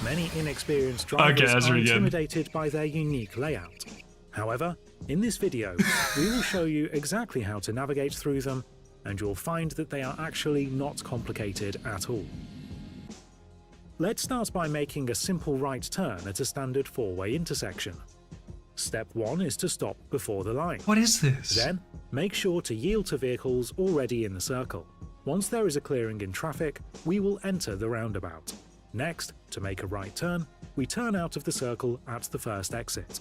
Many inexperienced drivers are intimidated by their unique layout. However, in this video, we will show you exactly how to navigate through them, and you'll find that they are actually not complicated at all. Let's start by making a simple right turn at a standard 4-way intersection. Step 1 is to stop before the line. What is this? Then, make sure to yield to vehicles already in the circle. Once there is a clearing in traffic, we will enter the roundabout. Next, to make a right turn, we turn out of the circle at the first exit.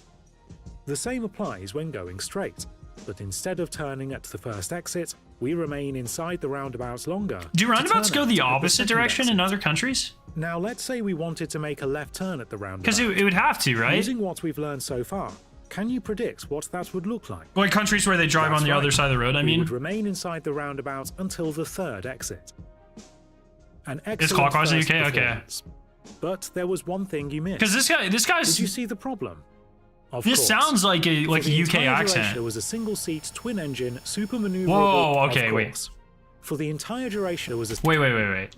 The same applies when going straight, but instead of turning at the first exit, we remain inside the roundabouts longer. Do roundabouts go the opposite direction in other countries? Now let's say we wanted to make a left turn at the roundabout. Because it would have to, right? Using what we've learned so far, can you predict what that would look like? Like countries where they drive on the other side of the road, I mean? We would remain inside the roundabout until the third exit. An excellent it's clockwise in the UK? Okay. But there was one thing you missed. Because this guy's... Did you see the problem? Of this course. sounds like a UK accent. There was a single-seat twin-engine super maneuverable. Whoa, okay, wait. For the entire duration, there was a... Wait.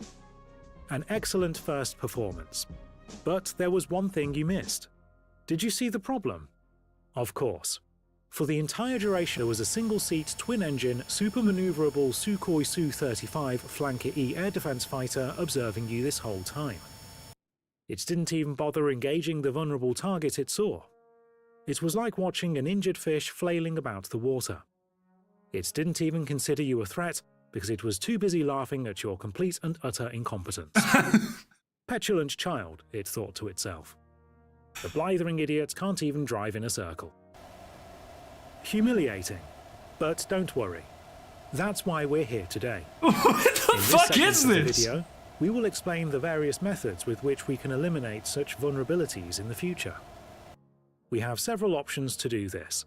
An excellent first performance. But there was one thing you missed. Did you see the problem? Of course. For the entire duration, there was a single-seat twin-engine super maneuverable Sukhoi Su-35 Flanker E air defense fighter observing you this whole time. It didn't even bother engaging the vulnerable target it saw. It was like watching an injured fish flailing about the water. It didn't even consider you a threat because it was too busy laughing at your complete and utter incompetence. Petulant child, it thought to itself. The blithering idiot can't even drive in a circle. Humiliating. But don't worry. That's why we're here today. What the fuck is this? Video, we will explain the various methods with which we can eliminate such vulnerabilities in the future. We have several options to do this.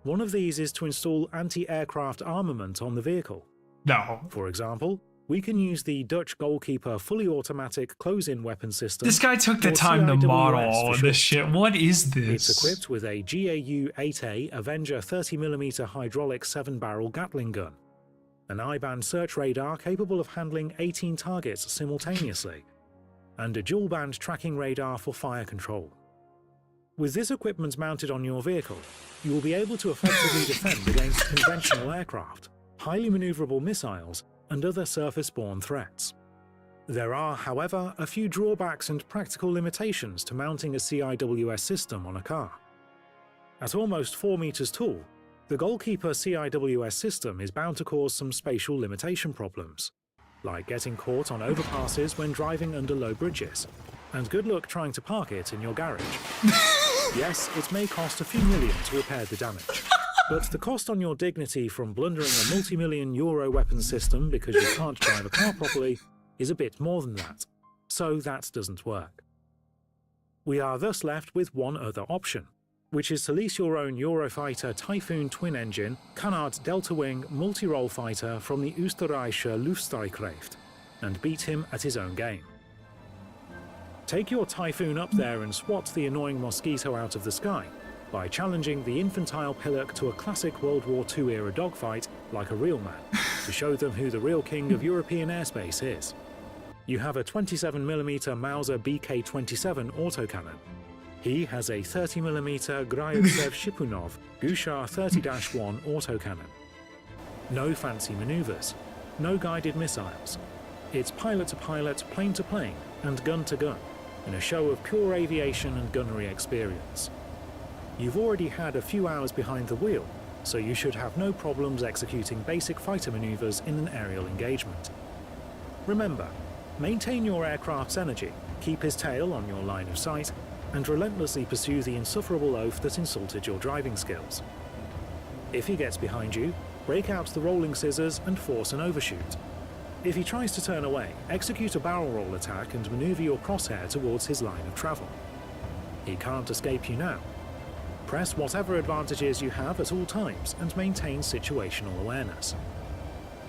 One of these is to install anti-aircraft armament on the vehicle. No. For example, we can use the Dutch Goalkeeper fully automatic close-in weapon system. This guy took the time to model all of this shit. What is this? It's equipped with a GAU-8A Avenger 30mm hydraulic 7-barrel Gatling gun, an I-band search radar capable of handling 18 targets simultaneously, and a dual-band tracking radar for fire control. With this equipment mounted on your vehicle, you will be able to effectively defend against conventional aircraft, highly maneuverable missiles, and other surface-borne threats. There are, however, a few drawbacks and practical limitations to mounting a CIWS system on a car. At almost 4 meters tall, the Goalkeeper CIWS system is bound to cause some spatial limitation problems, like getting caught on overpasses when driving under low bridges, and good luck trying to park it in your garage. Yes, it may cost a few million to repair the damage, but the cost on your dignity from blundering a multi-million euro weapon system because you can't drive a car properly is a bit more than that, so that doesn't work. We are thus left with one other option, which is to lease your own Eurofighter Typhoon twin-engine Canard Delta-wing multi-role fighter from the Österreichische Luftstreitkräfte and beat him at his own game. Take your Typhoon up there and swat the annoying Mosquito out of the sky by challenging the infantile pillock to a classic World War II-era dogfight like a real man to show them who the real king of European airspace is. You have a 27mm Mauser BK-27 autocannon. He has a 30mm Grayevtsev Shipunov Gushar 30-1 autocannon. No fancy maneuvers, no guided missiles. It's pilot-to-pilot, plane-to-plane, and gun-to-gun, in a show of pure aviation and gunnery experience. You've already had a few hours behind the wheel, so you should have no problems executing basic fighter maneuvers in an aerial engagement. Remember, maintain your aircraft's energy, keep his tail on your line of sight, and relentlessly pursue the insufferable oaf that insulted your driving skills. If he gets behind you, break out the rolling scissors and force an overshoot. If he tries to turn away, execute a barrel roll attack and maneuver your crosshair towards his line of travel. He can't escape you now. Press whatever advantages you have at all times and maintain situational awareness.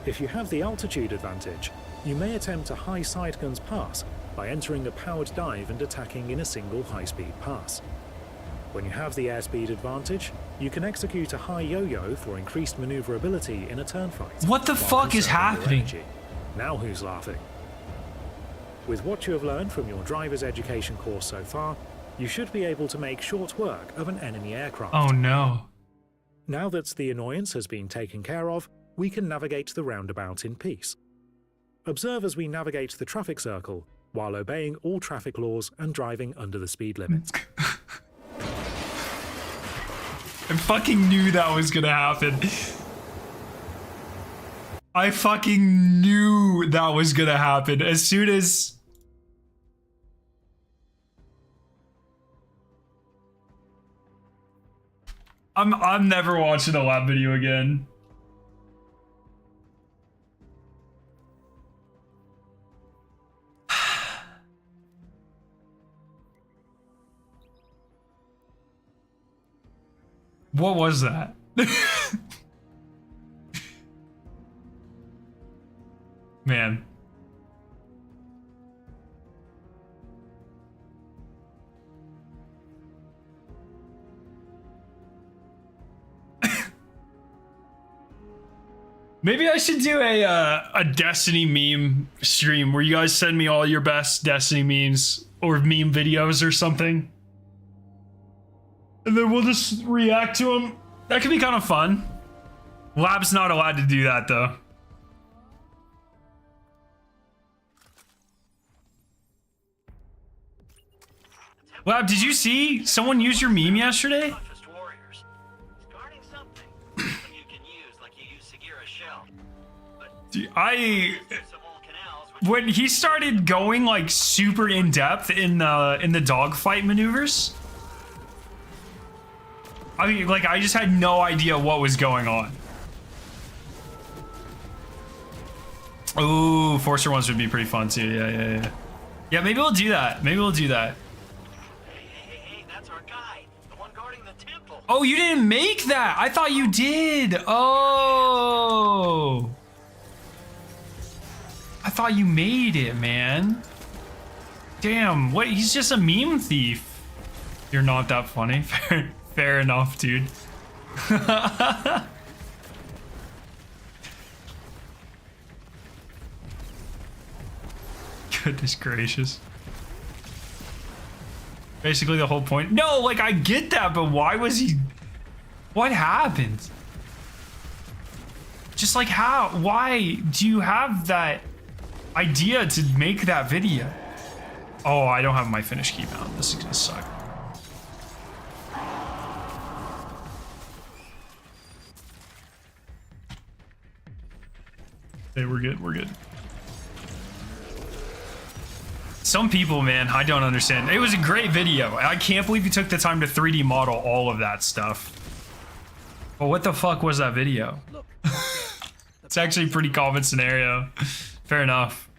If you have the altitude advantage, you may attempt a high sideguns pass by entering a powered dive and attacking in a single high-speed pass. When you have the airspeed advantage, you can execute a high yo-yo for increased maneuverability in a turn fight. What the fuck is happening? Now who's laughing? With what you have learned from your driver's education course so far, you should be able to make short work of an enemy aircraft. Oh no. Now that the annoyance has been taken care of, we can navigate the roundabout in peace. Observe as we navigate the traffic circle while obeying all traffic laws and driving under the speed limit. I fucking knew that was gonna happen. I fucking knew that was gonna happen as soon as... I'm never watching a lab video again. What was that? Man. Maybe I should do a Destiny meme stream where you guys send me all your best Destiny memes or meme videos or something. And then we'll just react to them. That could be kind of fun. Lab's not allowed to do that though. Lab, did you see someone use your meme yesterday? Dude, when he started going like super in depth in the dogfight maneuvers, I mean, like I just had no idea what was going on. Ooh, Forcer ones would be pretty fun too. Yeah. Yeah, maybe we'll do that. Maybe we'll do that. Hey, that's our guy, the one guarding the temple. Oh, you didn't make that. I thought you did. Oh. I thought you made it, man. Damn, what? He's just a meme thief. You're not that funny. Fair enough, dude. Goodness gracious. Basically the whole point. No, like I get that, but why was he... What happened? Just like how? Why do you have that idea to make that video? Oh, I don't have my finish key mount. This is gonna suck. Hey, we're good. We're good. Some people, man, I don't understand. It was a great video. I can't believe you took the time to 3D model all of that stuff. But what the fuck was that video? It's actually a pretty common scenario. Fair enough.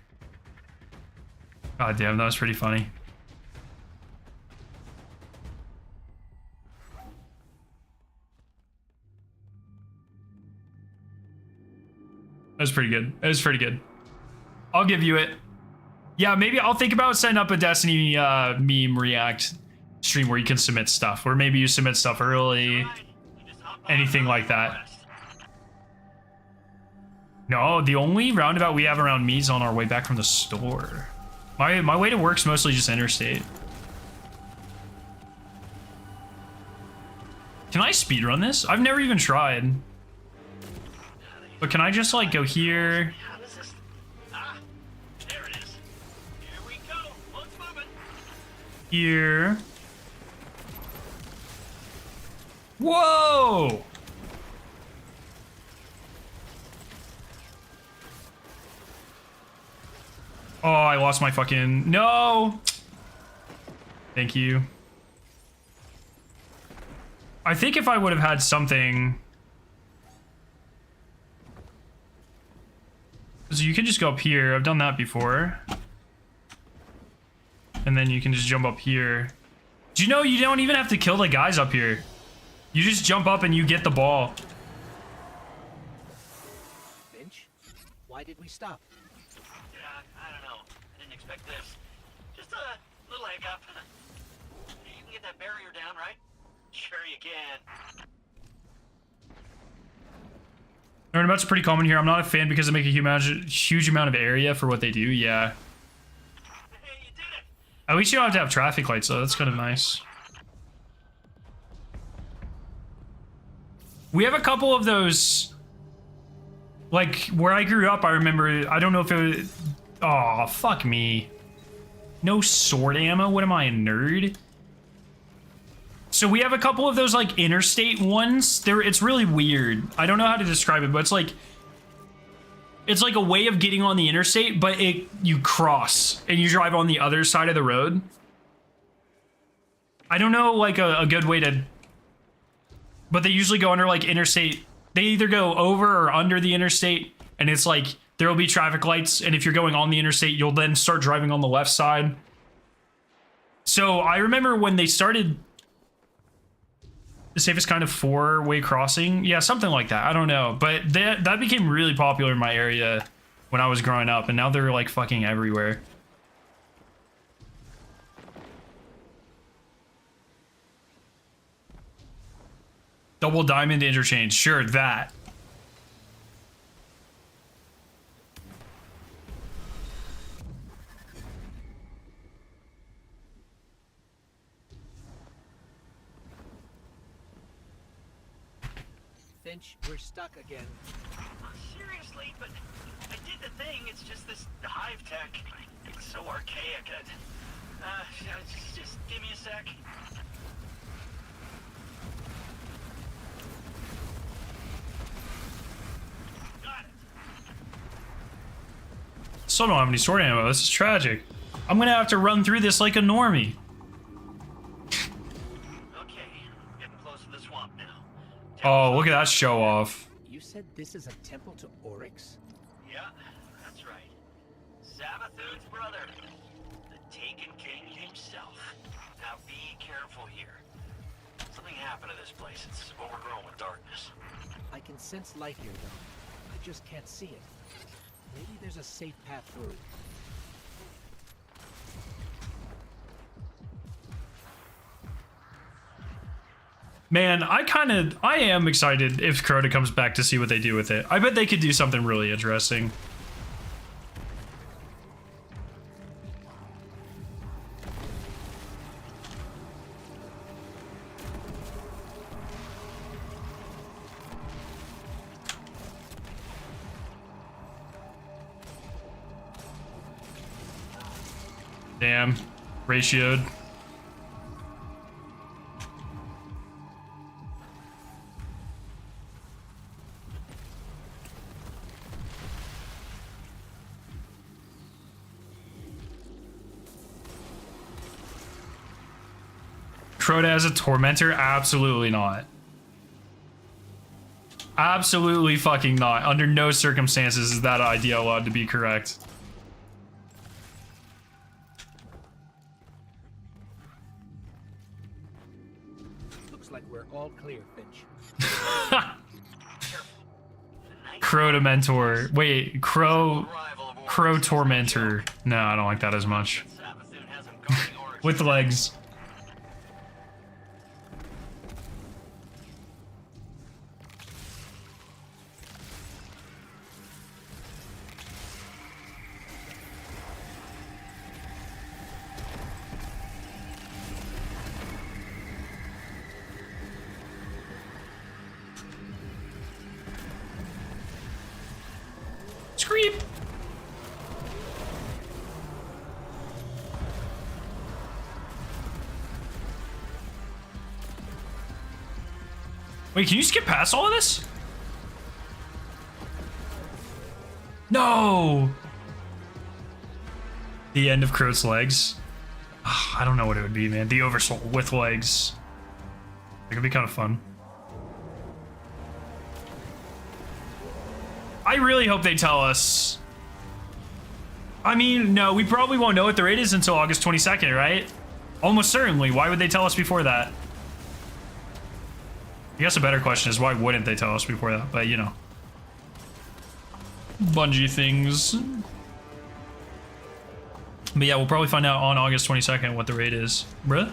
God damn, that was pretty funny. That was pretty good. It was pretty good. I'll give you it. Yeah, maybe I'll think about setting up a Destiny meme react stream where you can submit stuff, or maybe you submit stuff early, anything like that. No, the only roundabout we have around me is on our way back from the store. My way to work's mostly just interstate. Can I speedrun this? I've never even tried. But can I just like go here? Here. Whoa! Oh, I lost my fucking... No! Thank you. I think if I would have had something... So you can just go up here. I've done that before. And then you can just jump up here. Do you know you don't even have to kill the guys up here? You just jump up and you get the ball. Finch, why did we stop? Yeah, I don't know. I didn't expect this. Just a little hiccup. You can get that barrier down, right? Sure you can. Turnabouts are pretty common here. I'm not a fan because they make a huge amount of area for what they do. Yeah. At least you don't have to have traffic lights, though. That's kind of nice. We have a couple of those. Like, where I grew up, I remember... I don't know if it was... Oh, fuck me. No sword ammo? What am I, a nerd? So we have a couple of those, like, interstate ones. It's really weird. I don't know how to describe it, but it's like... It's like a way of getting on the interstate, but you cross and you drive on the other side of the road. I don't know, like, a good way to... But they usually go under, like, interstate. They either go over or under the interstate, and it's like, there will be traffic lights, and if you're going on the interstate, you'll then start driving on the left side. So I remember when they started... The safest kind of four-way crossing? Yeah, something like that. I don't know. But that became really popular in my area when I was growing up, and now they're like fucking everywhere. Double diamond interchange. Sure, that. Finch, we're stuck again. Seriously, but I did the thing. It's just this hive tech. It's so archaic. Just give me a sec. Got it. Still don't have any sword ammo. This is tragic. I'm gonna have to run through this like a normie. Oh, look at that show off. You said this is a temple to Oryx? Yeah, that's right. Sabathoon's brother. The Taken King himself. Now be careful here. Something happened to this place. It's overgrown with darkness. I can sense light here, though. I just can't see it. Maybe there's a safe path through. Man, I am excited if Crota comes back to see what they do with it. I bet they could do something really interesting. Damn, ratioed. Crota as a tormentor? Absolutely not. Absolutely fucking not. Under no circumstances is that idea allowed to be correct. Looks like we're all clear, Finch. Crow Dementor. Wait, Crow Tormentor. No, I don't like that as much. With the legs. Scream. Wait, can you skip past all of this? No! The end of Crow's legs. Ugh, I don't know what it would be, man. The Oversoul with legs. It could be kind of fun. I really hope they tell us. I mean, no, we probably won't know what the raid is until August 22nd, right? Almost certainly. Why would they tell us before that? I guess a better question is why wouldn't they tell us before that? But, you know. Bungie things. But yeah, we'll probably find out on August 22nd what the raid is. Bruh?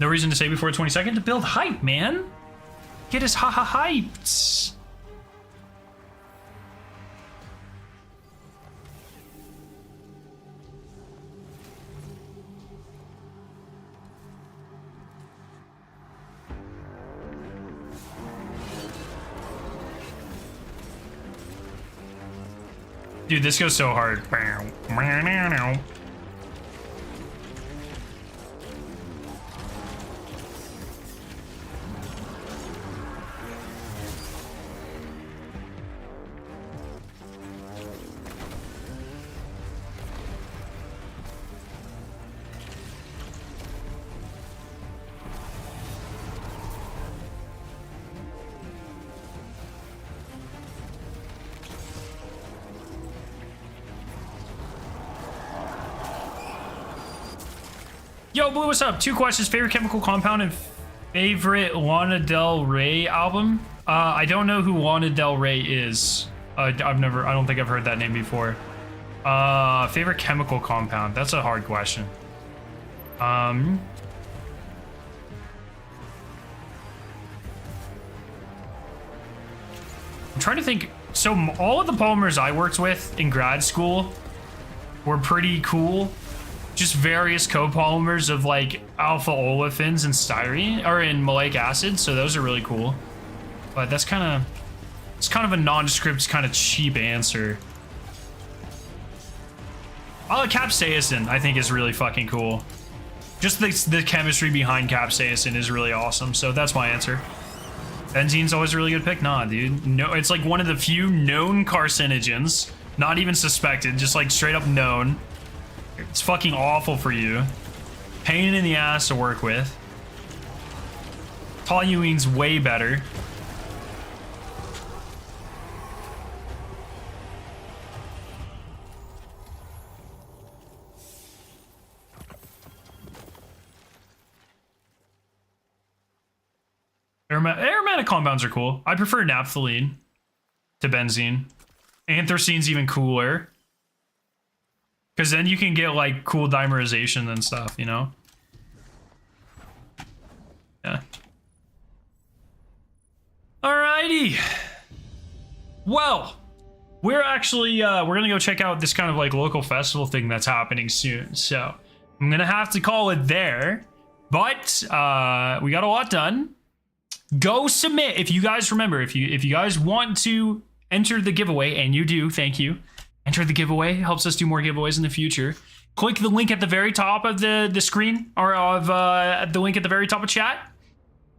No reason to say before 22nd to build hype, man. Get us hyped. Dude, this goes so hard. Yo, Blue, what's up? 2 questions. Favorite chemical compound and favorite Lana Del Rey album? I don't know who Lana Del Rey is. I don't think I've heard that name before. Favorite chemical compound? That's a hard question. I'm trying to think. So all of the polymers I worked with in grad school were pretty cool. Just various copolymers of like alpha olefins and styrene or in maleic acid, so those are really cool. But it's kind of a nondescript, kind of cheap answer. Capsaicin I think is really fucking cool. Just the chemistry behind capsaicin is really awesome, so that's my answer. Benzene's always a really good pick. Nah, dude. No, it's like one of the few known carcinogens, not even suspected, just like straight up known. It's fucking awful for you. Pain in the ass to work with. Toluene's way better. Aromatic compounds are cool. I prefer naphthalene to benzene. Anthracine's even cooler. Because then you can get like cool dimerization and stuff, you know? Yeah. Alrighty. Well, we're actually, we're gonna go check out this kind of like local festival thing that's happening soon. So I'm gonna have to call it there. But we got a lot done. Go submit if you guys remember, if you guys want to enter the giveaway, and you do, thank you. Enter the giveaway. It helps us do more giveaways in the future. Click the link at the very top of the screen, or of the link at the very top of chat.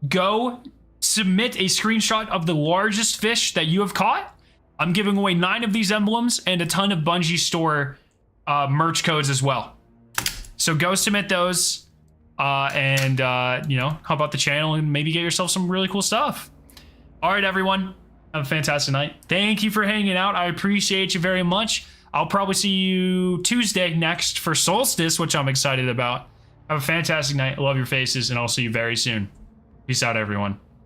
Go submit a screenshot of the largest fish that you have caught. I'm giving away 9 of these emblems and a ton of Bungie store merch codes as well. So go submit those and you know, hop out the channel and maybe get yourself some really cool stuff. All right, everyone. Have a fantastic night. Thank you for hanging out. I appreciate you very much. I'll probably see you Tuesday next for Solstice, which I'm excited about. Have a fantastic night. Love your faces, and I'll see you very soon. Peace out, everyone.